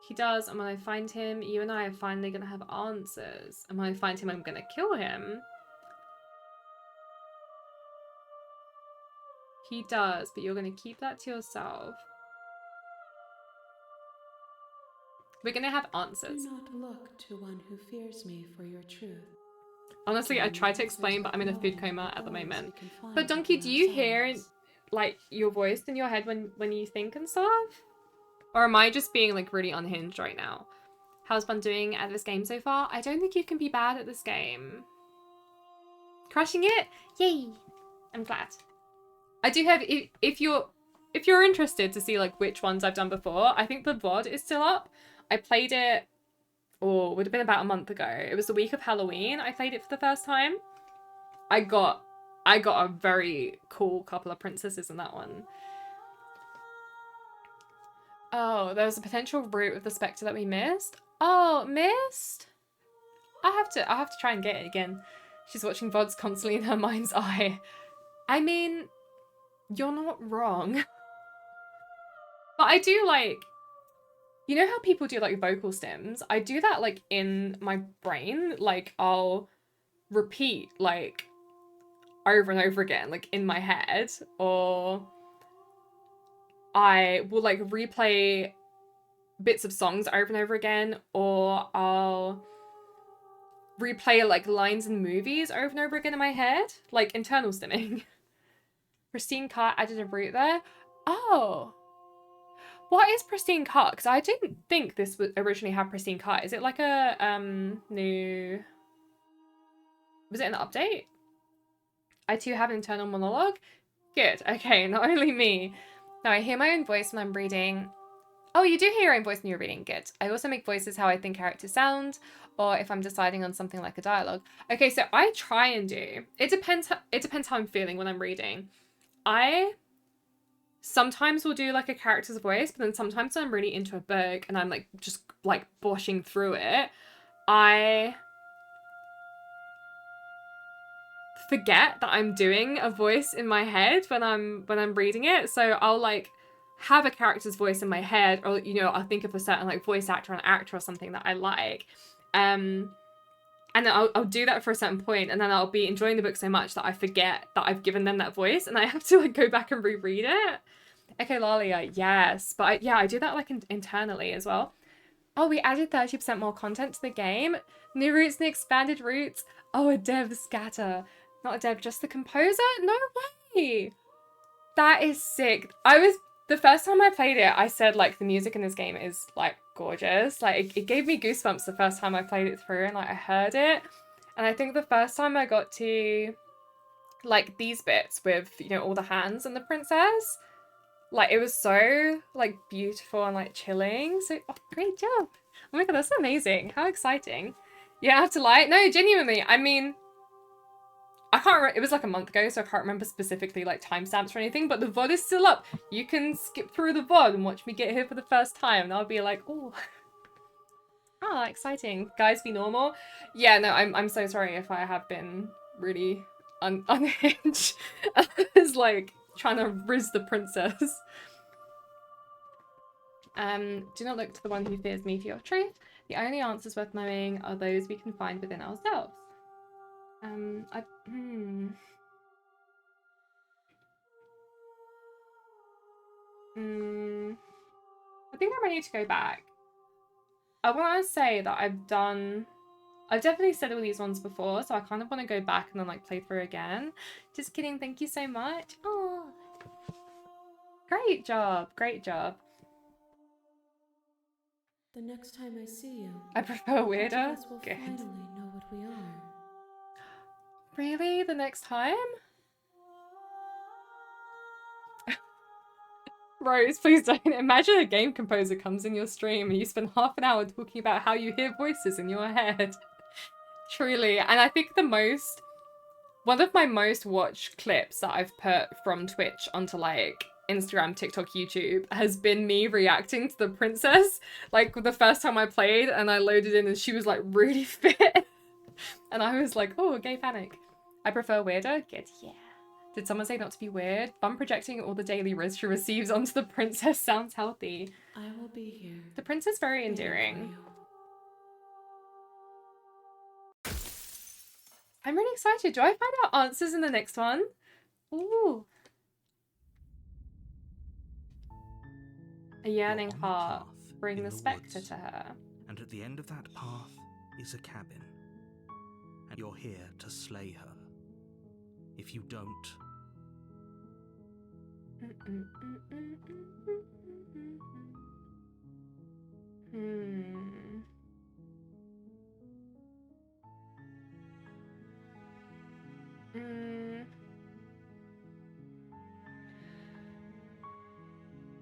He does, and when I find him, you and I are finally gonna have answers. And when I find him, I'm gonna kill him. He does, but you're gonna keep that to yourself. We're gonna have answers. Do not look to one who fears me for your truth. Honestly, I tried to explain, but I'm in a food coma at the moment. But Donkey, do you hear like your voice in your head when you think and stuff? Or am I just being like really unhinged right now? How's Bun doing at this game so far? I don't think you can be bad at this game. Crushing it? Yay! I'm glad. I do have, if you're interested to see like which ones I've done before, I think the VOD is still up. I played it, or would have been about a month ago. It was the week of Halloween. I played it for the first time. I got a very cool couple of princesses in that one. Oh, there was a potential route with the Spectre that we missed. Oh, missed? I'll have to try and get it again. She's watching VODs constantly in her mind's eye. I mean, you're not wrong. But I do like, you know how people do like vocal stems? I do that like in my brain. Like I'll repeat like over and over again, like in my head, or I will like replay bits of songs over and over again, or I'll replay like lines in movies over and over again in my head, like internal stimming. Pristine Cut added a route there. Oh, what is Pristine Cut? Because I didn't think this would originally have Pristine Cut. Is it like a new? Was it an update? I too have an internal monologue. Good. Okay, not only me. Now I hear my own voice when I'm reading. Oh, you do hear your own voice when you're reading. Good. I also make voices how I think characters sound, or if I'm deciding on something like a dialogue. Okay, so I try and do. It depends how I'm feeling when I'm reading. I sometimes will do like a character's voice, but then sometimes when I'm really into a book and I'm like just like boshing through it, I forget that I'm doing a voice in my head when I'm reading it. So I'll like have a character's voice in my head, or you know, I'll think of a certain like voice actor or an actor or something that I like. And then I'll do that for a certain point, and then I'll be enjoying the book so much that I forget that I've given them that voice, and I have to like go back and reread it. Okay, Lalia, yes. But I do that like internally as well. Oh, we added 30% more content to the game. New routes and expanded routes. Oh, a dev scatter. Not a dev, just the composer? No way! That is sick. The first time I played it, I said like the music in this game is like gorgeous. Like it gave me goosebumps the first time I played it through and like I heard it. And I think the first time I got to like these bits with, you know, all the hands and the princess, like it was so like beautiful and like chilling. So great job. Oh my god, that's amazing. How exciting. You don't have to lie. No, genuinely, I mean, I can't remember, it was like a month ago, so I can't remember specifically like timestamps or anything, but the VOD is still up. You can skip through the VOD and watch me get here for the first time, and I'll be like, oh, ah, exciting. Guys, be normal. Yeah, no, I'm so sorry if I have been really unhinged. It's like trying to riz the princess. Do not look to the one who fears me for your truth. The only answers worth knowing are those we can find within ourselves. I think I'm ready to go back. I want to say that I've definitely said all these ones before, so I kind of want to go back and then like play through again. Just kidding, thank you so much. Oh, great job, great job. The next time I see you, I prefer weirder. we'll Good. finally know what we are. Really? The next time? Rose, please don't. Imagine a game composer comes in your stream and you spend half an hour talking about how you hear voices in your head. Truly. And I think one of my most watched clips that I've put from Twitch onto like Instagram, TikTok, YouTube has been me reacting to the princess. Like the first time I played and I loaded in and she was like really fit. And I was like, oh, gay panic. I prefer weirder. Good, yeah. Did someone say not to be weird? Fun projecting all the daily riz she receives onto the princess sounds healthy. I will be here. The princess very waiting for endearing. you. I'm really excited. Do I find out answers in the next one? Ooh. A yearning You're on a heart. path Bring in the the spectre woods. to her. And at the end of that path is a cabin. And you're here to slay her. If you don't,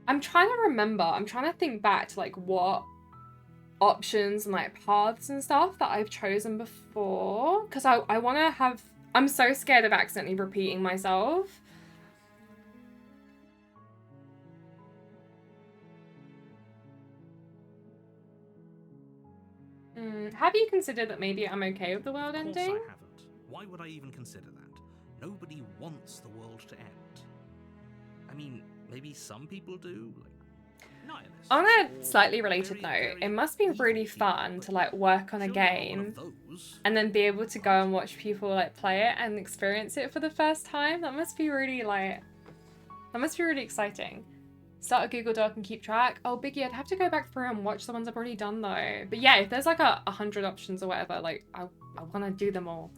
I'm trying to remember. I'm trying to think back to like what options and like paths and stuff that I've chosen before, because I want to have. I'm so scared of accidentally repeating myself. Have you considered that maybe I'm okay with the world of course ending? I haven't. Why would I even consider that? Nobody wants the world to end. I mean, maybe some people do, like nihilists. On a or slightly related very, note, very it must be evil really people, fun but to like work on a surely you're not one game of those. and then be able to go and watch people like play it and experience it for the first time. That must be really exciting. Start a Google Doc and keep track. Oh, Biggie, I'd have to go back through and watch the ones I've already done though. But yeah, if there's like 100 options or whatever, like I want to do them all.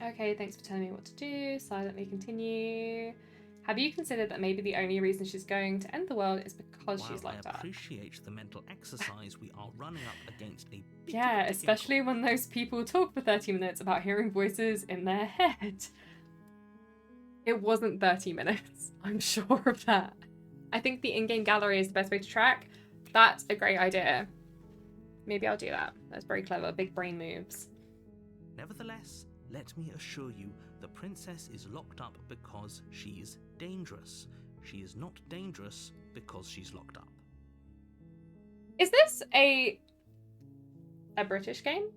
Okay, thanks for telling me what to do. Silently continue. Have you considered that maybe the only reason she's going to end the world is because she's While locked I up? appreciate the mental exercise we are running up against a bit Yeah, of a especially difficult when those people talk for 30 minutes about hearing voices in their head. It wasn't 30 minutes, I'm sure of that. I think the in-game gallery is the best way to track. That's a great idea. Maybe I'll do that. That's very clever. Big brain moves. Nevertheless, let me assure you, the princess is locked up because she's dangerous. She is not dangerous because she's locked up. Is this a British game?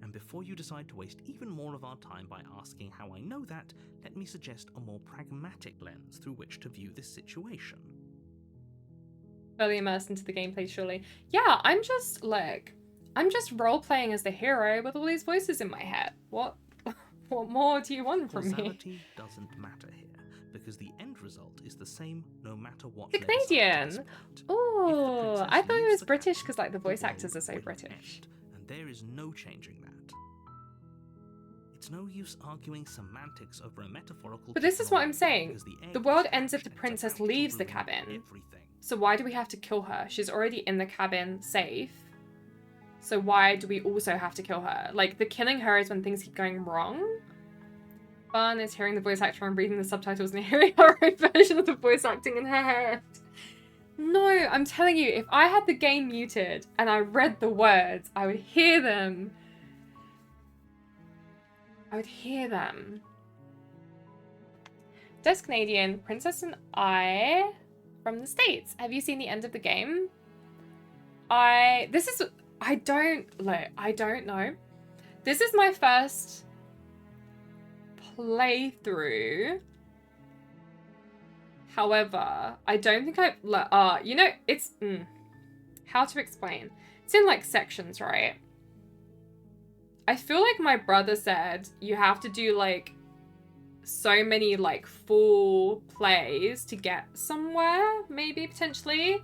And before you decide to waste even more of our time by asking how I know that, let me suggest a more pragmatic lens through which to view this situation. Fully immersed into the gameplay, surely. Yeah, I'm just role-playing as the hero with all these voices in my head. What more do you want from me? Causality doesn't matter here, because the end result is the same no matter what. The they decide to Canadian. exploit. Oh, If the I thought princess it was leaves the British cabin, because like the voice the actors are so world will British. end, and there is no changing that. It's no use arguing semantics over a metaphorical. But this is what I'm technology, saying. because the The egg world is ends if the hatched and it's princess about to leaves the ruin cabin. Everything. So why do we have to kill her? She's already in the cabin, safe. So why do we also have to kill her? Like, the killing her is when things keep going wrong. Fun is hearing the voice actor and reading the subtitles and hearing her own version of the voice acting in her head. No, I'm telling you, if I had the game muted and I read the words, I would hear them. I would hear them. Des Canadian, Princess and I from the States. Have you seen the end of the game? I don't know. This is my first playthrough. However, I don't think you know, it's, how to explain. It's in like sections, right? I feel like my brother said you have to do like so many like full plays to get somewhere, maybe potentially.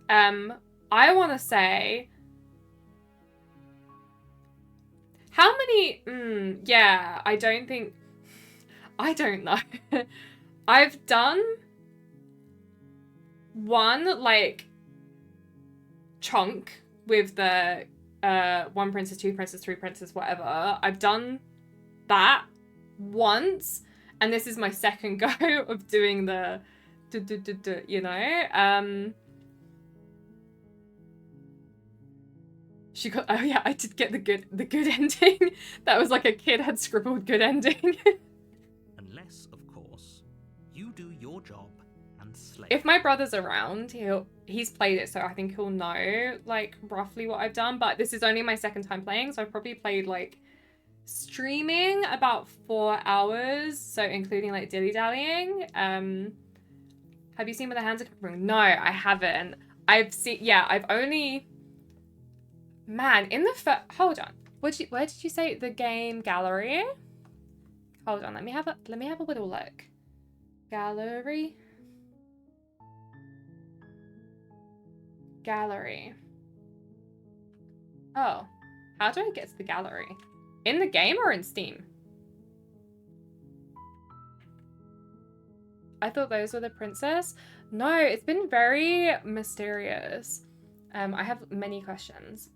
I want to say how many, yeah, I don't know. I've done one like chunk with the one princess, two princess, three princess, whatever. I've done that once, and this is my second go of doing the you know. She got, oh yeah, I did get the good ending. That was like a kid had scribbled good ending. Unless, of course, you do your job and slay. If my brother's around, he's played it, so I think he'll know like roughly what I've done, but this is only my second time playing, so I've probably played like streaming about 4 hours, so including like dilly-dallying. Have you seen Where the Hands Are Coming? No, I haven't. I've seen, yeah, I've only, man, in the hold on. Where did you say the game gallery? Hold on, let me have a little look. Gallery. Oh, how do I get to the gallery? In the game or in Steam? I thought those were the princess. No, it's been very mysterious. I have many questions.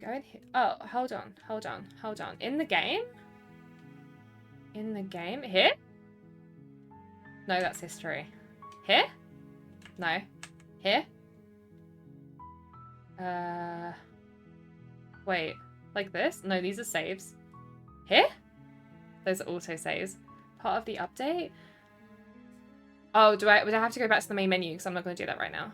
Go in here. Oh, hold on. In the game? Here? No, that's history. Here? No. Here? Wait, like this? No, these are saves. Here? Those are auto saves. Part of the update? Oh, would I have to go back to the main menu? Because I'm not going to do that right now.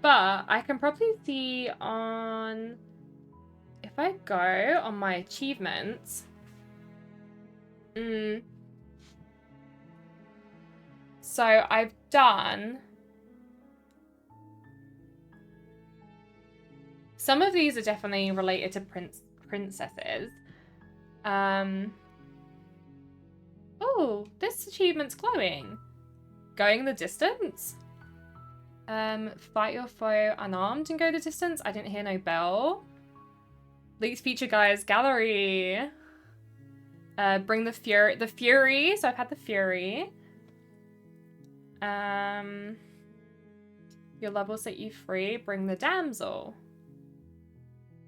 But I can probably see on, if I go on my achievements, so I've done, some of these are definitely related to princesses. Oh, this achievement's glowing. Going the distance. Fight your foe unarmed and go the distance. I didn't hear no bell. Leaks feature guys gallery. Bring the fury. So I've had the fury. Your love will set you free. Bring the damsel.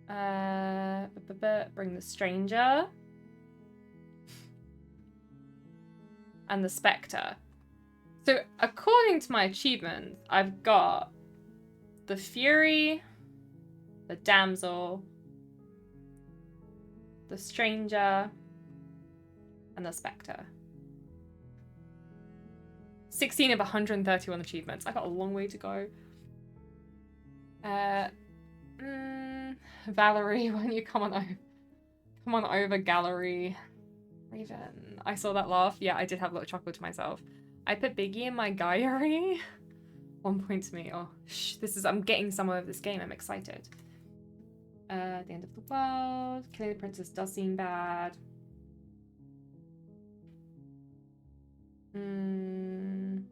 Bring the stranger. And the spectre. So according to my achievements, I've got the fury, the damsel, the stranger, and the spectre. 16 of 131 achievements. I got a long way to go. Valerie, when you come on over, gallery. Raven, I saw that laugh. Yeah, I did have a little chuckle to myself. I put Biggie in my gallery. 1 point to me. Oh, I'm getting somewhere with this game. I'm excited. The end of the world. Killing the princess does seem bad. I'm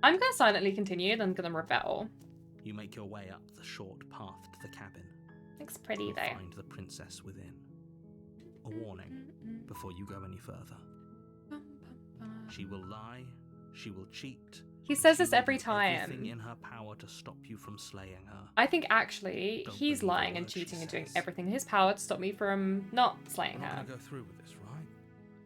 gonna silently continue, then I'm gonna rebel. You make your way up the short path to the cabin. Looks pretty You'll though. find the princess within. A warning before you go any further. She will lie, she will cheat. He says she this will every do time. Everything in her power to stop you from slaying her. I think actually Don't he's believe a lying and word she cheating and doing says. everything in his power to stop me from not slaying You're not her. gonna go through with this, right?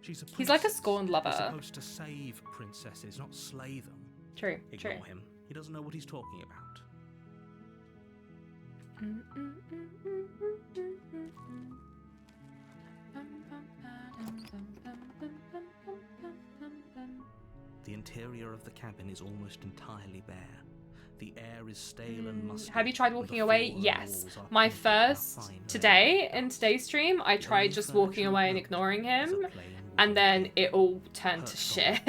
She's a He's like a princess. scorned lover. You're supposed to save princesses, not slay them. True, Ignore true. him. He doesn't know what he's talking about. The interior of the cabin is almost entirely bare. The air is stale and musty. Have you tried and walking the away? floor and Yes. walls are My painted in a first fine today, red in today's stream, I tried just walking away and ignoring him, and then it all turned to shit.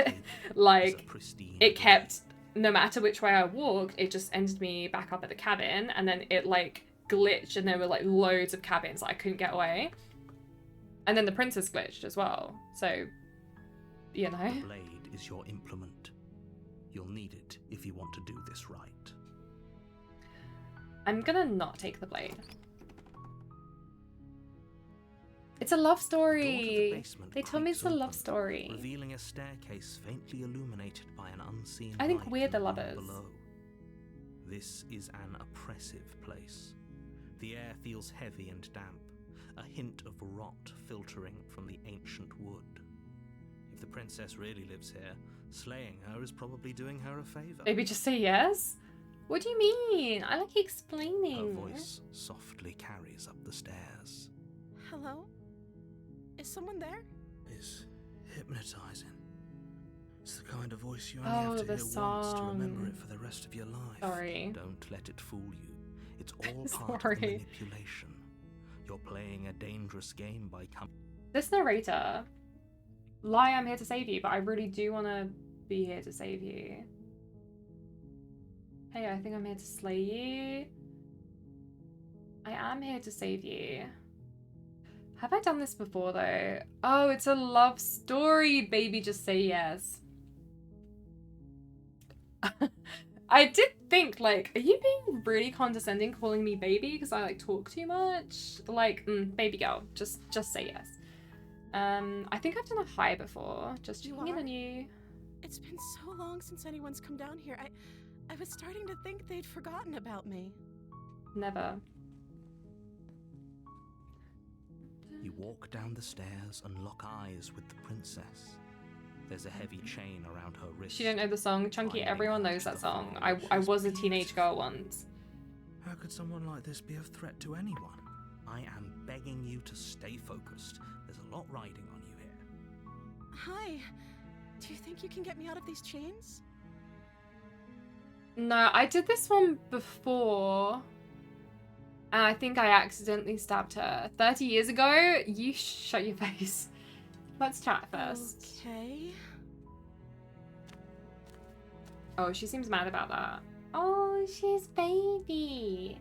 Like, it kept, no matter which way I walked, it just ended me back up at the cabin, and then it like glitched, and there were like loads of cabins that I couldn't get away. And then the princess glitched as well, so, you know. The blade is your implement. You'll need it if you want to do this right. I'm gonna not take the blade. It's a love story. They told me it's a love story. Revealing a staircase faintly illuminated by an unseen I think light we're the from lovers. below. This is an oppressive place. The air feels heavy and damp, a hint of rot filtering from the ancient wood. If the princess really lives here, slaying her is probably doing her a favor. Maybe just say yes? What do you mean? I like explaining. Her voice softly carries up the stairs. Hello? Is someone there? It's hypnotizing. It's the kind of voice you Oh, only have to the hear once to remember song. it for the rest of your life. Sorry. Don't let it fool you. It's all part of Sorry. the manipulation. You're playing a dangerous game by coming. This narrator, lie, I'm here to save you, but I really do want to be here to save you. Hey, I think I'm here to slay you. I am here to save you. Have I done this before though? Oh, it's a love story, baby, just say yes. I did think, like, are you being really condescending calling me baby because I like talk too much? Like, baby girl, just say yes. I think I've done a high before. Just You checking in are? on you. It's been so long since anyone's come down here. I was starting to think they'd forgotten about me. Never. You walk down the stairs and lock eyes with the princess. There's a heavy chain around her wrist. She don't know the song. Chunky, binding everyone her knows to that the song. floor. I She's was a teenage girl beautiful. once. How could someone like this be a threat to anyone? I am begging you to stay focused. There's a lot riding on you here. Hi. Do you think you can get me out of these chains? No, I did this one before. And I think I accidentally stabbed her. 30 years ago? You shut your face. Let's chat first. Okay. Oh, she seems mad about that. Oh, she's baby.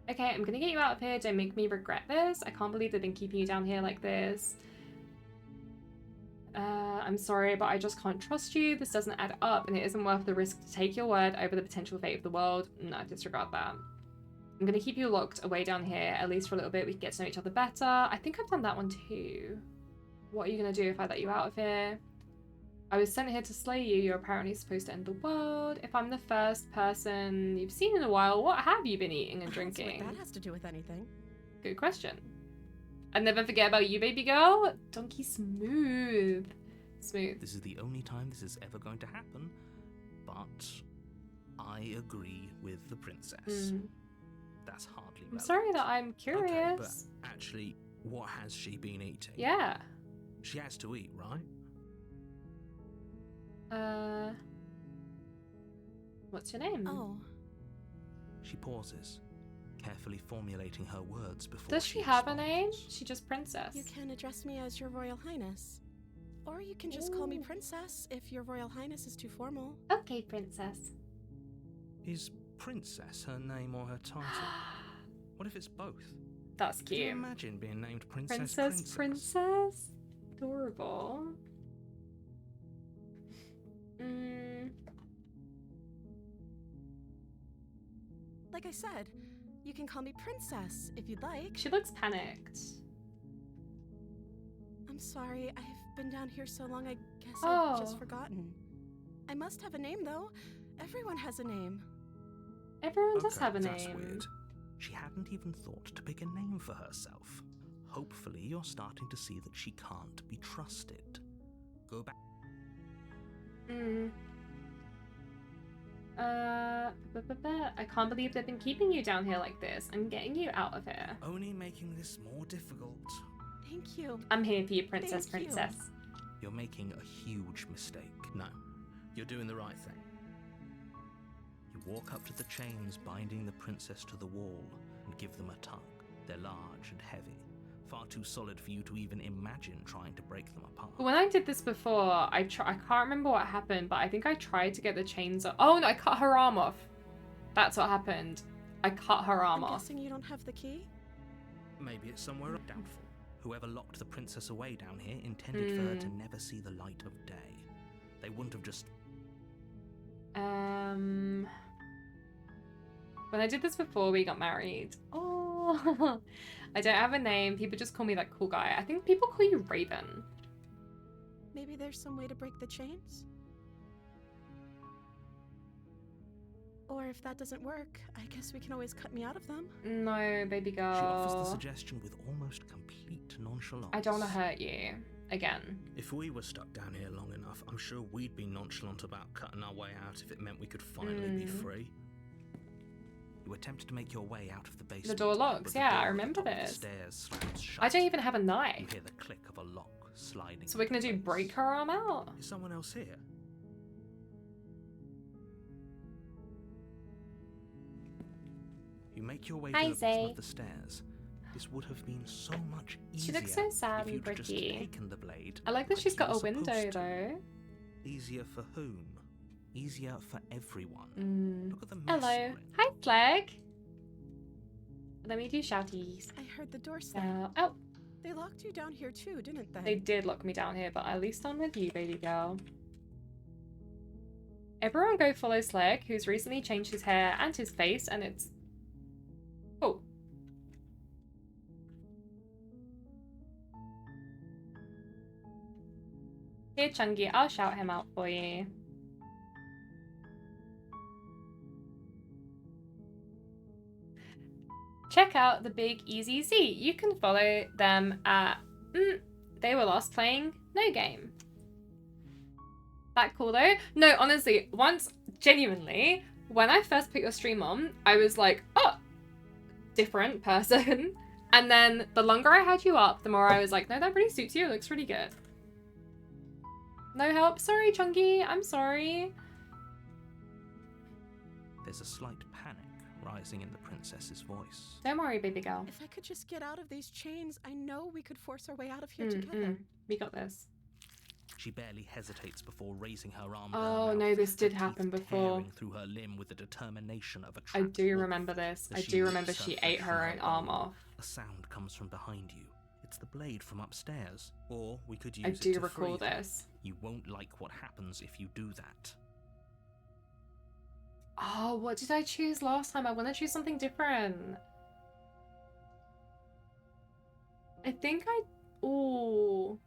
Okay, I'm gonna get you out of here. Don't make me regret this. I can't believe they've been keeping you down here like this. I'm sorry, but I just can't trust you. This doesn't add up, and it isn't worth the risk to take your word over the potential fate of the world. No, disregard that. I'm gonna keep you locked away down here, at least for a little bit. We can get to know each other better. I think I've done that one too. What are you gonna do if I let you out of here? I was sent here to slay you. You're apparently supposed to end the world. If I'm the first person you've seen in a while, what have you been eating and I don't see drinking? what that has to do with anything. Good question. I'd never forget about you, baby girl. Donkey smooth. Smooth. This is the only time this is ever going to happen, but I agree with the princess. That's hardly I'm relevant. sorry that I'm Okay, curious. but actually, what has she been eating? Yeah. She has to eat, right? What's your name? Oh. She pauses, carefully formulating her words before Does she have a responds. name? She just princess. You can address me as Your Royal Highness. Or you can just call me Princess if Your Royal Highness is too formal. Okay, princess. Is princess her name or her title? What if it's both? That's Could you cute. imagine being named Princess? Princess. Adorable. Like I said, you can call me Princess if you'd like. She looks panicked. I'm sorry, I've been down here so long I guess Oh. I've just forgotten. I must have a name though. Everyone has a name. Everyone does Okay, have a that's name. weird. She hadn't even thought to pick a name for herself. Hopefully you're starting to see that she can't be trusted. Go back. I can't believe they've been keeping you down here like this. I'm getting you out of here. Only making this more difficult. Thank you. I'm here for you, princess. Thank you. You're making a huge mistake. No, you're doing the right thing. You walk up to the chains binding the princess to the wall and give them a tug. They're large and heavy, far too solid for you to even imagine trying to break them apart. When I did this before, I can't remember what happened, but I think I tried to get the chains off. Oh no, I cut her arm off. That's what happened. I cut her arm I'm off. guessing you don't have the key? Maybe it's somewhere doubtful. Whoever locked the princess away down here intended for her to never see the light of day. They wouldn't have just... When I did this before we got married. Oh, I don't have a name. People just call me that cool guy. I think people call you Raven. Maybe there's some way to break the chains? Or if that doesn't work, I guess we can always cut me out of them. No, baby girl. She offers the suggestion with almost complete nonchalance. I don't want to hurt you. Again. If we were stuck down here long enough, I'm sure we'd be nonchalant about cutting our way out if it meant we could finally be free. You attempt to make your way out of the basement. The door locks, yeah, I remember this. Stairs slams shut. I don't even have a You knife. hear the click of a lock sliding. So we're gonna do break her arm out? Is someone else here? You make your way to the bottom of the stairs. This would have been so much easier. She looks so sad if and you'd just pretty. taken the blade. I like that she's you got were a window supposed to. though. Easier for whom? Easier for everyone. Look at the mess Hello. you're in. Hi, Flag. Let me do shouties. I heard the door slam. Oh, They locked you down here too, didn't they? they did lock me down here, but at least I'm with you, baby girl. Everyone go follow Slag, who's recently changed his hair and his face, and it's... Oh. Here, Chungi, I'll shout him out for you. Check out the Big Easy Z. You can follow them at... they were last playing No Game. That cool though? No, honestly, once, genuinely, when I first put your stream on, I was like, oh, different person. And then the longer I had you up, the more I was like, no, that really suits you. It looks really good. No help. Sorry, Chunky. I'm sorry. There's a slight panic rising in the princess's voice. Don't worry, baby girl. If I could just get out of these chains, I know we could force our way out of here together. We got this. She barely hesitates before raising her arm. Oh, down, no, this her did teeth happen before. tearing through her limb with the determination of a I trapped do wolf. remember this. As I she do rips remember her she flesh ate from her own arm bone, off. A sound comes from behind you. It's the blade from upstairs. Or we could use I it do to recall free them. this. You won't like what happens if you do that. Oh, what did I choose last time? I want to choose something different. I think ooh.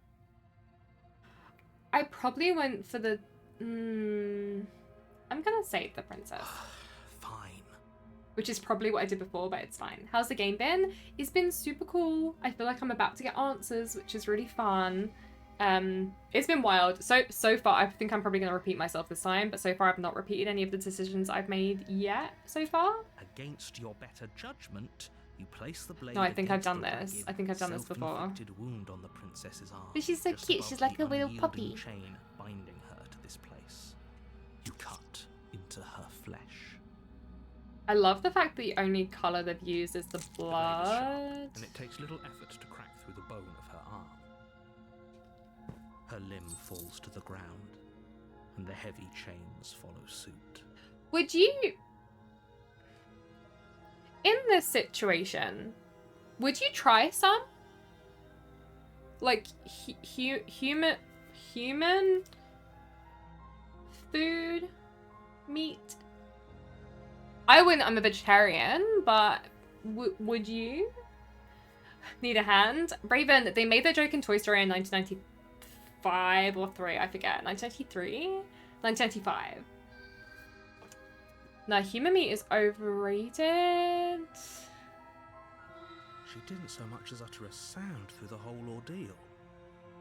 I probably went for the... I'm gonna save the princess. Fine. Which is probably what I did before, but it's fine. How's the game been? It's been super cool. I feel like I'm about to get answers, which is really fun. It's been wild. So far, I think I'm probably going to repeat myself this time, but so far I've not repeated any of the decisions I've made yet so far. Against your better judgment, you place the blade. No, I think I've against done the this. ragged, I think I've done this before. self-inflicted wound on the princess's arm. But she's so just cute. above She's like the a little unyielding puppy. chain binding her to this place. You cut into her flesh. I love the fact that the only colour they've used is the The blade is blood. sharp, and it takes little effort to crack through the bone of her arm. Her limb falls to the ground, and the heavy chains follow suit. Would you... In this situation, would you try some? Like, human food? Meat? I wouldn't, I'm a vegetarian, but would you? Need a hand? Raven, they made that joke in Toy Story in 1995 or 3, I forget. 1993? 1995. No, human meat is overrated. She She didn't so much as utter a sound through the whole ordeal.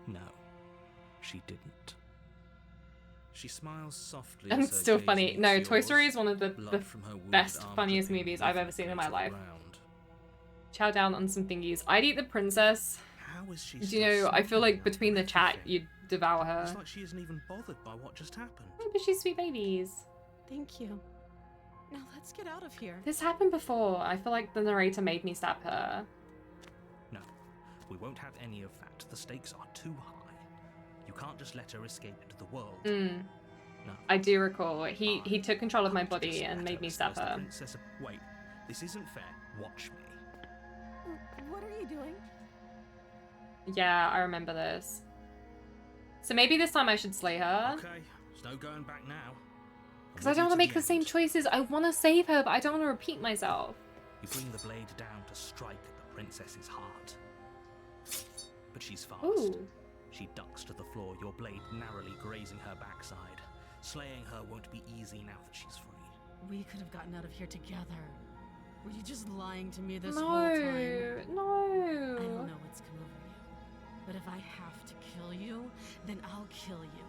No, she didn't. She smiles softly. And as her still gaze funny. meets No, Toy yours. Story is one of the Blood from her wounded best, arm funniest dripping movies I've ever seen in my rhythmically life. to the ground. Chow down on some thingies. I'd eat the princess. How is she Do still you know, I feel like smiling between the after chat, everything? you'd devour her. It's like she isn't even bothered by what just happened. Oh, but she's sweet babies. Thank you. Now let's get out of here. This happened before. I feel like the narrator made me stab her. No, we won't have any of that. The stakes are too high. You can't just let her escape into the world. No. I do recall. He took control of my Can't body just and let made her me stab as the her. princess of- Wait, this isn't fair. Watch me. What are you doing? Yeah, I remember this. So maybe this time I should slay her. Okay, there's no going back now. Because I don't want to make the same choices. I want to save her, but I don't want to repeat myself. You bring the blade down to strike at the princess's heart. But she's fast. Ooh. She ducks to the floor, your blade narrowly grazing her backside. Slaying her won't be easy now that she's free. We could have gotten out of here together. Were you just lying to me this No, whole time? no. I don't know what's come over you, but if I have to kill you, then I'll kill you.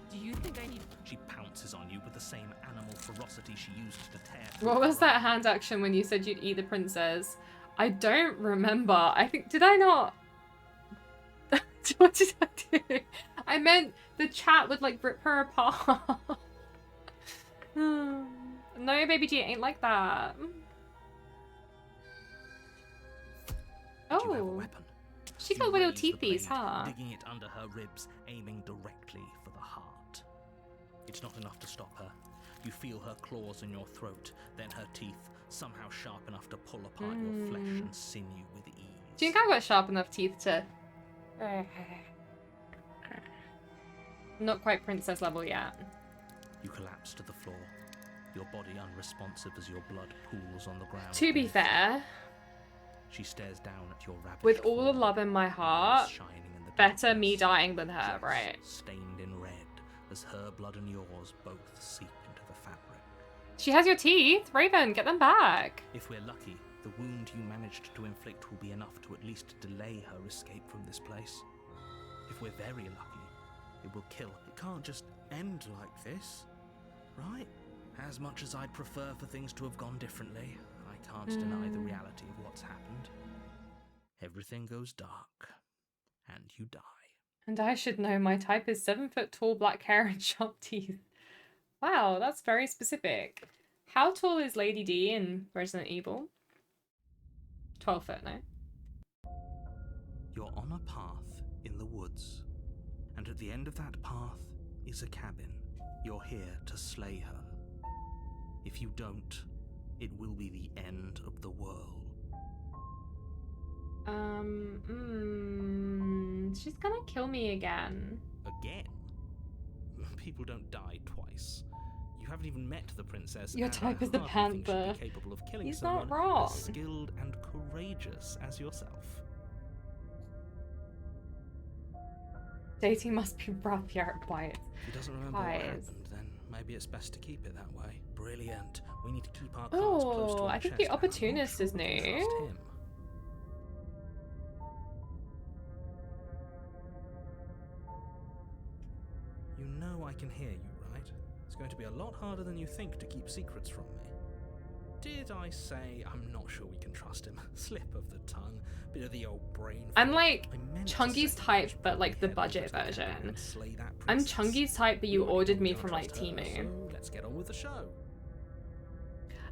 Do you think I need... She pounces on you with the same animal ferocity she used to tear through What was her that arm. hand action when you said you'd eat the princess? I don't remember. I think, did I not? What did I do? I meant the chat would like rip her apart. No, baby G, it ain't like that. Do you have a Oh, weapon? she You got little raise the teethies, blade, huh? digging it under her ribs, aiming directly for the heart. It's not enough to stop her. You feel her claws in your throat, then her teeth, somehow sharp enough to pull apart your flesh and sinew with ease. Do you think I got sharp enough teeth to... Not quite princess level yet. You collapse to the floor, your body unresponsive as your blood pools on the ground. To be beneath you. fair, She stares down at your rabbit. with all the love in my heart, better me darkness. dying than her, Dress right? Stained in red, as her blood and yours both seep into the fabric. She has your teeth. Raven, get them back. If we're lucky, the wound you managed to inflict will be enough to at least delay her escape from this place. If we're very lucky, it will kill. It can't just end like this, right? As much as I'd prefer for things to have gone differently, I can't deny the reality of what's happened. Everything goes dark, and you die. And I should know my type is 7 foot tall, black hair, and sharp teeth. Wow, that's very specific. How tall is Lady D in Resident Evil? 12 foot, no? You're on a path in the woods, and at the end of that path is a cabin. You're here to slay her. If you don't, it will be the end of the world. She's gonna kill me again. Again? People don't die twice. You haven't even met the princess. Your and type I is the hardly think she'd panther. be capable of killing He's someone not wrong. as skilled and courageous as yourself. Dating must be rough, yeah, quiet. If he doesn't remember what Guys. happened, then maybe it's best to keep it that way. Brilliant. We need to keep our cards close to Oh, our I think chest. the I'm not opportunist sure is we can new. trust him. You know I can hear you, right? It's going to be a lot harder than you think to keep secrets from me. Did I say I'm not sure we can trust him? Slip of the tongue, bit of the old brain. I'm fog. like I meant to Chungy's say type, we should but like the probably budget head over to the cabin version. and slay that I'm princess. Chungy's type, but you We already ordered know me we from don't like trust her, Temu. so let's get on with the show.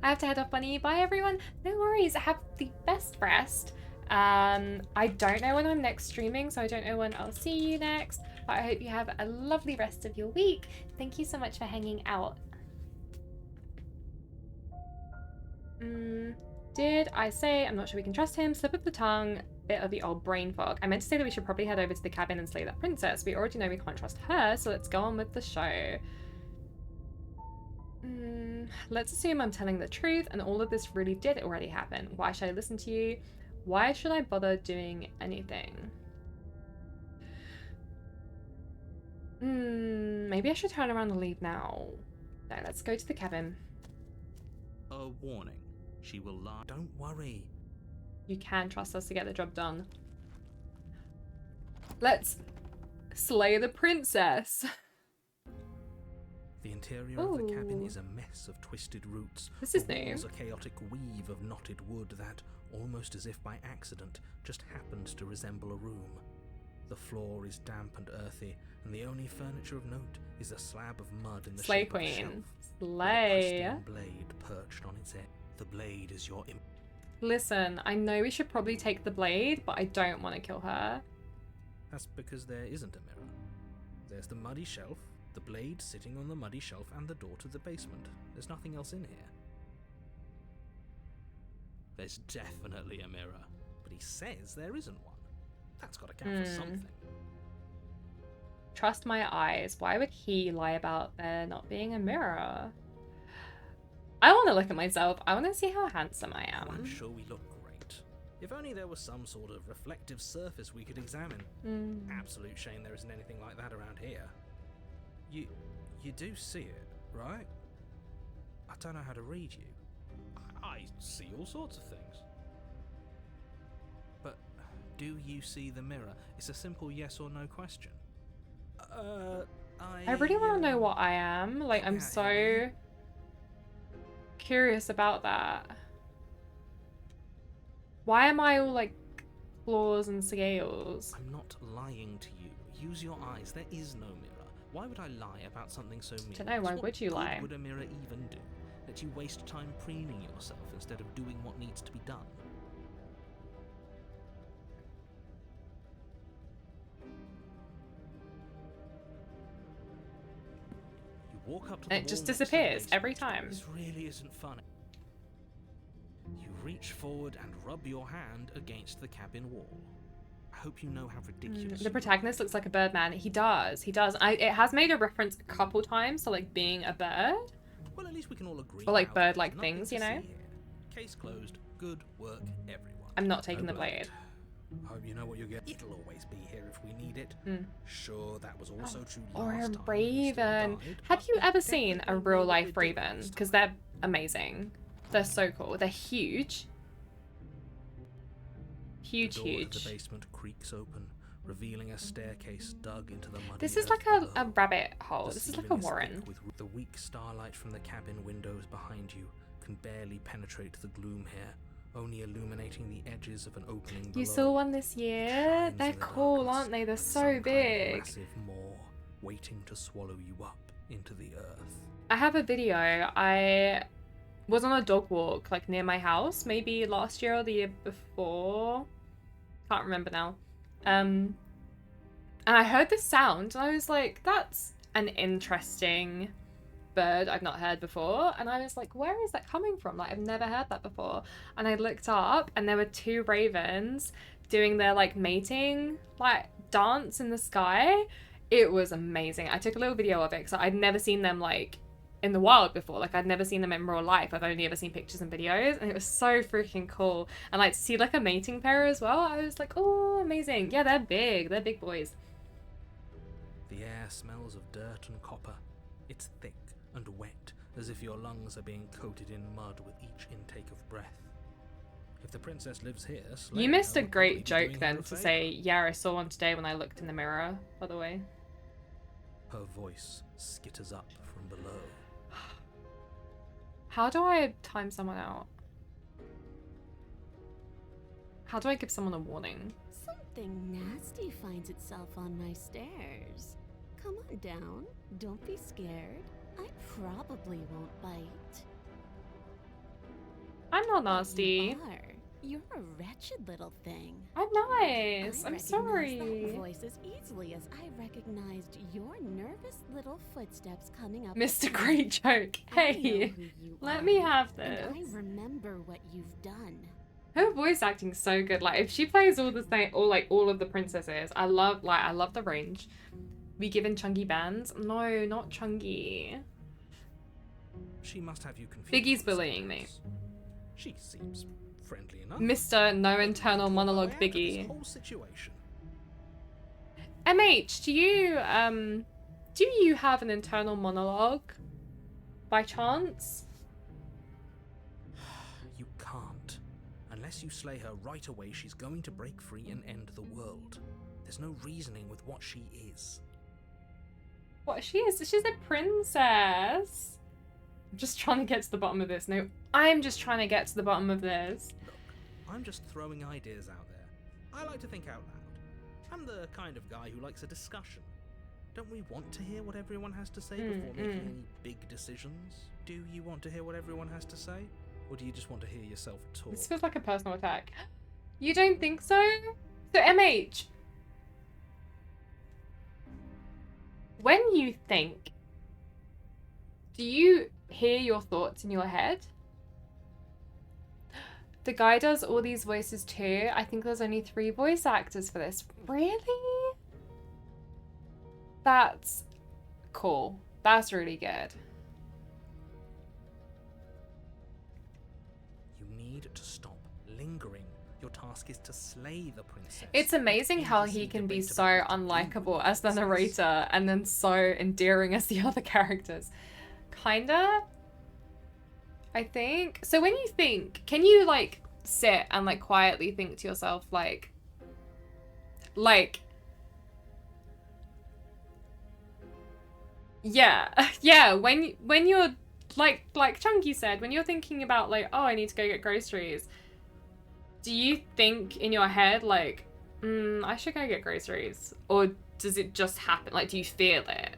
I have to head off, Bunny. Bye, everyone. No worries. Have the best rest. I don't know when I'm next streaming, so I don't know when I'll see you next. But I hope you have a lovely rest of your week. Thank you so much for hanging out. Did I say I'm not sure we can trust him? Slip of the tongue, bit of the old brain fog. I meant to say that we should probably head over to the cabin and slay that princess. We already know we can't trust her, so let's go on with the show. Let's assume I'm telling the truth and all of this really did already happen. Why should I listen to you? Why should I bother doing anything? Maybe I should turn around and leave now. No, let's go to the cabin. A warning. She will lie. Don't worry. You can trust us to get the job done. Let's slay the princess. The interior of the cabin Ooh. is a mess of twisted roots. This is The new. walls a chaotic weave of knotted wood that, almost as if by accident, just happens to resemble a room. The floor is damp and earthy, and the only furniture of note is a slab of mud in the Slay shape of a queen. shelf, with a Slay. pristine blade perched on its edge. The blade is your Listen, I know we should probably take the blade, but I don't want to kill her. That's because there isn't a mirror. There's the muddy shelf, the blade sitting on the muddy shelf, and the door to the basement. There's nothing else in here. There's definitely a mirror, but he says there isn't one. That's got to count for something. Trust my eyes. Why would he lie about there not being a mirror? I want to look at myself. I want to see how handsome I Oh, I'm am. sure we look great. If only there was some sort of reflective surface we could examine. Absolute shame there isn't anything like that around here. You do see it, right? I don't know how to read you. I see all sorts of things. But do you see the mirror? It's a simple yes or no question. I really want to know what I am. Like, I'm so curious about that. Why am I all like claws and scales? I'm not lying to you. Use your eyes. There is no mirror. Why would I lie about something so mean? Dunno, why What would you good lie? would a mirror even do? Let you waste time preening yourself instead of doing what needs to be done. You walk up to the And it just wall next to the disappears every basement. time. This really isn't funny. You reach forward and rub your hand against the cabin wall. I hope you know how ridiculous. The protagonist looks like a Birdman. He does. He does. It has made a reference a couple times to like being a bird. Well, at least we can all agree. Or, like, now bird-like there's nothing things, to you know? see here. Case closed. Good work, everyone. I'm not taking No the blade. Hope you know what you get. It'll always be here if we need it. Sure, that was also true Or last a time. We still raven. died, Have but you we ever seen a definitely real know what life we're doing raven? this Because time. they're amazing. They're so cool. They're huge. Huge, The door of huge. the basement creaks open, revealing a staircase dug into the muddy This is earth like below. a rabbit hole. The This is like a ceiling warren. thick with the weak starlight from the cabin windows behind you can barely penetrate the gloom here, only illuminating the edges of an opening below. You saw one this year? Shines They're in the cool, darkness, aren't they? They're and so some kind of big. massive maw waiting to swallow you up into the earth. I have a video. I was on a dog walk like near my house, maybe last year or the year before. Can't remember now. And I heard this sound and I was like, that's an interesting bird I've not heard before. And I was like, where is that coming from? Like, I've never heard that before. And I looked up and there were two ravens doing their like mating like dance in the sky. It was amazing. I took a little video of it because I'd never seen them like in the wild before. Like, I'd never seen them in real life. I've only ever seen pictures and videos, and it was so freaking cool. And like to see like a mating pair as well, I was like, oh, amazing. Yeah, they're big. They're big boys. The air smells of dirt and copper. It's thick and wet, as if your lungs are being coated in mud with each intake of breath. If the princess lives here, You missed a would probably be great joke doing her then a to favour. say, yeah, I saw one today when I looked in the mirror, by the way. Her voice skitters up from below. How do I time someone out? How do I give someone a warning? Something nasty finds itself on my stairs. Come on down. Don't be scared. I probably won't bite. I'm not But nasty. you are. You're a wretched little thing. I'm nice. I I'm recognize sorry. that voice as easily as I recognized your nervous little footsteps coming up. Missed a the great joke. I know Hey, who you let are, me have and this. I remember what you've done. Her voice acting's so good. Like, if she plays all the same, or like all of the princesses, I love the range. We given Chungi bands? No, not Chungi. She must have you confused. Biggie's with bullying someone me. else. She seems friendly enough. Mr. No Internal Pull her Monologue way out of this Biggie. whole situation. MH, do you have an internal monologue? By chance? You can't. Unless you slay her right away, she's going to break free and end the world. There's no reasoning with what she is. What she is? She's a princess. I'm just trying to get to the bottom of this. No, I'm just trying to get to the bottom of this. Look, I'm just throwing ideas out there. I like to think out loud. I'm the kind of guy who likes a discussion. Don't we want to hear what everyone has to say before making any big decisions? Do you want to hear what everyone has to say? Or do you just want to hear yourself talk? This feels like a personal attack. You don't think so? So, MH, when you think, do you hear your thoughts in your head? The guy does all these voices too. I think there's only 3 voice actors for this. Really? That's cool. That's really good. You need to stop lingering. Your task is to slay the princess. It's amazing how he can be so unlikable as the narrator and then so endearing as the other characters. Kinda, I think. So when you think, can you like sit and like quietly think to yourself like yeah, when you're like Chunky said, when you're thinking about like, oh, I need to go get groceries, do you think in your head like, I should go get groceries? Or does it just happen? Like, do you feel it?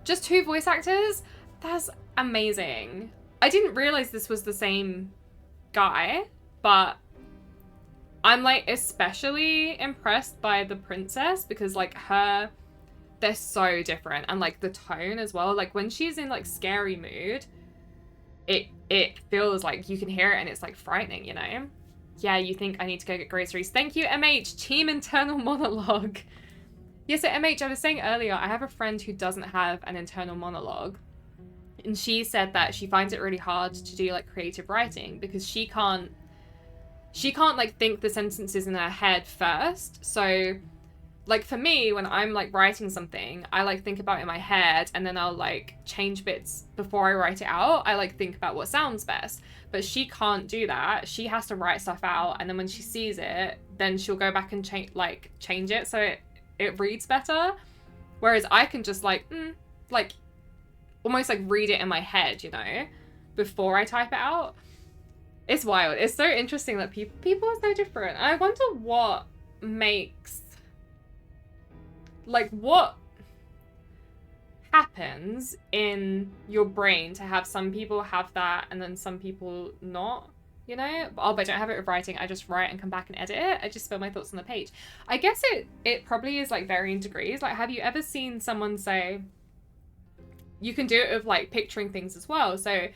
Just 2 voice actors? That's amazing. I didn't realize this was the same guy, but I'm like especially impressed by the princess because like they're so different, and like the tone as well. Like when she's in like scary mood, it feels like you can hear it and it's like frightening, you know? Yeah, you think I need to go get groceries. Thank you, MH. Team internal monologue. Yeah, so MH, I was saying earlier, I have a friend who doesn't have an internal monologue. And she said that she finds it really hard to do like creative writing because she can't like think the sentences in her head first. So like for me, when I'm like writing something, I like think about it in my head and then I'll like change bits before I write it out. I like think about what sounds best. But she can't do that. She has to write stuff out, and then when she sees it, then she'll go back and change it so it reads better. Whereas I can just like almost like read it in my head, you know, before I type it out. It's wild. It's so interesting that people are so different. I wonder what makes, like, what happens in your brain to have some people have that and then some people not, you know? Oh, but I don't have it with writing. I just write and come back and edit it. I just spill my thoughts on the page. I guess it probably is like varying degrees. Like, have you ever seen someone say, you can do it with like picturing things as well. So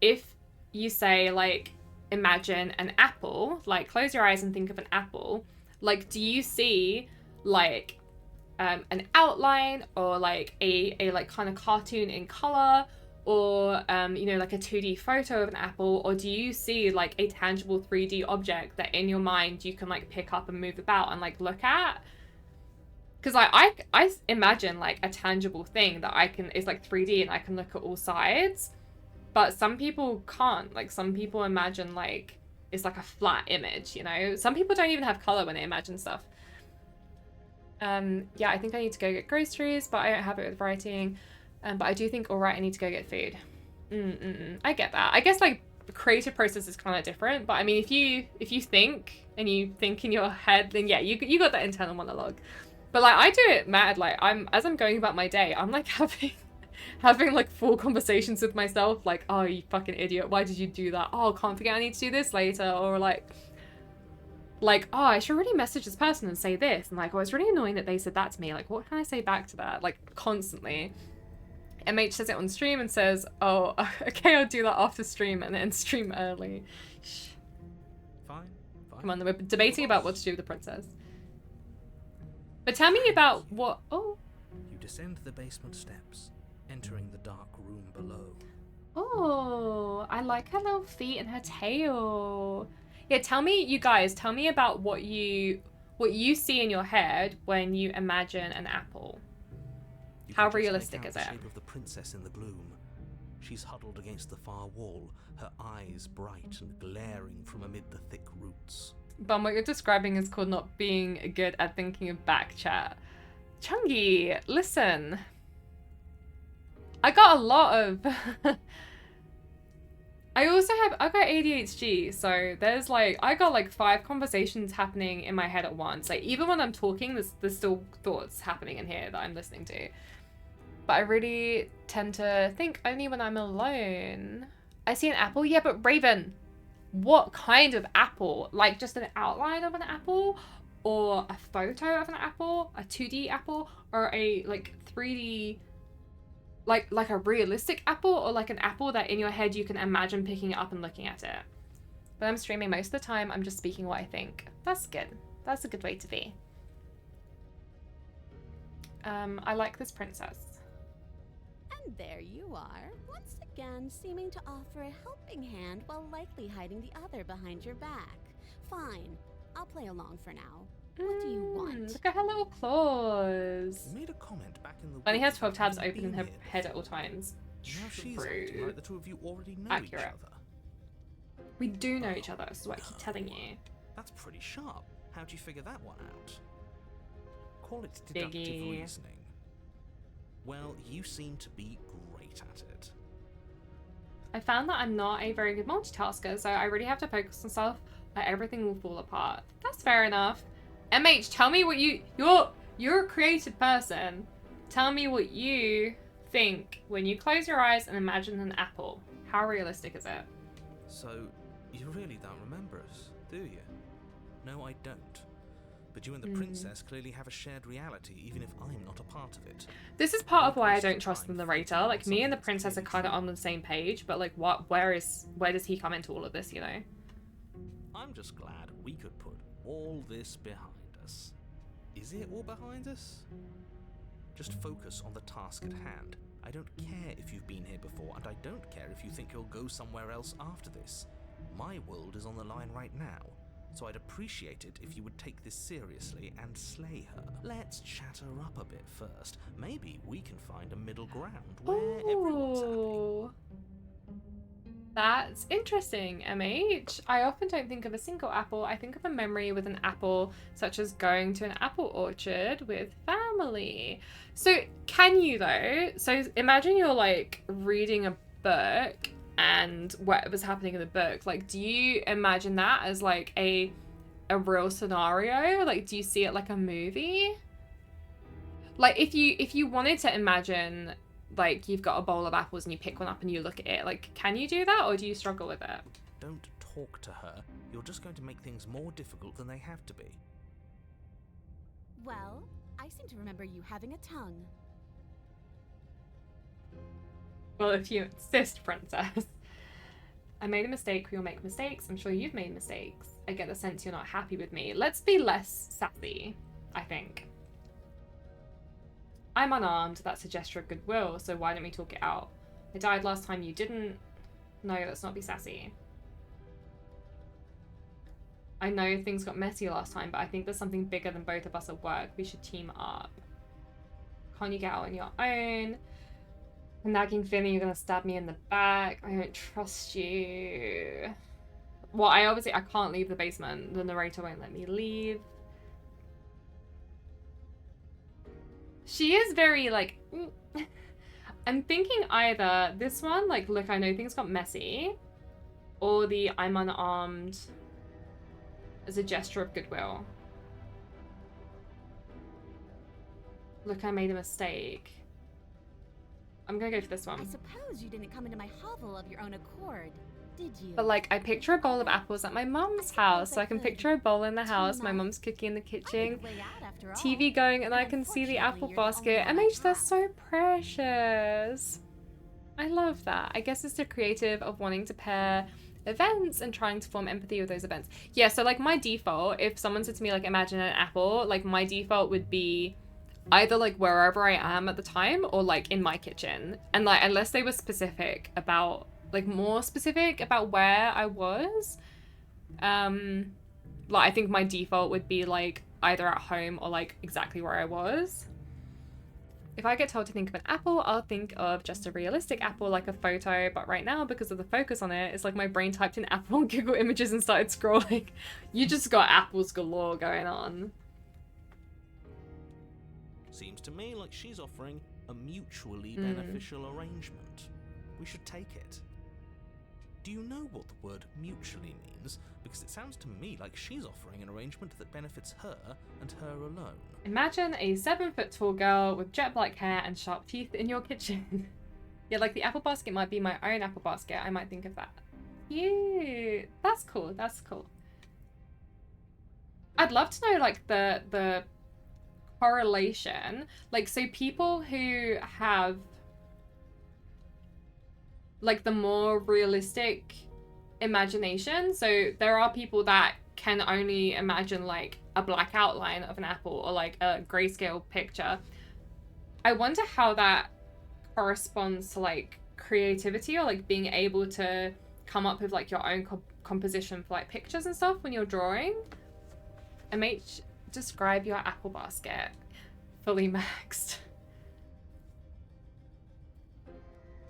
if you say like, imagine an apple, like close your eyes and think of an apple, like, do you see like an outline or like a like kind of cartoon in color, or you know, like a 2D photo of an apple, or do you see like a tangible 3D object that in your mind you can like pick up and move about and like look at? Because I imagine like a tangible thing that is like 3D and I can look at all sides, but some people can't. Like some people imagine like it's like a flat image, you know? Some people don't even have color when they imagine stuff. Yeah, I think I need to go get groceries, but I don't have it with writing. But I do think, all right, I need to go get food. I get that. I guess like the creative process is kind of different, but I mean, if you think and you think in your head, then yeah, you got that internal monologue. But like I do it mad. Like as I'm going about my day, I'm like having like full conversations with myself. Like, oh, you fucking idiot! Why did you do that? Oh, can't forget I need to do this later. Or like, oh, I should really message this person and say this. And like, oh, it's really annoying that they said that to me. Like, what can I say back to that? Like, constantly. MH says it on stream and says, oh, okay, I'll do that after stream and then stream early. Shh. Fine. Come on, we're debating about what to do with the princess. But tell me about what... Oh. You descend the basement steps, entering the dark room below. Oh, I like her little feet and her tail. Yeah, tell me about what you see in your head when you imagine an apple. How realistic is it? The shape of the princess in the gloom. She's huddled against the far wall, her eyes bright and glaring from amid the thick roots. Bum, what you're describing is called not being good at thinking of back chat. Chungi, listen. I got a lot of... I got ADHD, so there's like, I got like 5 conversations happening in my head at once. Like, even when I'm talking, there's still thoughts happening in here that I'm listening to. But I really tend to think only when I'm alone. I see an apple? Yeah, but Raven, what kind of apple? Like, just an outline of an apple? Or a photo of an apple? A 2D apple? Or a, like, 3D... Like a realistic apple, or like an apple that in your head you can imagine picking it up and looking at it. But I'm streaming most of the time, I'm just speaking what I think. That's good. That's a good way to be. I like this princess. And there you are, once again seeming to offer a helping hand while likely hiding the other behind your back. Fine, I'll play along for now. What do you want? Look at her little claws. You made a comment back in the Bunnie has woods 12 tabs about open in her being here head at all before. times. Now she's True. acting like the two of you already know Accurate. each other. We do know each other, this is what I keep telling you. That's pretty sharp. How'd you figure that one out? Call it deductive Biggie. reasoning. Well, you seem to be great at it. I found that I'm not a very good multitasker, so I really have to focus on stuff, or everything will fall apart. That's fair enough. MH, tell me what you're a creative person. Tell me what you think when you close your eyes and imagine an apple. How realistic is it? So, you really don't remember us, do you? No, I don't. But you and the princess clearly have a shared reality, even if I'm not a part of it. This is part of why I don't trust the narrator. Like, me and the princess are kind of on the same page, but like, where does he come into all of this, you know? I'm just glad we could put all this behind us. Is it all behind us? Just focus on the task at hand. I don't care if you've been here before, and I don't care if you think you'll go somewhere else after this. My world is on the line right now, so I'd appreciate it if you would take this seriously and slay her. Let's chat her up a bit first. Maybe we can find a middle ground where everyone's happy. Ooh. That's interesting, MH. I often don't think of a single apple. I think of a memory with an apple, such as going to an apple orchard with family. So can you though? So imagine you're like reading a book and whatever's happening in the book, like do you imagine that as like a real scenario? Like do you see it like a movie? Like if you wanted to imagine like you've got a bowl of apples and you pick one up and you look at it, like can you do that or do you struggle with it? Don't talk to her. You're just going to make things more difficult than they have to be. Well, I seem to remember you having a tongue. Well, if you insist, princess. I made a mistake. We all make mistakes. I'm sure you've made mistakes. I get the sense you're not happy with me. Let's be less sassy, I think. I'm unarmed. That's a gesture of goodwill, so why don't we talk it out? I died last time, you didn't. No, let's not be sassy. I know things got messy last time, but I think there's something bigger than both of us at work. We should team up. Can't you get out on your own? A nagging feeling you're gonna stab me in the back. I don't trust you. Well, I can't leave the basement. The narrator won't let me leave. She is very like I'm thinking either this one, like look, I know things got messy, or the I'm unarmed as a gesture of goodwill. Look, I made a mistake. I'm gonna go for this one. I suppose you didn't come into my hovel of your own accord, did you? But like, I picture a bowl of apples at my mum's house, so I can picture a bowl in the house, my mum's cooking in the kitchen, TV going, and I can see the apple basket. MH, they're so precious. I love that. I guess it's the creative of wanting to pair events and trying to form empathy with those events. Yeah, so like my default, if someone said to me like, imagine an apple, like my default would be either like wherever I am at the time or like in my kitchen. And like, unless they were specific about, like more specific about where I was, like I think my default would be like either at home or like exactly where I was. If I get told to think of an apple, I'll think of just a realistic apple, like a photo. But right now, because of the focus on it, it's like my brain typed in apple on Google Images and started scrolling. You just got apples galore going on. Seems to me like she's offering a mutually beneficial arrangement. We should take it. Do you know what the word mutually means? Because it sounds to me like she's offering an arrangement that benefits her and her alone. Imagine a 7-foot-tall girl with jet black hair and sharp teeth in your kitchen. Yeah, like the apple basket might be my own apple basket. I might think of that. Cute. That's cool. That's cool. I'd love to know like the correlation. Like, so people who have like the more realistic imagination, so there are people that can only imagine like a black outline of an apple or like a grayscale picture. I wonder how that corresponds to like creativity or like being able to come up with like your own composition for like pictures and stuff when you're drawing. MH, describe your apple basket. Fully maxed.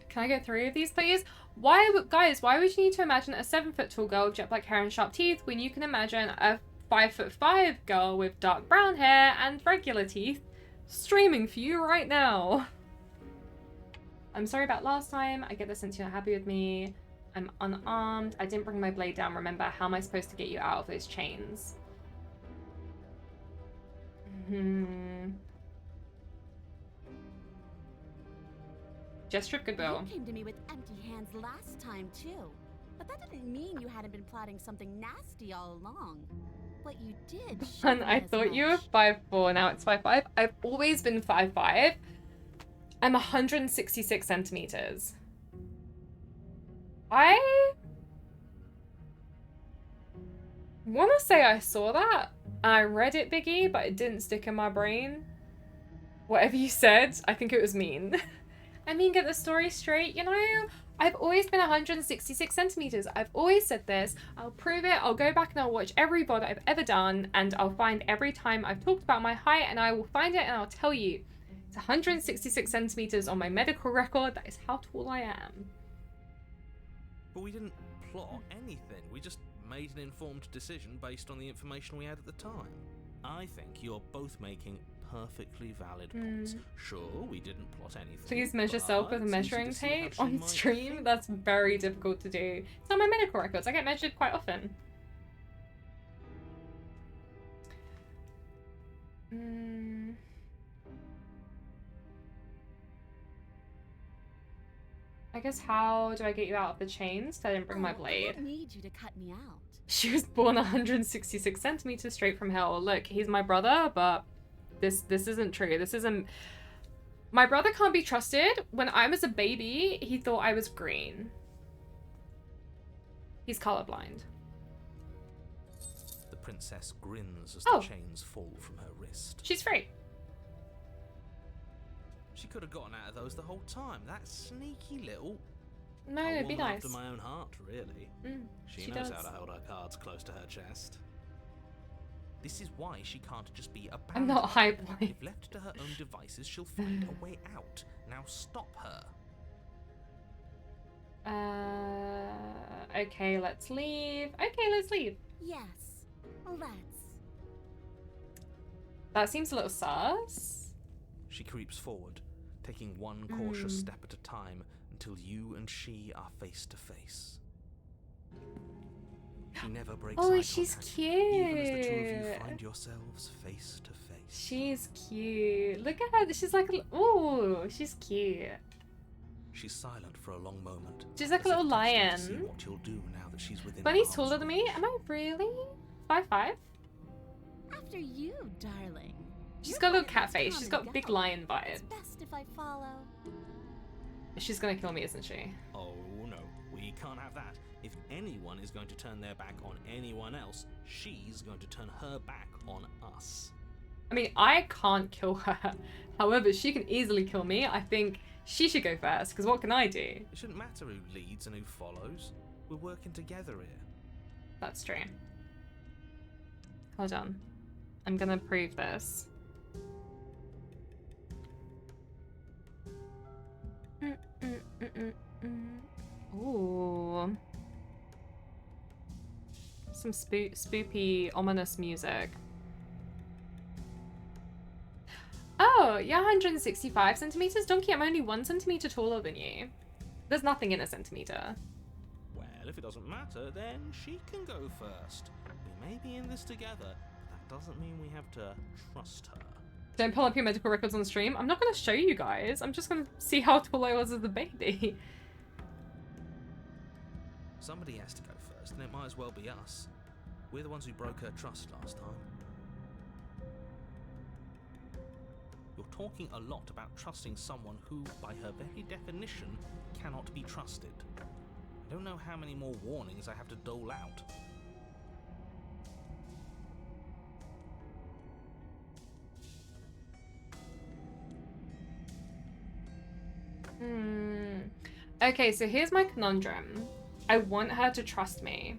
Can I get 3 of these, please? Why, guys, why would you need to imagine a 7-foot-tall girl with jet black hair and sharp teeth when you can imagine a 5'5" girl with dark brown hair and regular teeth streaming for you right now? I'm sorry about last time. I get the sense you're not happy with me. I'm unarmed. I didn't bring my blade down. Remember, how am I supposed to get you out of those chains? Gesture of goodwill. You came to me with empty hands last time too, but that didn't mean you hadn't been plotting something nasty all along. What you did. And I thought you were 5'4", now it's 5'5". I've always been 5'5". I'm 166 centimeters. I want to say I saw that and I read it, Biggie, but it didn't stick in my brain. Whatever you said, I think it was mean. I mean, get the story straight, you know? I've always been 166 centimeters. I've always said this. I'll prove it. I'll go back and I'll watch every VOD I've ever done and I'll find every time I've talked about my height and I will find it and I'll tell you. It's 166 centimeters on my medical record. That is how tall I am. But we didn't plot anything. We just made an informed decision based on the information we had at the time. I think you're both making perfectly valid points. Sure, we didn't plot anything. Please measure self with a measuring tape on stream. That's very difficult to do. It's on my medical records. I get measured quite often. I guess how do I get you out of the chains? I didn't bring my blade. I don't need you to cut me out. She was born 166 centimeters straight from hell. Look, he's my brother, but this isn't true. This isn't... My brother can't be trusted. When I was a baby, he thought I was green. He's colorblind. The princess grins as the chains fall from her wrist. She's free. She could have gotten out of those the whole time. That sneaky little... No, it'd be nice. After my own heart, really. She knows how to hold her cards close to her chest. This is why she can't just be abandoned. I'm not hype. If left to her own devices, she'll find a way out. Now stop her. Okay, let's leave. Okay, let's leave. Yes, let's. That seems a little sus. She creeps forward, taking one cautious step at a time until you and she are face to face. She never breaks eye contact, she's cute. even as the two of you find yourselves face to face. She's cute. Look at her. She's like, oh, she's cute. She's silent for a long moment. She's like a little lion. See what you'll do now that she's within Bunnie's arm's taller than me. reach. Am I really? 5'5"? After you, darling. She's got a little cat face. She's got big lion vibes. It's best if I follow. She's gonna kill me, isn't she? Oh no, we can't have that. If anyone is going to turn their back on anyone else, she's going to turn her back on us. I mean, I can't kill her. However, she can easily kill me. I think she should go first, because what can I do? It shouldn't matter who leads and who follows. We're working together here. That's true. Hold on. I'm gonna prove this. Ooh. Some spoopy, ominous music. Oh, you're 165 centimeters? Donkey, I'm only 1 centimeter taller than you. There's nothing in a centimeter. Well, if it doesn't matter, then she can go first. We may be in this together, but that doesn't mean we have to trust her. Don't pull up your medical records on stream. I'm not going to show you guys. I'm just going to see how tall I was as a baby. Somebody has to go first, and it might as well be us. We're the ones who broke her trust last time. You're talking a lot about trusting someone who, by her very definition, cannot be trusted. I don't know how many more warnings I have to dole out. Okay, so here's my conundrum. I want her to trust me.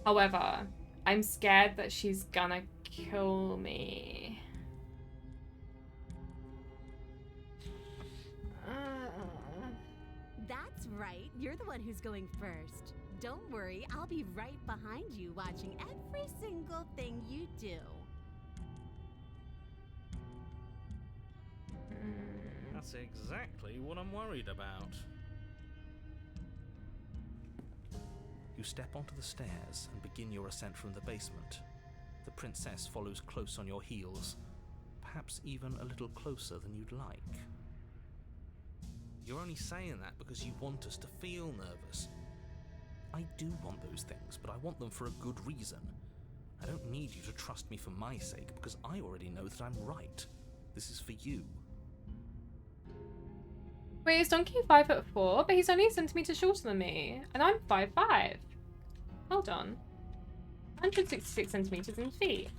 However, I'm scared that she's gonna kill me. That's right. You're the one who's going first. Don't worry, I'll be right behind you watching every single thing you do. That's exactly what I'm worried about. You step onto the stairs and begin your ascent from the basement. The princess follows close on your heels, perhaps even a little closer than you'd like. You're only saying that because you want us to feel nervous. I do want those things, but I want them for a good reason. I don't need you to trust me for my sake, because I already know that I'm right. This is for you. Wait, is Donkey 5'4"? But he's only a centimeter shorter than me. And I'm 5'5". Hold on. 166 centimeters in feet.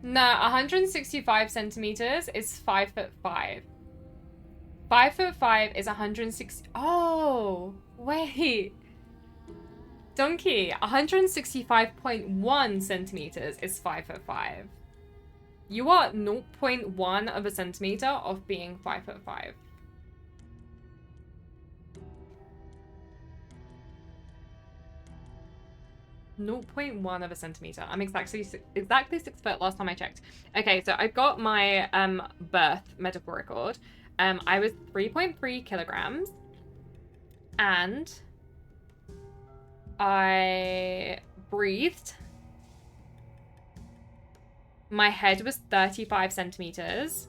No, 165 centimeters is 5'5". 5'5" is 160. Oh, wait. Donkey, 165.1 centimeters is 5'5". You are 0.1 of a centimeter off being 5'5". .1 of a centimeter. I'm exactly 6 foot last time I checked. Okay, so I've got my birth medical record. I was 3.3 kilograms, and I breathed. My head was 35 centimeters.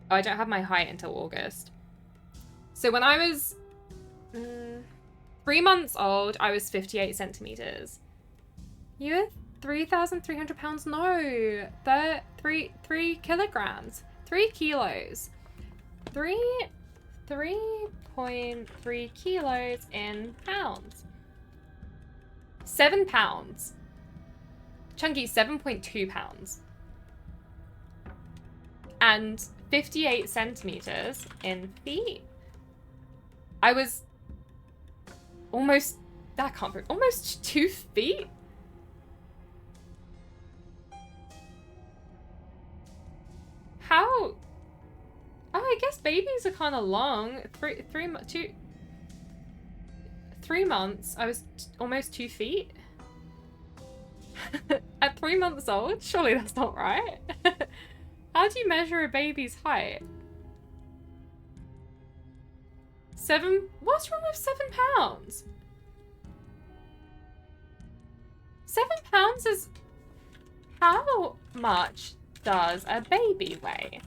Oh, I don't have my height until August. So when I was 3 months old, I was 58 centimeters. You were 3,300 pounds? No, 3 kilograms. 3 kilos. 3.3 kilos in pounds. 7 pounds. Chunky, 7.2 pounds. And 58 centimeters in feet. I was almost, that can't be, almost 2 feet? How? Oh, I guess babies are kind of long. 3 months, I was almost 2 feet. At 3 months old? Surely that's not right. How do you measure a baby's height? 7, what's wrong with 7 pounds? 7 pounds is, how much does a baby weigh?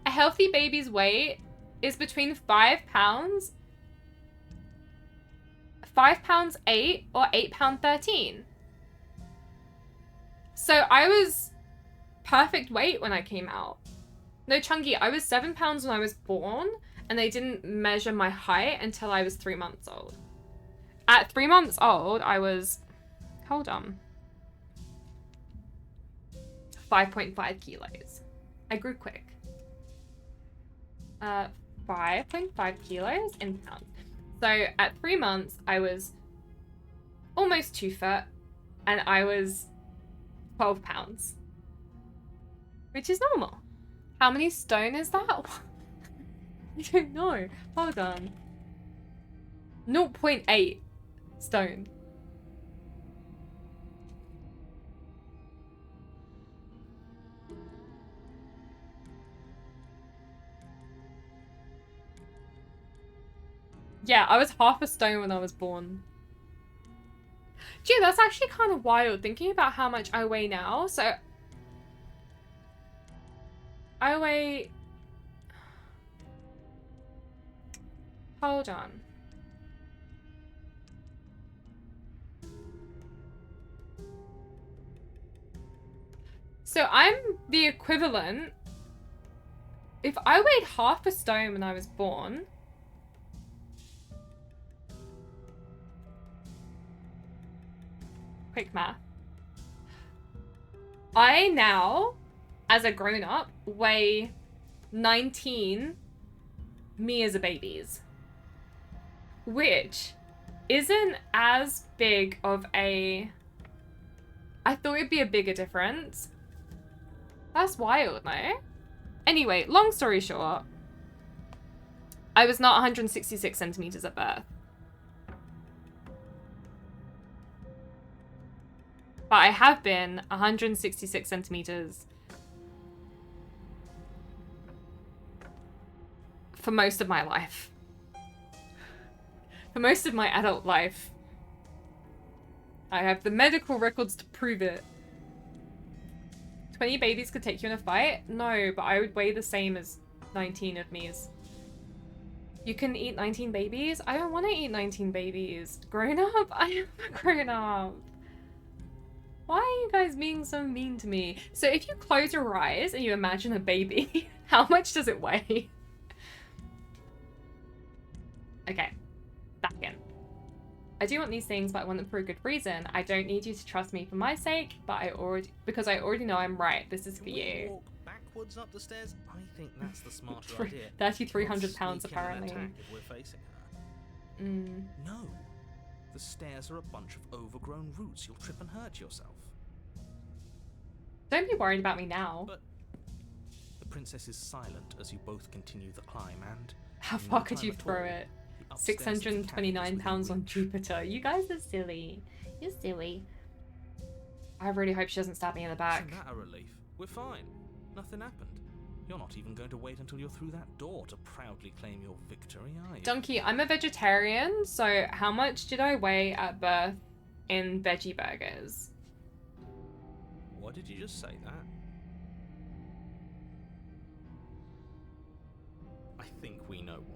A healthy baby's weight is between 5 pounds, 5 pounds 8 or 8 pound 13. So I was perfect weight when I came out. No, Chunky, I was 7 pounds when I was born, and they didn't measure my height until I was 3 months old. At 3 months old, I was, hold on, 5.5 kilos. I grew quick. 5.5 kilos in pounds. So at 3 months, I was almost 2 foot, and I was 12 pounds, which is normal. How many stone is that? I don't know. Hold on. 0.8 stone. Yeah, I was half a stone when I was born. Gee, that's actually kind of wild thinking about how much I weigh now. So I weigh... Hold on. So I'm the equivalent... If I weighed half a stone when I was born... Quick math. I now, as a grown-up, weigh 19 me as a baby's. Which isn't as big of a... I thought it'd be a bigger difference. That's wild, no? Anyway, long story short, I was not 166 centimeters at birth. But I have been 166 centimeters for most of my life. For most of my adult life. I have the medical records to prove it. 20 babies could take you in a fight? No, but I would weigh the same as 19 of me's. You can eat 19 babies? I don't want to eat 19 babies. Grown up? I am a grown up. Why are you guys being so mean to me? So if you close your eyes and you imagine a baby, how much does it weigh? Okay, back in. I do want these things, but I want them for a good reason. I don't need you to trust me for my sake, but because I already know I'm right. This is for you. Walk backwards up the stairs. I think that's the smarter idea. 3,300 pounds apparently. If we're facing her. No. The stairs are a bunch of overgrown roots. You'll trip and hurt yourself. Don't be worried about me now. But the princess is silent as you both continue the climb, and how far could you throw it? 629 pounds on Jupiter. You guys are silly. You're silly. I really hope she doesn't stab me in the back. Isn't that a relief? We're fine. Nothing happened. You're not even going to wait until you're through that door to proudly claim your victory, are you? Donkey, I'm a vegetarian, so how much did I weigh at birth in veggie burgers? Why did you just say that? I think we know why.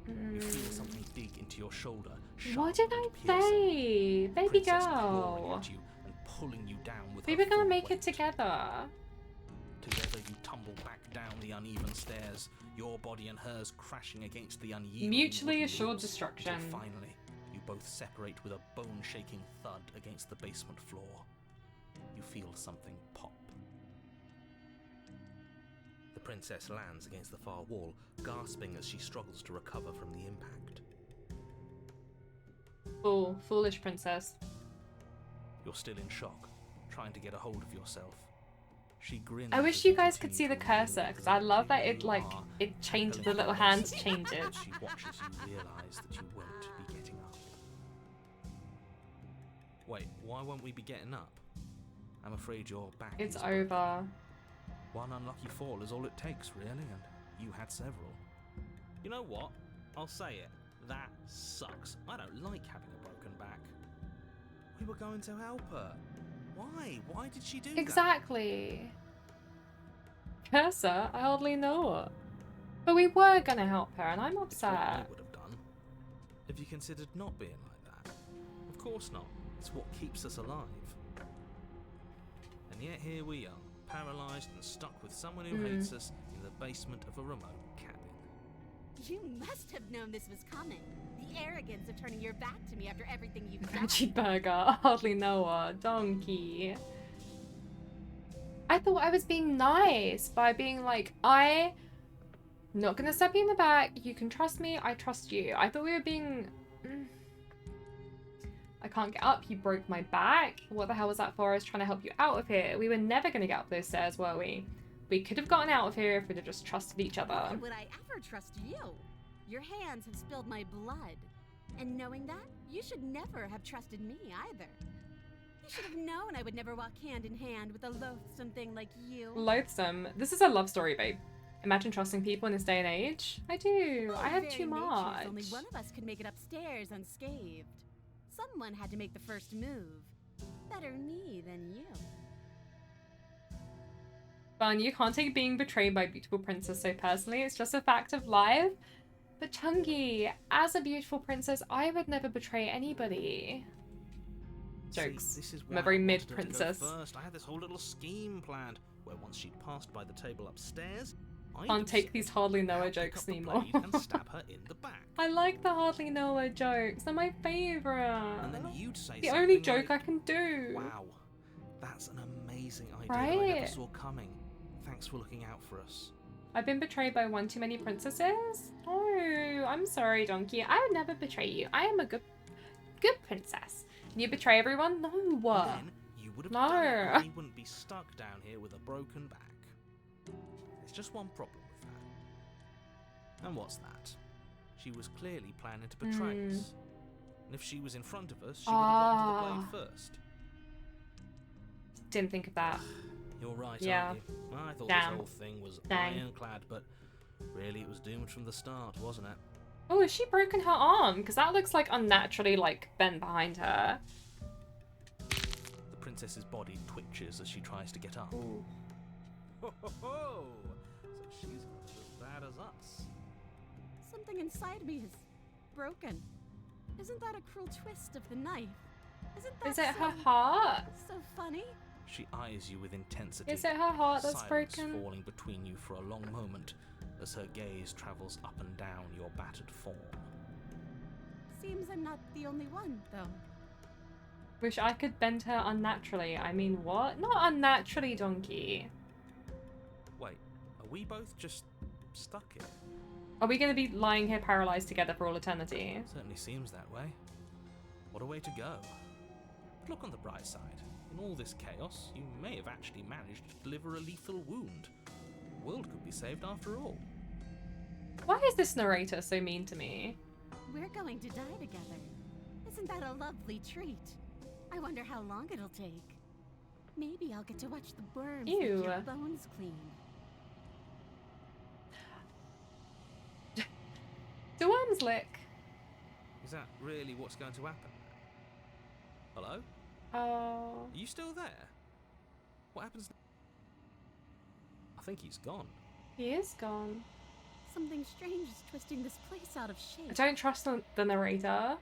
You feel something dig into your shoulder. What did I say? Baby girl. At you and pulling you down with We were gonna make it together. Together you tumble back down the uneven stairs, your body and hers crashing against the unyielding mutually assured walls, destruction. until finally, you both separate with a bone-shaking thud against the basement floor. You feel something pop. The princess lands against the far wall, gasping as she struggles to recover from the impact. Foolish princess. You're still in shock, trying to get a hold of yourself. She grins. I wish you guys could see the cursor, because I love that it changes, the little hand changes. She watches you realize that you won't be getting up. Wait, why won't we be getting up? I'm afraid your back It's is over. broken. One unlucky fall is all it takes, really, and you had several. You know what? I'll say it. That sucks. I don't like having a broken back. We were going to help her. Why? Why did she do that? Exactly. Cursor? I hardly know her. But we were gonna help her, and I'm It's what I upset. would have done. Have you considered not being like that? Of course not. It's what keeps us alive. And yet here we are, paralysed and stuck with someone who hates us in the basement of a remote cabin. You must have known this was coming. The arrogance of turning your back to me after everything you've done. Veggie burger. I hardly know her. Donkey. I thought I was being nice by being like, I'm not gonna stab you in the back. You can trust me. I trust you. I thought we were being... I can't get up. You broke my back. What the hell was that for? I was trying to help you out of here. We were never going to get up those stairs, were we? We could have gotten out of here if we'd have just trusted each other. Why would I ever trust you? Your hands have spilled my blood. And knowing that, you should never have trusted me either. You should have known I would never walk hand in hand with a loathsome thing like you. Loathsome. This is a love story, babe. Imagine trusting people in this day and age. I do. I have too much. Only one of us could make it upstairs unscathed. Someone had to make the first move. Better me than you. Fun, you can't take being betrayed by a beautiful princess so personally. It's just a fact of life. But Chungi, as a beautiful princess, I would never betray anybody. Jokes. See, this is I'm a very why I mid wanted her to go princess. First, I had this whole little scheme planned where once she'd passed by the table upstairs, I'd Can't take these hardly know her pick jokes up the anymore. blade and stab her in the back. I like the hardly know her jokes. They're my favourite. And then you'd say The only something joke like, I can do. Wow, that's an amazing idea that I Right? never saw coming. Thanks for looking out for us. I've been betrayed by one too many princesses? Oh, I'm sorry, Donkey. I would never betray you. I am a good princess. You betray everyone? No. And then you would have done it No. and we wouldn't be stuck down here with a broken back. There's just one problem with that. And what's that? She was clearly planning to betray us. And if she was in front of us, she would have gotten to the blade first. Didn't think of that. You're right, Yeah. aren't you? I thought Damn. this whole thing was Dang. ironclad, but really it was doomed from the start, wasn't it? Oh, has she broken her arm? Because that looks like unnaturally like bent behind her. The princess's body twitches as she tries to get up. Ooh. Ho ho ho! So she's not as bad as us. Something inside me is broken. Isn't that a cruel twist of the knife? Isn't that Is it so, her heart? so funny? She eyes you with intensity. Is it her heart that's silence broken? falling between you for a long moment as her gaze travels up and down your battered form. Seems I'm not the only one, though. Wish I could bend her unnaturally. I mean, what? Not unnaturally, Donkey. Wait, are we both just stuck here? Are we going to be lying here paralyzed together for all eternity? Certainly seems that way. What a way to go. But look on the bright side. In all this chaos, you may have actually managed to deliver a lethal wound. The world could be saved after all. Why is this narrator so mean to me? We're going to die together. Isn't that a lovely treat? I wonder how long it'll take. Maybe I'll get to watch the worms lick Ew. your bones clean. Do worms lick? Is that really what's going to happen? Hello? Oh. Are you still there? What happens now? I think he's gone. He is gone. Something strange is twisting this place out of shape. I don't trust the narrator.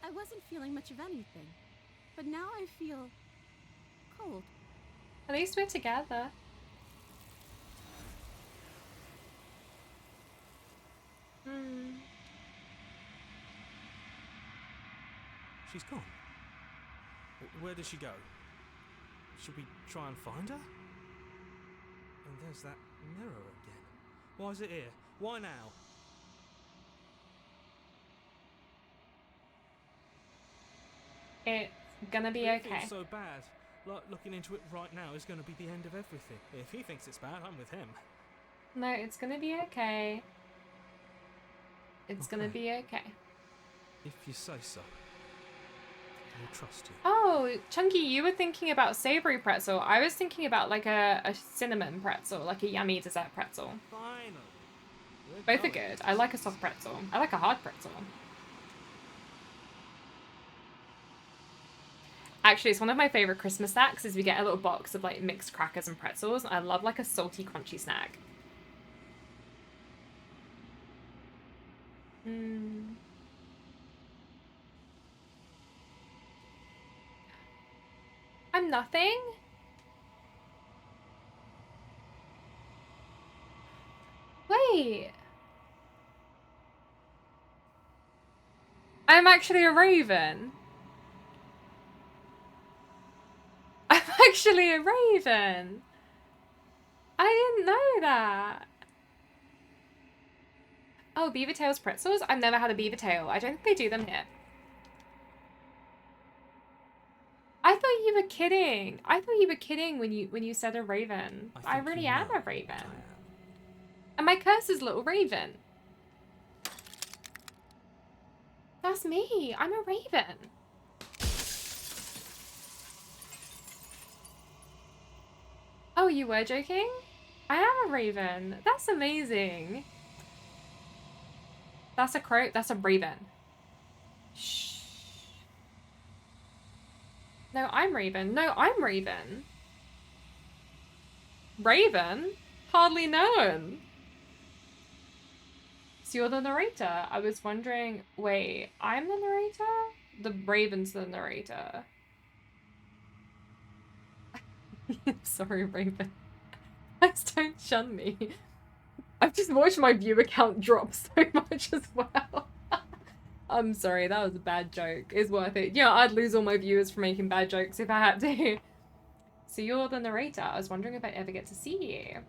I wasn't feeling much of anything, but now I feel cold. At least we're together. Hmm. She's gone. Where did she go? Should we try and find her? And there's that mirror again. Why is it here? Why now? It's gonna be It okay. feels so bad. Like looking into it right now is going to be the end of everything. If he thinks it's bad, I'm with him. No, it's gonna be okay. It's gonna Okay. be okay. If you say so. I'll trust you. Oh, Chunky, you were thinking about savory pretzel. I was thinking about like a cinnamon pretzel, like a yummy dessert pretzel. Finally. Both are good. I like a soft pretzel. I like a hard pretzel. Actually, it's one of my favorite Christmas snacks is we get a little box of like mixed crackers and pretzels. I love like a salty, crunchy snack. I'm nothing. Wait. I'm actually a raven. I'm actually a raven. I didn't know that. Oh, beaver tails pretzels? I've never had a beaver tail. I don't think they do them here. I thought you were kidding. I thought you were kidding when you said a raven. I think really you am know a what raven. I am. And my curse is little raven. That's me. I'm a raven. Oh, you were joking? I am a raven. That's amazing. That's a crow. That's a raven. Shh. No, I'm raven. No, I'm raven. Raven? Hardly known. So you're the narrator. I was wondering, wait, I'm the narrator? The raven's the narrator. Sorry, Raven. Please don't shun me. I've just watched my view account drop so much as well. I'm sorry, that was a bad joke. It's worth it. Yeah, I'd lose all my viewers for making bad jokes if I had to. So you're the narrator. I was wondering if I'd ever get to see you.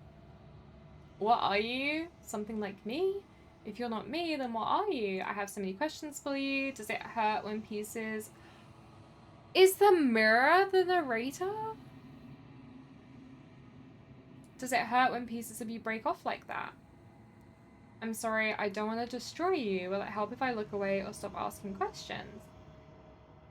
What are you? Something like me? If you're not me, then what are you? I have so many questions for you. Does it hurt when pieces... Is the mirror the narrator? Does it hurt when pieces of you break off like that? I'm sorry, I don't want to destroy you. Will it help if I look away or stop asking questions?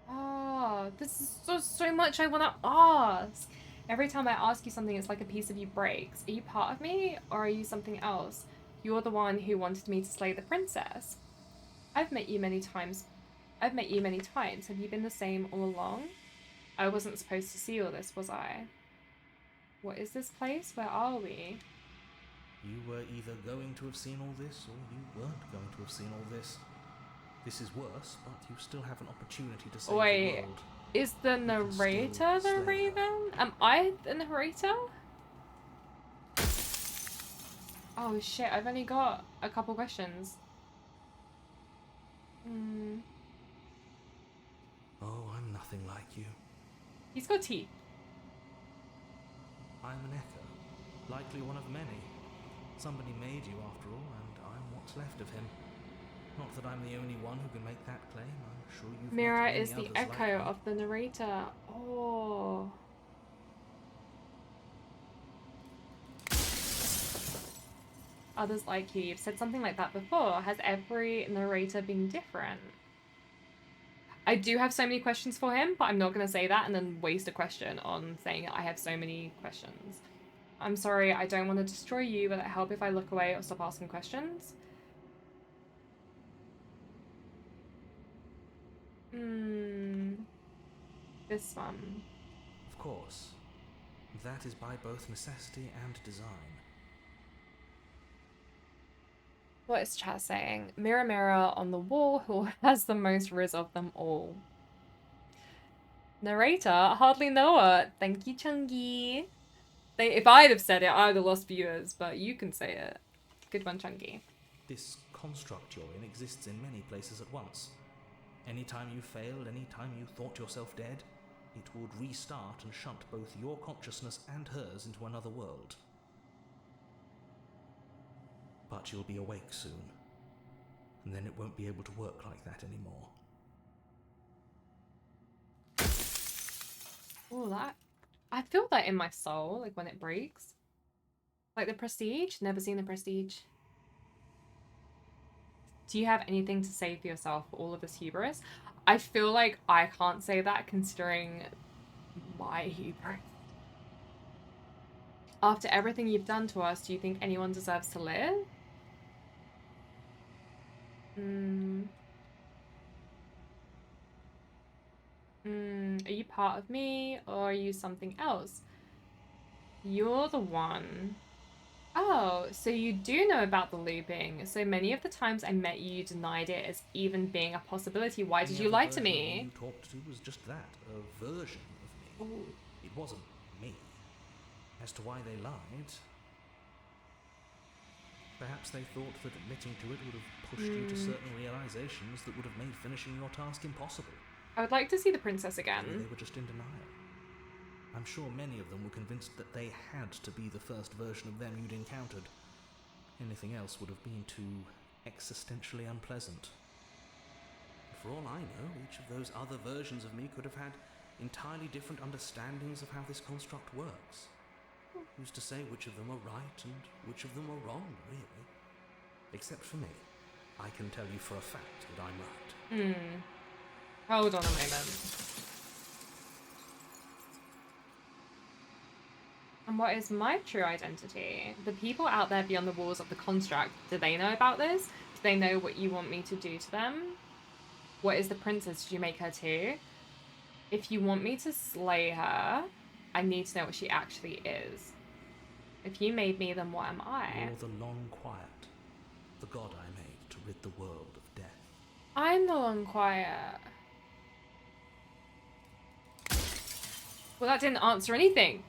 Oh, this is so much I want to ask. Every time I ask you something, it's like a piece of you breaks. Are you part of me, or are you something else? You're the one who wanted me to slay the princess. I've met you many times. Have you been the same all along? I wasn't supposed to see all this, was I? What is this place? Where are we? You were either going to have seen all this, or you weren't going to have seen all this. This is worse, but you still have an opportunity to save the world. Is the narrator the raven? Am I the narrator? Oh shit, I've only got a couple questions. Oh, I'm nothing like you. He's got teeth. I'm an echo, likely one of many. Somebody made you after all, and I'm what's left of him. Not that I'm the only one who can make that claim. I'm sure you've Mira met many is the others echo like me. of the narrator. Oh. Others like you. You've said something like that before. Has every narrator been different? I do have so many questions for him, but I'm not going to say that and then waste a question on saying I have so many questions. I'm sorry, I don't want to destroy you. Will it help if I look away or stop asking questions? This one. Of course. That is by both necessity and design. What is chat saying? Mirror, mirror on the wall, who has the most riz of them all? Narrator, hardly know it. Thank you, Chungi. If I'd have said it, I'd have lost viewers, but you can say it. Good one, Chungi. This construct you're in exists in many places at once. Anytime you failed, anytime you thought yourself dead, it would restart and shunt both your consciousness and hers into another world. But you'll be awake soon, and then it won't be able to work like that anymore. Oh, that... I feel that in my soul, like when it breaks. Like the Prestige? Never seen the Prestige. Do you have anything to say for yourself for all of this hubris? I feel like I can't say that considering my hubris. After everything you've done to us, do you think anyone deserves to live? Are you part of me, or are you something else? You're the one. Oh, so you do know about the looping. So many of the times I met you, you denied it as even being a possibility. Why did you lie to me? You talked to was just that, a version of me. Ooh. It wasn't me. As to why they lied, perhaps they thought that admitting to it would have pushed you to certain realizations that would have made finishing your task impossible. I would like to see the princess again. Or they were just in denial. I'm sure many of them were convinced that they had to be the first version of them you'd encountered. Anything else would have been too existentially unpleasant. For all I know, each of those other versions of me could have had entirely different understandings of how this construct works. Who's to say which of them are right and which of them are wrong, really? Except for me. I can tell you for a fact that I'm right. Hold on a moment. And what is my true identity? The people out there beyond the walls of the construct, do they know about this? Do they know what you want me to do to them? What is the princess? Did you make her too? If you want me to slay her, I need to know what she actually is. If you made me, then what am I? You're the long quiet, the god I made to rid the world of death. I'm the long quiet. Well, that didn't answer anything.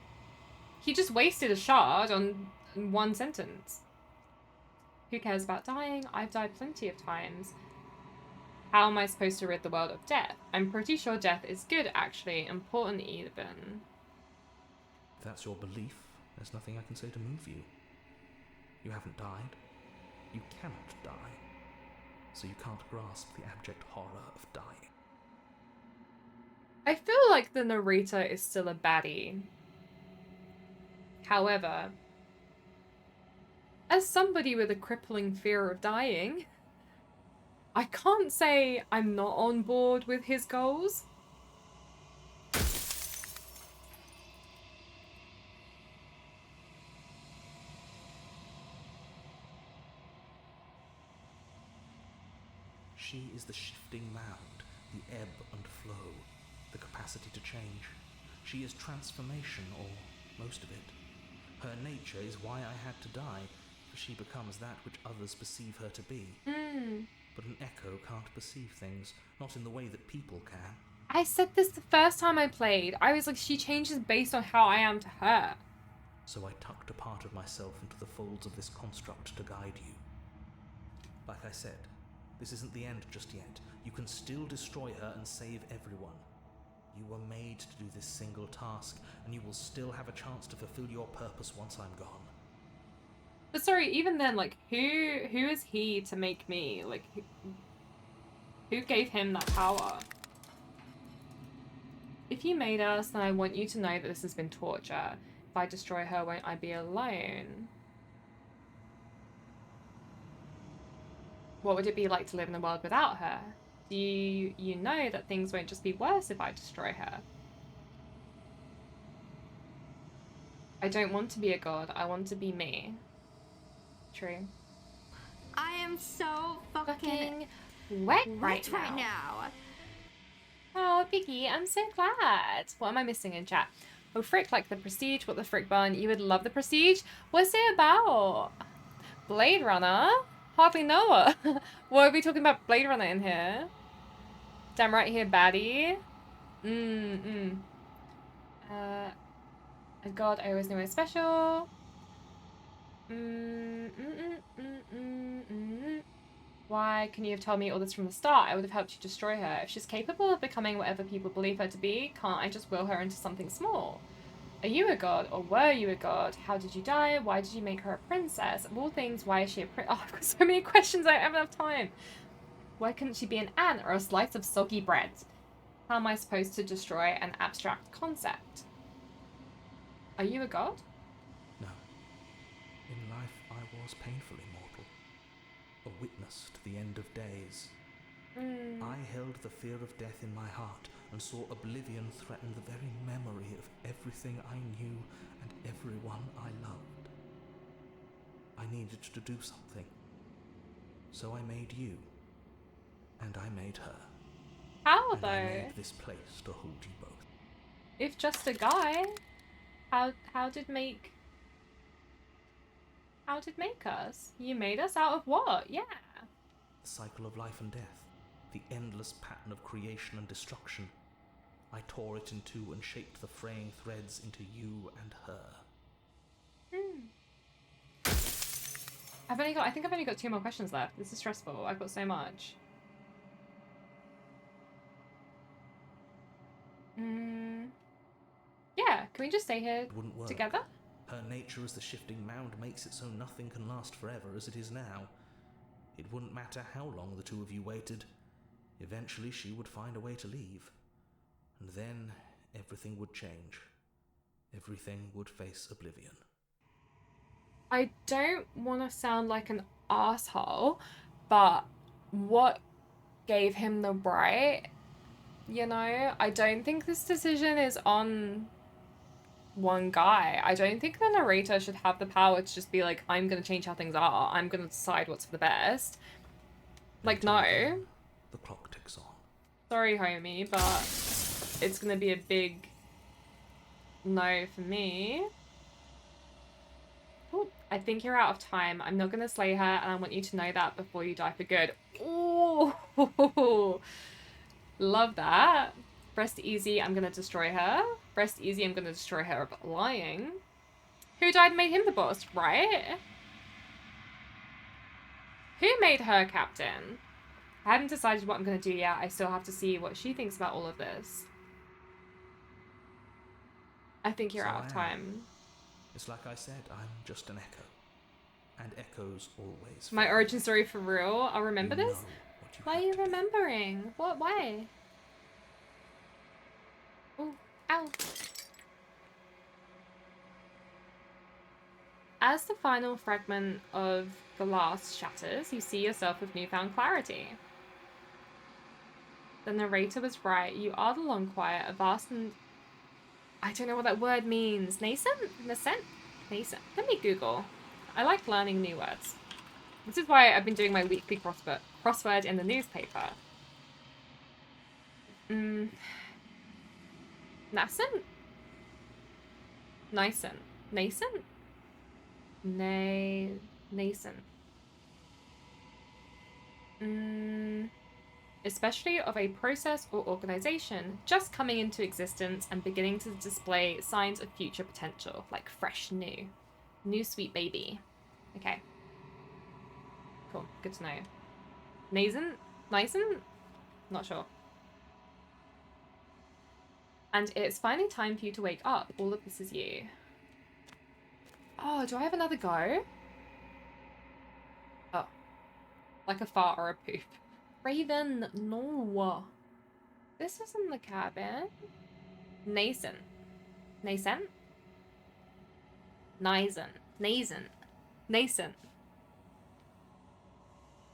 He just wasted a shard on one sentence. Who cares about dying? I've died plenty of times. How am I supposed to rid the world of death? I'm pretty sure death is good, actually. Important even. If that's your belief, there's nothing I can say to move you. You haven't died. You cannot die. So you can't grasp the abject horror of dying. I feel like the narrator is still a baddie. However, as somebody with a crippling fear of dying, I can't say I'm not on board with his goals. She is the shifting mound, the ebb and flow, the capacity to change. She is transformation, or most of it. Her nature is why I had to die, for she becomes that which others perceive her to be. But an echo can't perceive things, not in the way that people can. I said this the first time I played. I was like, she changes based on how I am to her. So I tucked a part of myself into the folds of this construct to guide you. Like I said, this isn't the end just yet. You can still destroy her and save everyone. You were made to do this single task, and you will still have a chance to fulfill your purpose once I'm gone. But sorry, even then, like, who is he to make me? Like, who gave him that power? If you made us, then I want you to know that this has been torture. If I destroy her, won't I be alone? What would it be like to live in a world without her? Do you know that things won't just be worse if I destroy her? I don't want to be a god. I want to be me. True. I am so fucking wet right now. Oh, Biggie, I'm so glad. What am I missing in chat? Oh, frick, like the Prestige. What the frick, bun? You would love the Prestige? What's it about? Blade Runner? Hardly know her. What are we talking about Blade Runner in here? Damn right here, baddie. A god I always knew was special. Why couldn't you have told me all this from the start? I would have helped you destroy her. If she's capable of becoming whatever people believe her to be, can't I just will her into something small? Are you a god, or were you a god? How did you die? Why did you make her a princess? Of all things, why is she a prince? Oh, I've got so many questions, I don't have enough time. Why couldn't she be an ant or a slice of soggy bread? How am I supposed to destroy an abstract concept? Are you a god? No. In life, I was painfully mortal. A witness to the end of days. I held the fear of death in my heart and saw oblivion threaten the very memory of everything I knew and everyone I loved. I needed to do something. So I made you. And I made her. How, and though? I made this place to hold you both. If just a guy, how did make us? You made us out of what? Yeah. The cycle of life and death. The endless pattern of creation and destruction. I tore it in two and shaped the fraying threads into you and her. I think I've only got 2 more questions left. This is stressful. I've got so much. Yeah, can we just stay here It wouldn't work. together? Her nature as the shifting mound makes it so nothing can last forever as it is now. It wouldn't matter how long the two of you waited. Eventually she would find a way to leave. And then everything would change. Everything would face oblivion. I don't want to sound like an asshole, but what gave him the right? You know, I don't think this decision is on one guy. I don't think the narrator should have the power to just be like, I'm going to change how things are. I'm going to decide what's for the best. Like, Until no. then, the clock ticks on. Sorry, homie, but it's going to be a big no for me. Ooh, I think you're out of time. I'm not going to slay her, and I want you to know that before you die for good. Ooh, love that. Rest easy, I'm going to destroy her. Rest easy, I'm going to destroy her of lying. Who died and made him the boss, right? Who made her captain? I haven't decided what I'm going to do yet. I still have to see what she thinks about all of this. I think you're out of time. It's like I said, I'm just an echo. And echoes always. My origin story for real? I'll remember You this? know what you Why are have you to be. remembering? What? Why? Oh, ow. As the final fragment of glass shatters, you see yourself with newfound clarity. The narrator was right. You are the long quiet, a vast and... I don't know what that word means. Nascent? Nascent? Nascent. Let me Google. I like learning new words. This is why I've been doing my weekly crossword in the newspaper. Nascent? Nascent. Nascent? Nascent. Especially of a process or organization just coming into existence and beginning to display signs of future potential, like fresh, new. New sweet baby. Okay. Cool. Good to know. Nascent? Nascent? Not sure. And it's finally time for you to wake up. All of this is you. Oh, do I have another go? Oh. Like a fart or a poop. Raven, no. This isn't the cabin. Nascent. Nascent? Nascent. Nascent. Nascent.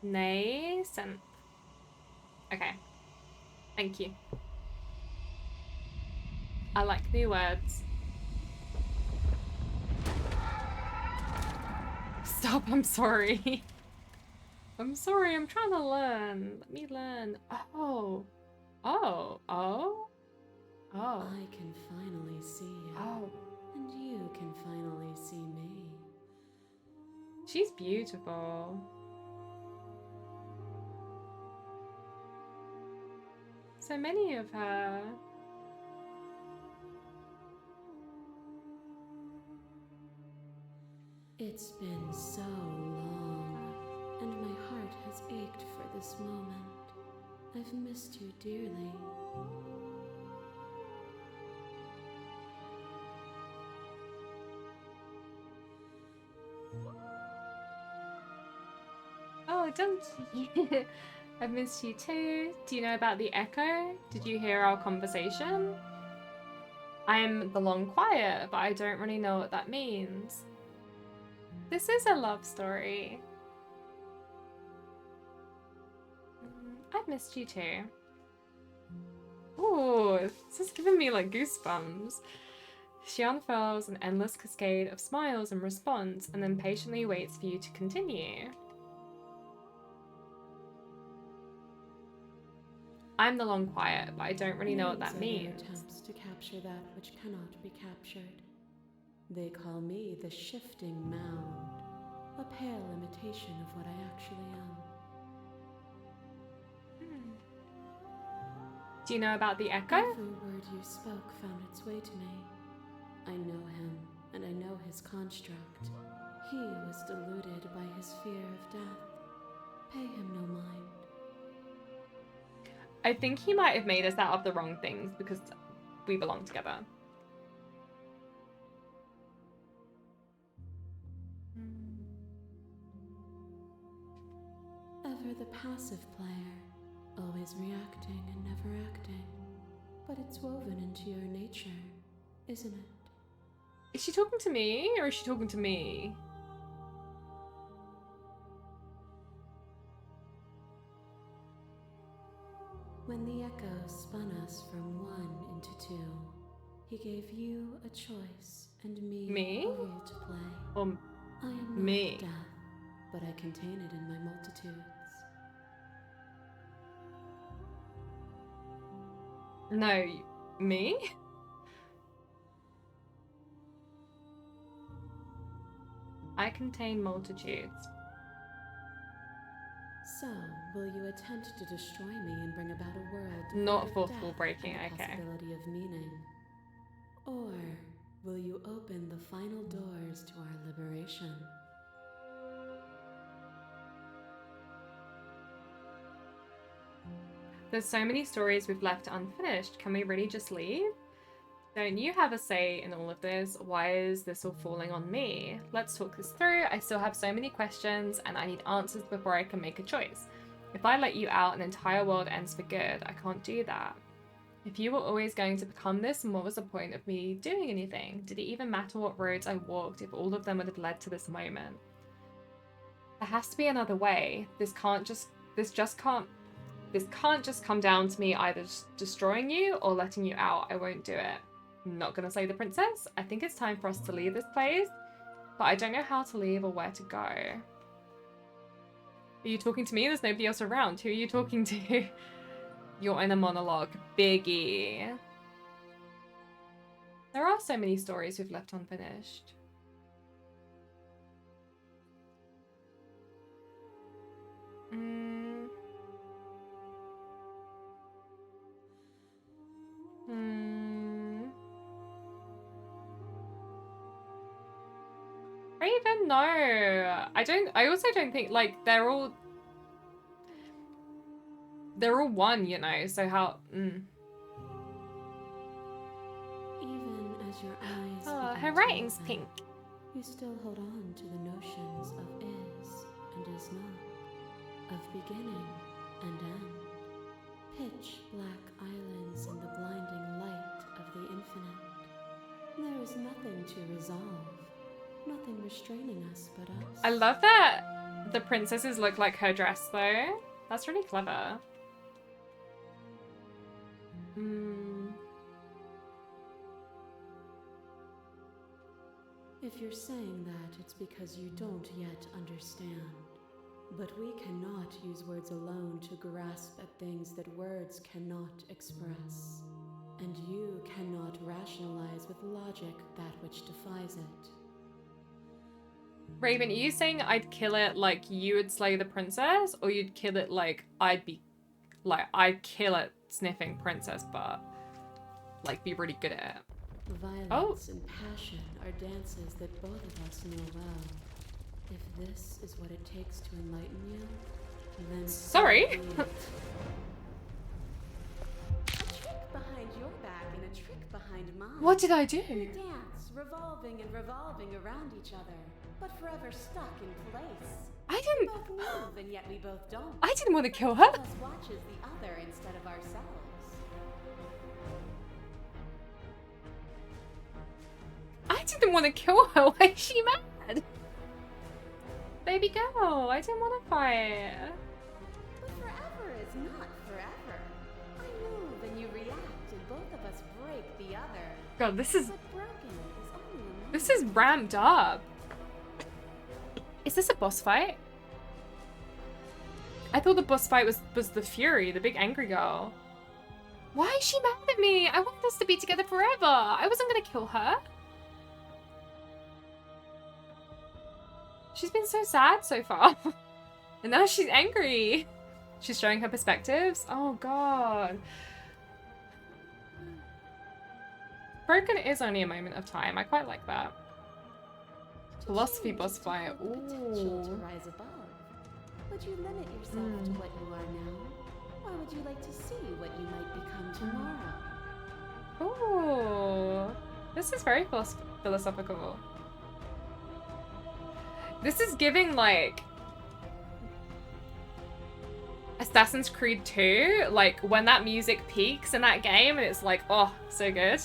Nascent. Okay. Thank you. I like new words. Stop, I'm sorry. I'm sorry, I'm trying to learn. Let me learn. Oh. Oh. Oh. Oh. I can finally see you. Oh. And you can finally see me. She's beautiful. So many of her. It's been so long, and my heart has ached for this moment. I've missed you dearly. Oh, don't you? I've missed you too. Do you know about the echo? Did you hear our conversation? I'm the long quiet, but I don't really know what that means. This is a love story. I've missed you too. Ooh, this is giving me like goosebumps. She unfurls an endless cascade of smiles in response and then patiently waits for you to continue. I'm the long quiet, but I don't really know what that means. Attempts to capture that which cannot be captured. They call me the shifting mound, a pale imitation of what I actually am. Do you know about the echo? Every word you spoke found its way to me. I know him, and I know his construct. He was deluded by his fear of death. Pay him no mind. I think he might have made us out of the wrong things because we belong together. Ever the passive player, always reacting and never acting. but it's woven into your nature, isn't it? Is she talking to me or is she talking to me? When the echo spun us from one into two, he gave you a choice and me a role to play. I am not me. death, but I contain it in my multitudes. No, me? I contain multitudes. So, will you attempt to destroy me and bring about a world Not void fourth of wall death breaking, and the okay. possibility of meaning? Or will you open the final doors to our liberation? There's so many stories we've left unfinished. Can we really just leave? Don't you have a say in all of this? Why is this all falling on me? Let's talk this through. I still have so many questions and I need answers before I can make a choice. If I let you out, an entire world ends for good. I can't do that. If you were always going to become this, then what was the point of me doing anything? Did it even matter what roads I walked if all of them would have led to this moment? There has to be another way. This can't just come down to me either destroying you or letting you out. I won't do it. I'm not gonna slay the princess. I think it's time for us to leave this place, but I don't know how to leave or where to go. Are you talking to me? There's nobody else around. Who are you talking to? You're in a monologue. Biggie. There are so many stories we've left unfinished. Raven, no. I also don't think, like, they're all one, you know, so how, Even as your eyes Oh, begin her to writing's open, pink. you still hold on to the notions of is and is not, of beginning and end, pitch black islands in the blinding light of the infinite. There is nothing to resolve, nothing restraining us but us. I love that the princesses look like her dress, though. That's really clever. If you're saying that, it's because you don't yet understand. But we cannot use words alone to grasp at things that words cannot express. And you cannot rationalize with logic that which defies it. Raven, are you saying I'd kill it like you would slay the princess? Or you'd kill it like I'd kill it sniffing princess, but like be really good at it? Violence and passion are dances that both of us know well. If this is what it takes to enlighten you, then sorry. A trick behind your back and a trick behind mine. What did I do? We dance, revolving and revolving around each other, but forever stuck in place. I We didn't. both move, and yet we both don't. I didn't want to kill One her. of us watches the other instead of ourselves. I didn't want to kill her. Why is she mad? Baby girl, I didn't want to fight. But forever is not forever. I move and you react, and both of us break the other. God, this is But broken is only a moment. this is ramped up. Is this a boss fight? I thought the boss fight was the Fury, the big angry girl. Why is she mad at me? I wanted us to be together forever. I wasn't gonna kill her. She's been so sad so far. And now she's angry. She's showing her perspectives. Oh god. Broken is only a moment of time. I quite like that. Philosophy boss fight. Potential to Ooh. rise above. Would you limit yourself to what you are now? Or would you like to see what you might become tomorrow? Ooh. This is very philosophical. This is giving, like... Assassin's Creed 2, like when that music peaks in that game and it's like, oh, so good.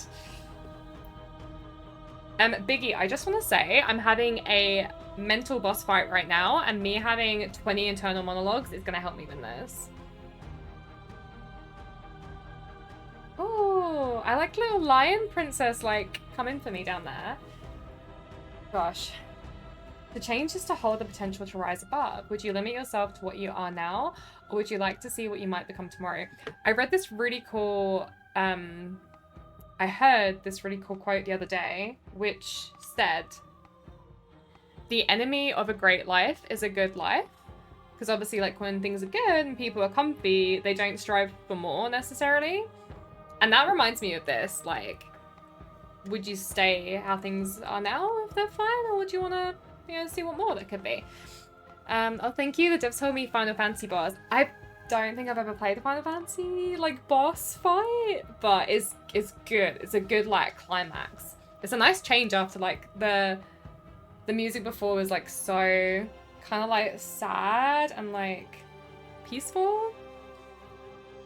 Biggie, I just want to say I'm having a mental boss fight right now, and me having 20 internal monologues is going to help me win this. Oh, I like little lion princess, like, coming for me down there. Gosh. The change is to hold the potential to rise above. Would you limit yourself to what you are now, or would you like to see what you might become tomorrow? I read this really cool, I heard this really cool quote the other day, which said, the enemy of a great life is a good life. Because obviously, like, when things are good and people are comfy, they don't strive for more necessarily. And that reminds me of this, like, would you stay how things are now if they're fine, or would you want to, you know, see what more there could be? Oh, thank you. The devs told me Final Fantasy boss. I don't think I've ever played a Final Fantasy, like, boss fight, but it's good. It's a good, like, climax. It's a nice change after, like, the music before was, like, so kind of, like, sad and, like, peaceful.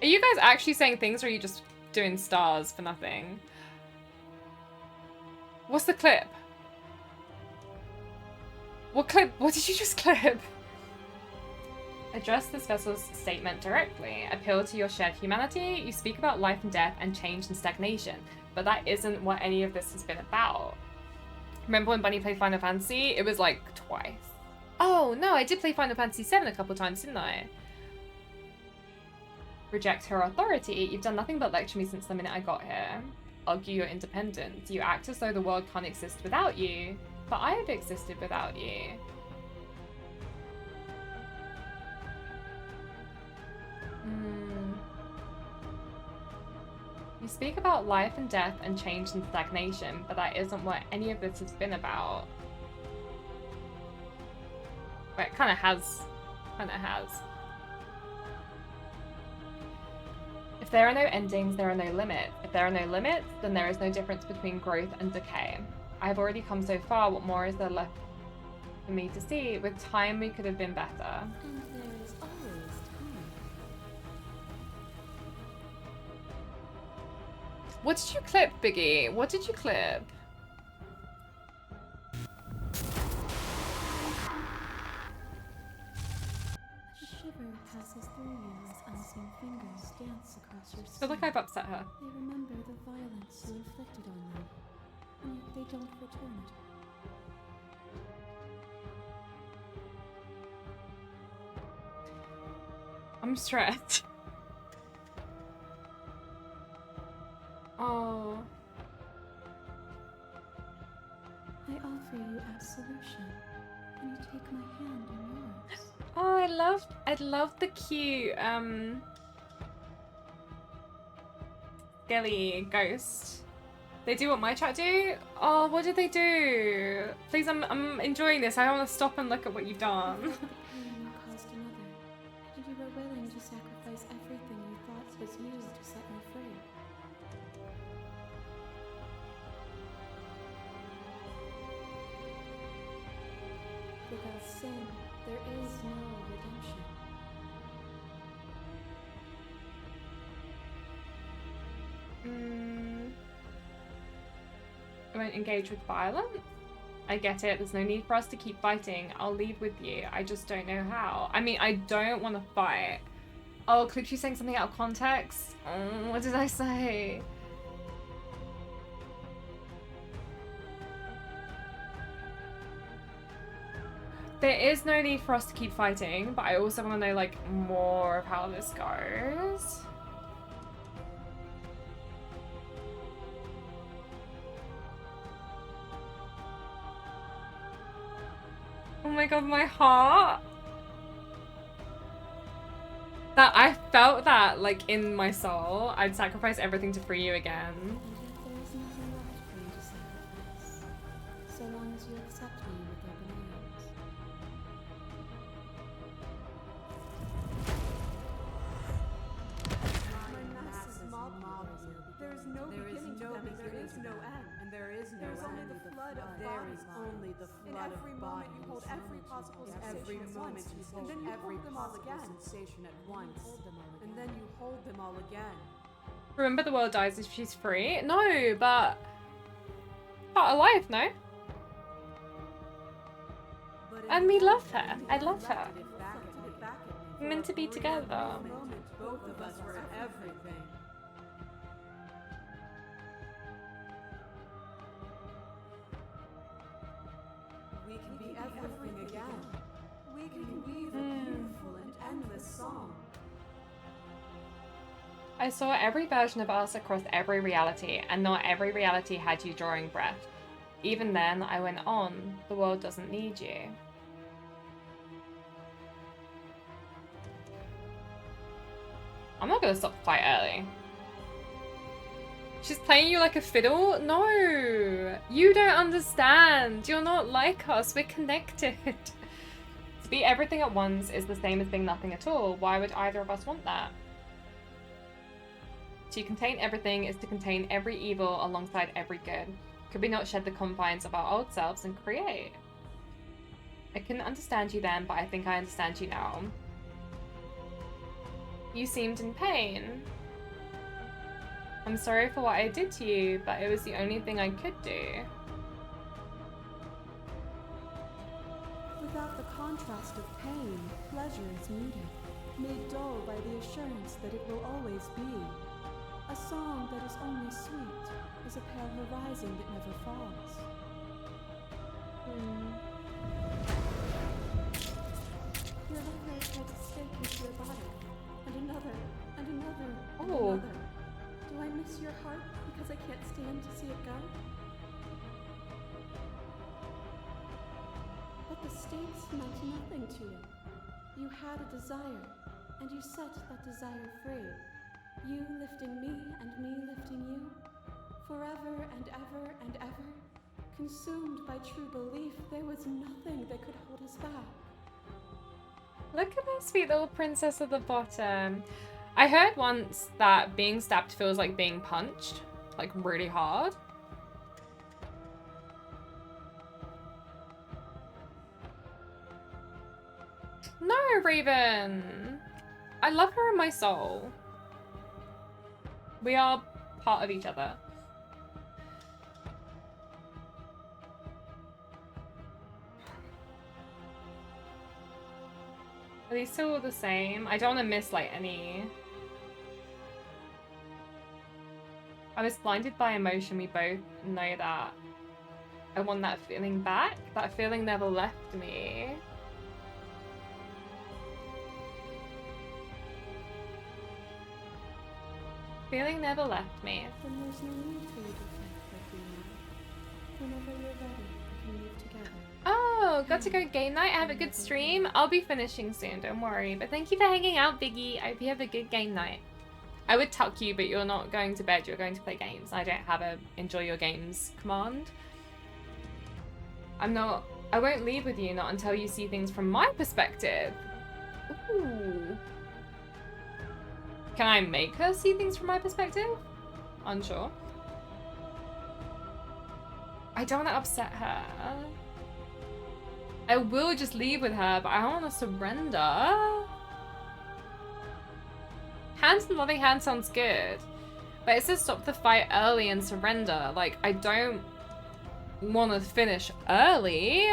Are you guys actually saying things, or are you just doing stars for nothing? What's the clip? What clip? What did you just clip? Address this vessel's statement directly. Appeal to your shared humanity. You speak about life and death and change and stagnation, but that isn't what any of this has been about. Remember when Bunnie played Final Fantasy? It was like twice. Oh no, I did play Final Fantasy 7 a couple times, didn't I? Reject her authority. You've done nothing but lecture me since the minute I got here. Argue your independence. You act as though the world can't exist without you, but I have existed without you. You speak about life and death and change and stagnation, but that isn't what any of this has been about. But it kind of has. If there are no endings, there are no limits. If there are no limits, then there is no difference between growth and decay. I have already come so far, what more is there left for me to see? With time, we could have been better. And there is always time. What did you clip, Biggie? What did you clip? A shiver passes through you as unseen fingers dance across your I feel skin. like I've upset her. They remember the violence you inflicted on them, and yet they don't return it. I'm stressed. Oh. I offer you absolution, and you take my hand in yours. Oh, I love the cute, Skelly ghost. They do what my chat do? Oh, what did they do? Please, I'm enjoying this. I don't want to stop and look at what you've done. The pain you caused another, and you were willing to sacrifice everything you thought was you to set me free. Without sin, there is no redemption. I won't engage with violence. I get it. There's no need for us to keep fighting. I'll leave with you. I just don't know how. I mean, I don't want to fight. Oh, Clip, you saying something out of context? What did I say? There is no need for us to keep fighting, but I also want to know, like, more of how this goes. Oh my god, my heart. That I felt that, like, in my soul. I'd sacrifice everything to free you again. And yet there is nothing left for you to sacrifice, so long as you accept me with open arms. My massive mob. There is no beginning to them, and there is no end. And there is no end. Only the flood of there is only the flood of bodies. In every moment you hold every possible sensation at once, and then you hold them all again. Sensation at once, and then you hold them all again. Remember, the world dies if she's free. No, but part of life, no. And we love her. I love her. We're meant to be together. Both of us were everything. We can be everything again. We can weave a beautiful and endless song. I saw every version of us across every reality, and not every reality had you drawing breath. Even then, I went on. The world doesn't need you. I'm not gonna stop the fight early. She's playing you like a fiddle? No! You don't understand. You're not like us. We're connected. To be everything at once is the same as being nothing at all. Why would either of us want that? To contain everything is to contain every evil alongside every good. Could we not shed the confines of our old selves and create? I couldn't understand you then, but I think I understand you now. You seemed in pain. I'm sorry for what I did to you, but it was the only thing I could do. Without the contrast of pain, pleasure is muted, made dull by the assurance that it will always be. A song that is only sweet is a pale horizon that never falls. Your lover tried to stake into your body, and another, and another, and another. Do I miss your heart because I can't stand to see it go? But the stakes meant nothing to you. You had a desire, and you set that desire free. You lifting me and me lifting you, forever and ever and ever. Consumed by true belief, there was nothing that could hold us back. Look at that sweet little princess at the bottom. I heard once that being stabbed feels like being punched, like really hard. No, Raven. I love her in my soul. We are part of each other. Are these still all the same? I don't want to miss like any. I was blinded by emotion. We both know that. I want that feeling back. That feeling never left me. Feeling never left me. Then there's no need for you to fight like we are. Whenever you're ready, we can leave together. Oh, got to go game night. Have a good stream. I'll be finishing soon, don't worry. But thank you for hanging out, Biggie. I hope you have a good game night. I would tuck you, but you're not going to bed. You're going to play games. I don't have a enjoy your games command. I won't leave with you, not until you see things from my perspective. Ooh. Can I make her see things from my perspective? Unsure. I don't want to upset her. I will just leave with her, but I don't want to surrender. Hands and loving hand sounds good. But it says stop the fight early and surrender. Like, I don't want to finish early.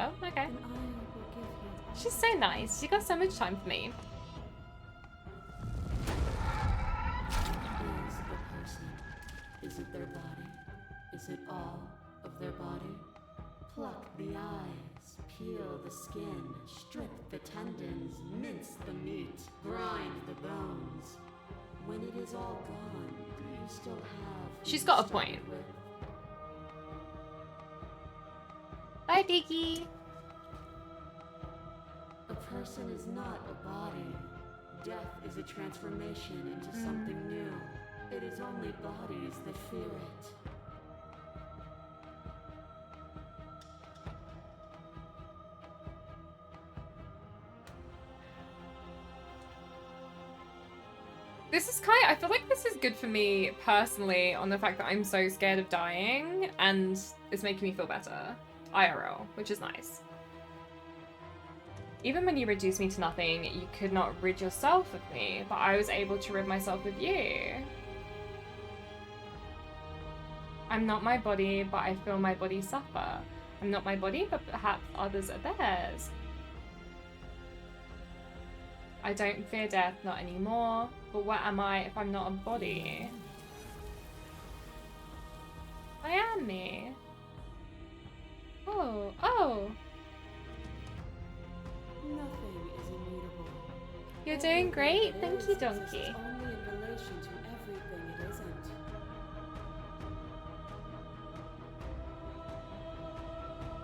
Oh, okay. She's so nice. She got so much time for me. Is a person? Is it their body? Is it all of their body? Pluck the eyes, peel the skin, strip the tendons, mince the meat, grind the bones. When it is all gone, do you still have... She's got a point. Bye, Biggie. A person is not a body. Death is a transformation into something new. It is only bodies that fear it. This is I feel like this is good for me personally on the fact that I'm so scared of dying and it's making me feel better. IRL, which is nice. Even when you reduce me to nothing, you could not rid yourself of me, but I was able to rid myself of you. I'm not my body, but I feel my body suffer. I'm not my body, but perhaps others are theirs. I don't fear death, not anymore. But what am I if I'm not a body? I am me. Oh, oh. Nothing is immutable. You're doing great. Thank you, Donkey. Only in relation to everything it isn't.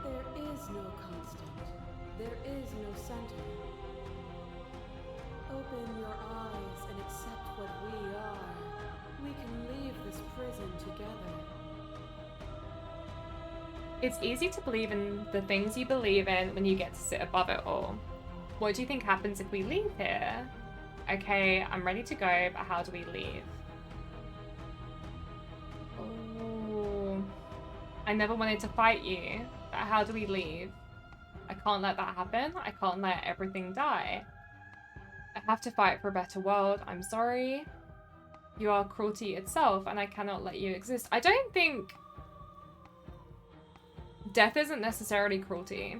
There is no constant. There is no center. Open your eyes and accept what we are. We can leave this prison together. It's easy to believe in the things you believe in when you get to sit above it all. What do you think happens if we leave here? Okay, I'm ready to go, but how do we leave? Oh, I never wanted to fight you, but how do we leave? I can't let that happen. I can't let everything die. I have to fight for a better world. I'm sorry. You are cruelty itself, and I cannot let you exist. I don't think... Death isn't necessarily cruelty.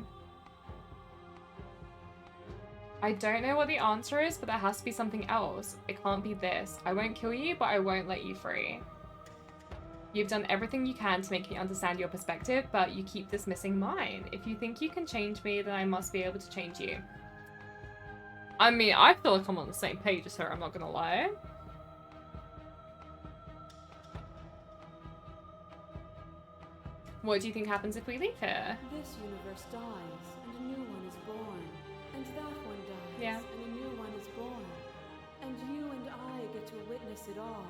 I don't know what the answer is, but there has to be something else. It can't be this. I won't kill you, but I won't let you free. You've done everything you can to make me understand your perspective, but you keep dismissing mine. If you think you can change me, then I must be able to change you. I mean, I feel like I'm on the same page as her, I'm not gonna lie. What do you think happens if we leave here? This universe dies, and a new one is born. And that one dies, Yeah. and a new one is born. And you and I get to witness it all,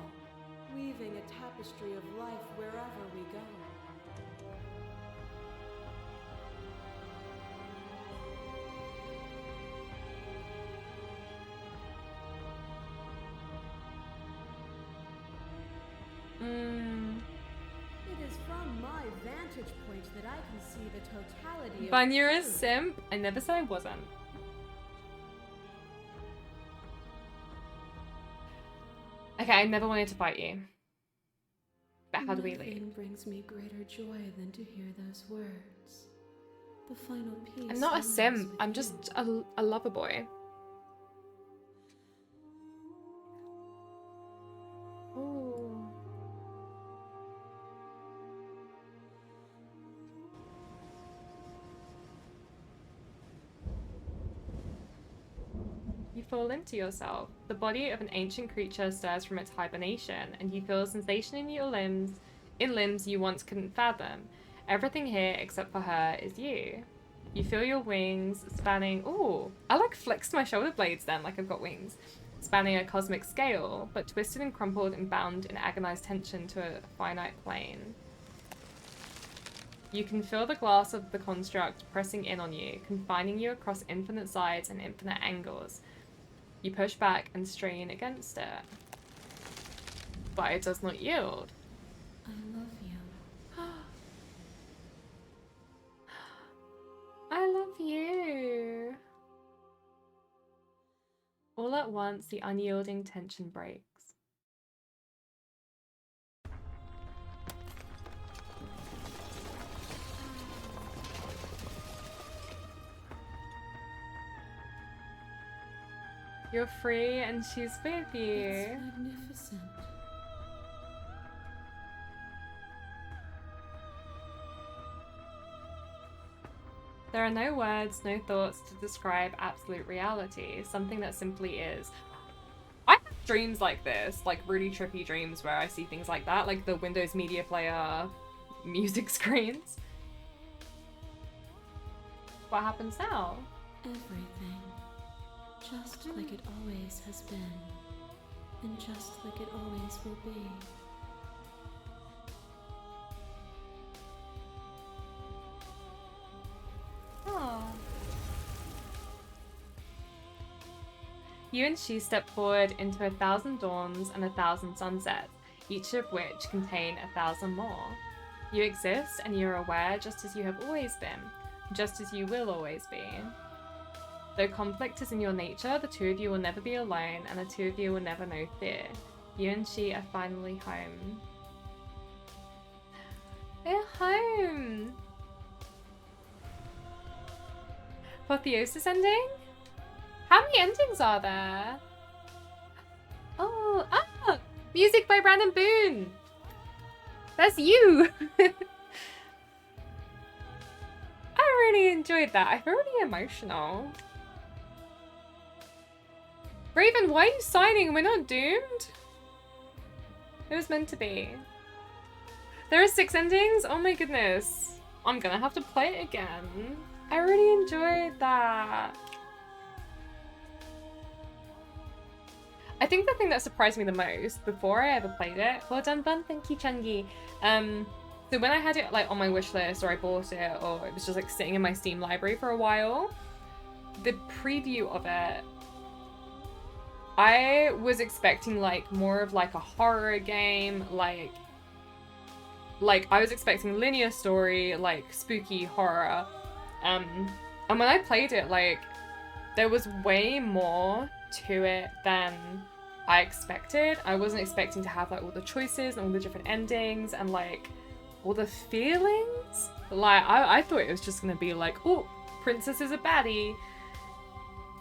weaving a tapestry of life wherever we go. It is from my vantage point that I can see the totality of Bunnie, you're a truth. simp. I never said I wasn't. Okay, I never wanted to fight you. But how do we leave? Nothing brings me greater joy than to hear those words. The final piece. I'm not a ends simp. with I'm you. just a lover boy. Ooh. You fall into yourself. The body of an ancient creature stirs from its hibernation, and you feel a sensation in your limbs, you once couldn't fathom. Everything here, except for her, is you. You feel your wings spanning... Ooh, I like flexed my shoulder blades then, like I've got wings. Spanning a cosmic scale, but twisted and crumpled and bound in agonized tension to a finite plane. You can feel the glass of the construct pressing in on you, confining you across infinite sides and infinite angles. You push back and strain against it, but it does not yield. I love you. I love you. All at once, the unyielding tension breaks. You're free and she's with you. It's magnificent. There are no words, no thoughts to describe absolute reality, something that simply is. I have dreams like this, like really trippy dreams where I see things like that, like the Windows Media Player music screens. What happens now? Everything. Just like it always has been. And just like it always will be. Oh. You and she step forward into 1,000 dawns and 1,000 sunsets, each of which contain 1,000 more. You exist and you're aware just as you have always been, just as you will always be. Though conflict is in your nature, the two of you will never be alone and the two of you will never know fear. You and she are finally home. They're home! Apotheosis ending? How many endings are there? Oh, ah! Music by Brandon Boone! That's you! I really enjoyed that. I feel really emotional. Raven, why are you signing? We're not doomed? It was meant to be. There are 6 endings? Oh my goodness. I'm gonna have to play it again. I really enjoyed that. I think the thing that surprised me the most before I ever played it, well done Bun, thank you Chungi. So when I had it like on my wish list or I bought it or it was just like sitting in my Steam library for a while, the preview of it, I was expecting like more of like a horror game, like I was expecting linear story, like spooky horror. And when I played it, like there was way more to it than I expected. I wasn't expecting to have like all the choices and all the different endings and like all the feelings. Like I thought it was just gonna be like, oh, princess is a baddie.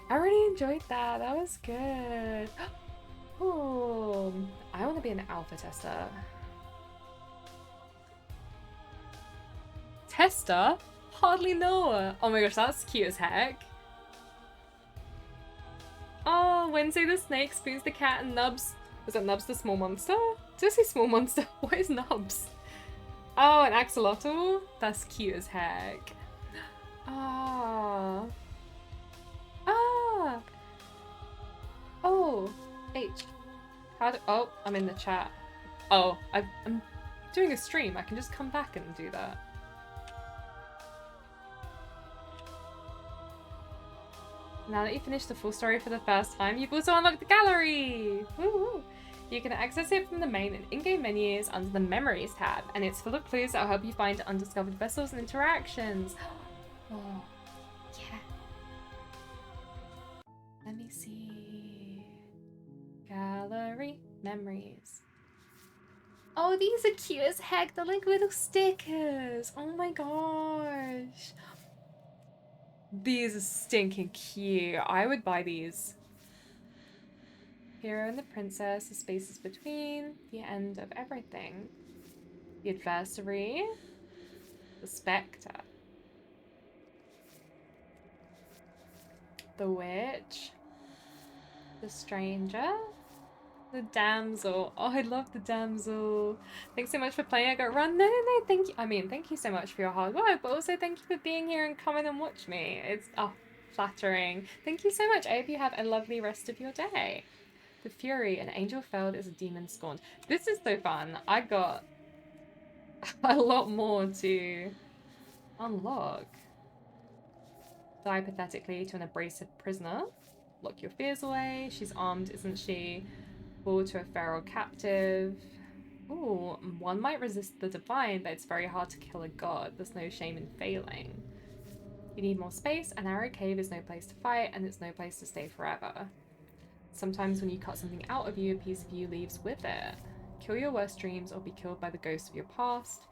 I really enjoyed that. That was good. Oh, I want to be an alpha tester. Tester? Hardly know her. Oh my gosh, that's cute as heck. Oh, Wednesday the snake spoons the cat and Nubs. Was that Nubs the small monster? Did I say small monster? What is Nubs? Oh, an axolotl? That's cute as heck. Ah. Ah. Oh. H. How do... Oh, I'm in the chat. Oh, I'm doing a stream. I can just come back and do that. Now that you've finished the full story for the first time, you've also unlocked the gallery! Woo-hoo. You can access it from the main and in-game menus under the Memories tab, and it's full of clues that will help you find undiscovered vessels and interactions. Oh, yeah. Let me see. Gallery, memories. Oh, these are cute as heck. They're like little stickers. Oh my gosh. These are stinking cute. I would buy these. Hero and the princess, the spaces between, the end of everything. The adversary, the spectre. The witch, the stranger, the damsel. Oh, I love the damsel. Thanks so much for playing. I got run. No, thank you. I mean, thank you so much for your hard work, but also thank you for being here and coming and watch me. It's, oh, flattering. Thank you so much. I hope you have a lovely rest of your day. The Fury, an angel felled is a demon scorned. This is so fun. I got a lot more to unlock. Die pathetically to an abrasive prisoner. Lock your fears away. She's armed, isn't she? Fall to a feral captive. Ooh, one might resist the divine, but it's very hard to kill a god. There's no shame in failing. You need more space. An arrow cave is no place to fight, and it's no place to stay forever. Sometimes when you cut something out of you, a piece of you leaves with it. Kill your worst dreams or be killed by the ghosts of your past.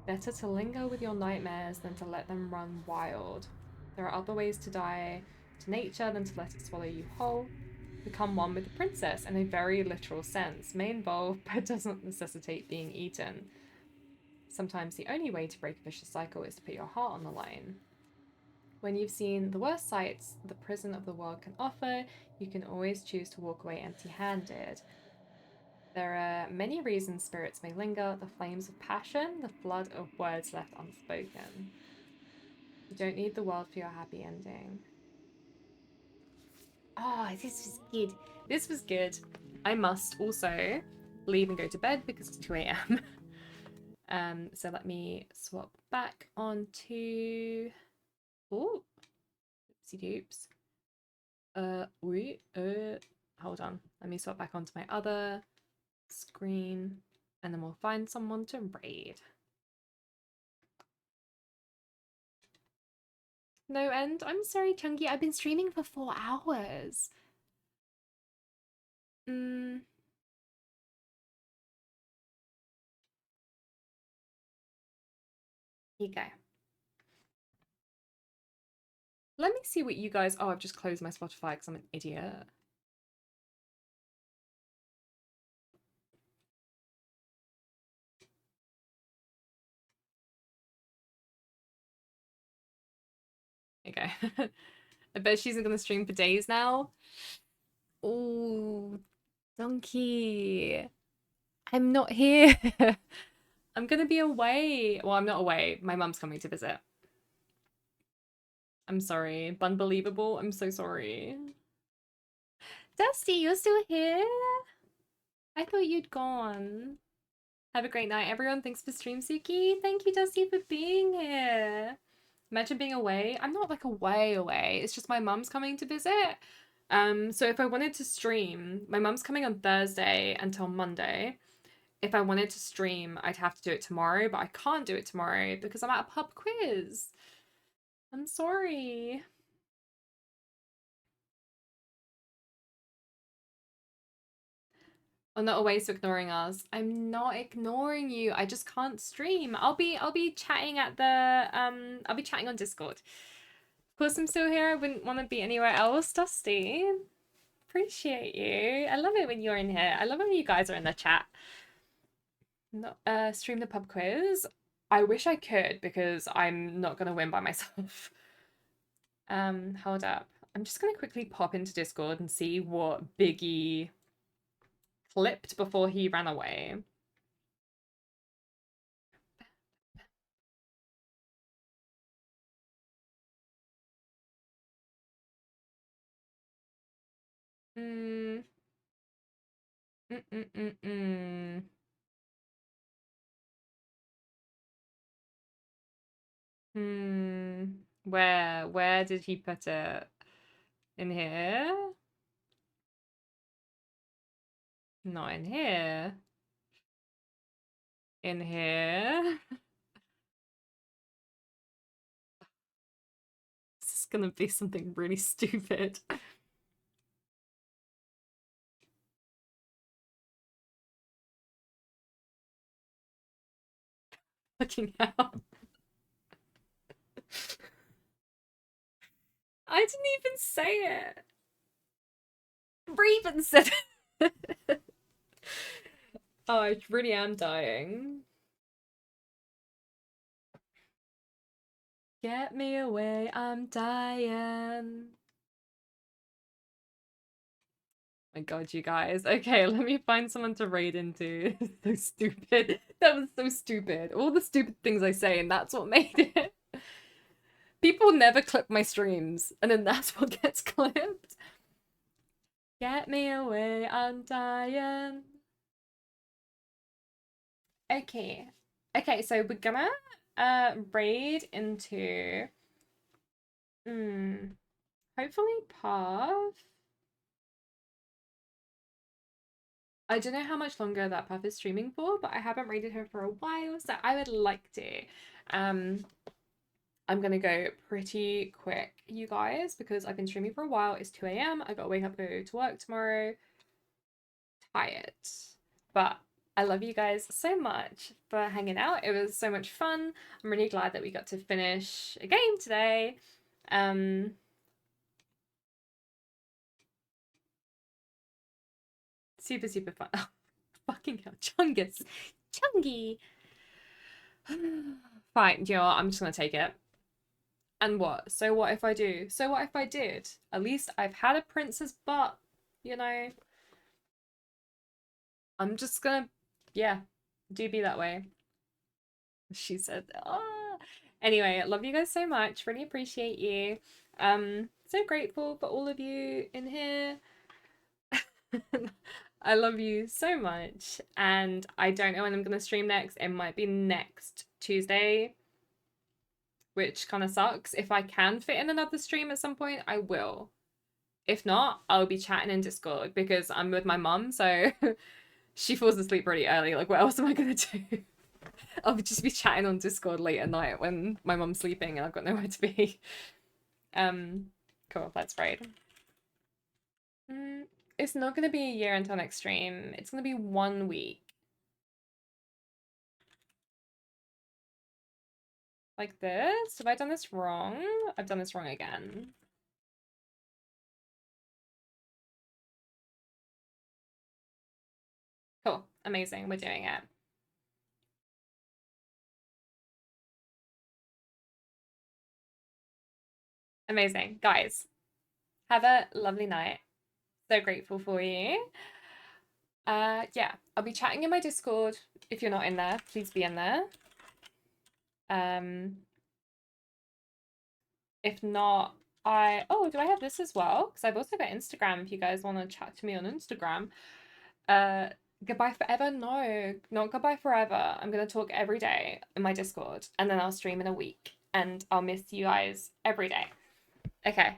Better to linger with your nightmares than to let them run wild. There are other ways to die to nature than to let it swallow you whole. Become one with the princess in a very literal sense. May involve, but doesn't necessitate being eaten. Sometimes the only way to break a vicious cycle is to put your heart on the line. When you've seen the worst sights the prison of the world can offer, you can always choose to walk away empty-handed. There are many reasons spirits may linger: the flames of passion, the flood of words left unspoken. You don't need the world for your happy ending. Oh, this was good. This was good. I must also leave and go to bed because it's 2 a.m. So let me swap back onto... Oh, oopsie doops. Hold on. Let me swap back onto my other screen and then we'll find someone to raid. No end? I'm sorry, Chunky. I've been streaming for 4 hours. Here you go. Let me see what you guys... Oh, I've just closed my Spotify because I'm an idiot. Okay. I bet she's gonna stream for days now. Oh, donkey. I'm not here. I'm gonna be away. Well, I'm not away. My mum's coming to visit. I'm sorry. Unbelievable. I'm so sorry. Dusty, you're still here? I thought you'd gone. Have a great night, everyone. Thanks for stream, Suki. Thank you, Dusty, for being here. Imagine being away. I'm not like away. It's just my mum's coming to visit. So if I wanted to stream, my mum's coming on Thursday until Monday. If I wanted to stream, I'd have to do it tomorrow, but I can't do it tomorrow because I'm at a pub quiz. I'm sorry. I'm not always ignoring us. I'm not ignoring you. I just can't stream. I'll be chatting at the I'll be chatting on Discord. Of course I'm still here. I wouldn't want to be anywhere else, Dusty. Appreciate you. I love it when you're in here. I love when you guys are in the chat. No, stream the pub quiz. I wish I could because I'm not gonna win by myself. Hold up. I'm just gonna quickly pop into Discord and see what Biggie clipped before he ran away. Mm. Where did he put it? In here? Not in here. In here? This is gonna be something really stupid. Fucking hell. I didn't even say it. Raven said it. Oh, I really am dying. Get me away, I'm dying. My god, you guys. Okay, let me find someone to raid into. So stupid. That was so stupid. All the stupid things I say, and that's what made it. People never clip my streams, and then that's what gets clipped. Get me away, I'm dying. Okay. Okay, so we're gonna raid into hopefully Puff. I don't know how much longer that Puff is streaming for, but I haven't raided her for a while, so I would like to. I'm gonna go pretty quick, you guys, because I've been streaming for a while. It's 2 a.m. I gotta wake up, go to work tomorrow. Tired. But I love you guys so much for hanging out. It was so much fun. I'm really glad that we got to finish a game today. Super, super fun. Oh, fucking hell. Chungus. Chungy. Fine, you know what? I'm just gonna take it. And what? So what if I do? So what if I did? At least I've had a prince's butt, you know? I'm just gonna, yeah, do be that way. She said, ah. Anyway, love you guys so much. Really appreciate you. So grateful for all of you in here. I love you so much. And I don't know when I'm gonna stream next. It might be next Tuesday, which kind of sucks. If I can fit in another stream at some point, I will. If not, I'll be chatting in Discord because I'm with my mum, so she falls asleep pretty early. Like, what else am I gonna do? I'll just be chatting on Discord late at night when my mum's sleeping and I've got nowhere to be. Cool, let's raid. It's not gonna be a year until next stream. It's gonna be 1 week. Like this? Have I done this wrong? I've done this wrong again. Cool, amazing, we're doing it. Amazing, guys. Have a lovely night. So grateful for you. Yeah, I'll be chatting in my Discord. If you're not in there, please be in there. If not, oh, do I have this as well? Because I've also got Instagram if you guys want to chat to me on Instagram. Goodbye forever? No, not goodbye forever. I'm gonna talk every day in my Discord, and then I'll stream in a week, and I'll miss you guys every day. Okay.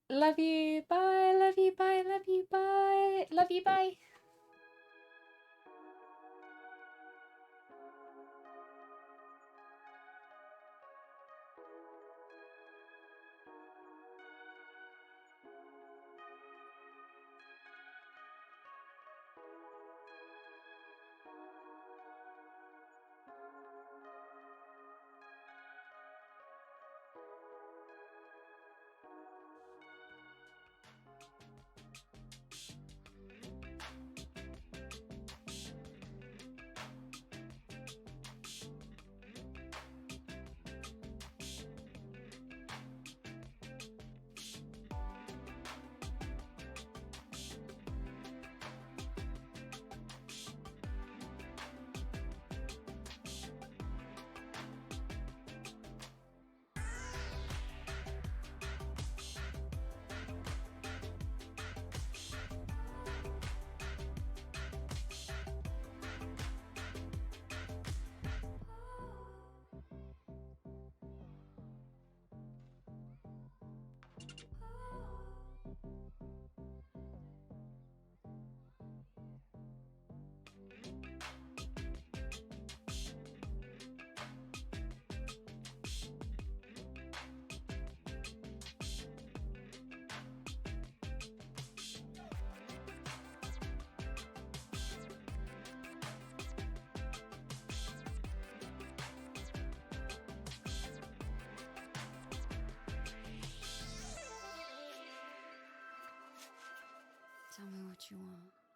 Love you. Bye. Love you. Bye. Love you. Bye. Love you. Bye. Tell me what you want.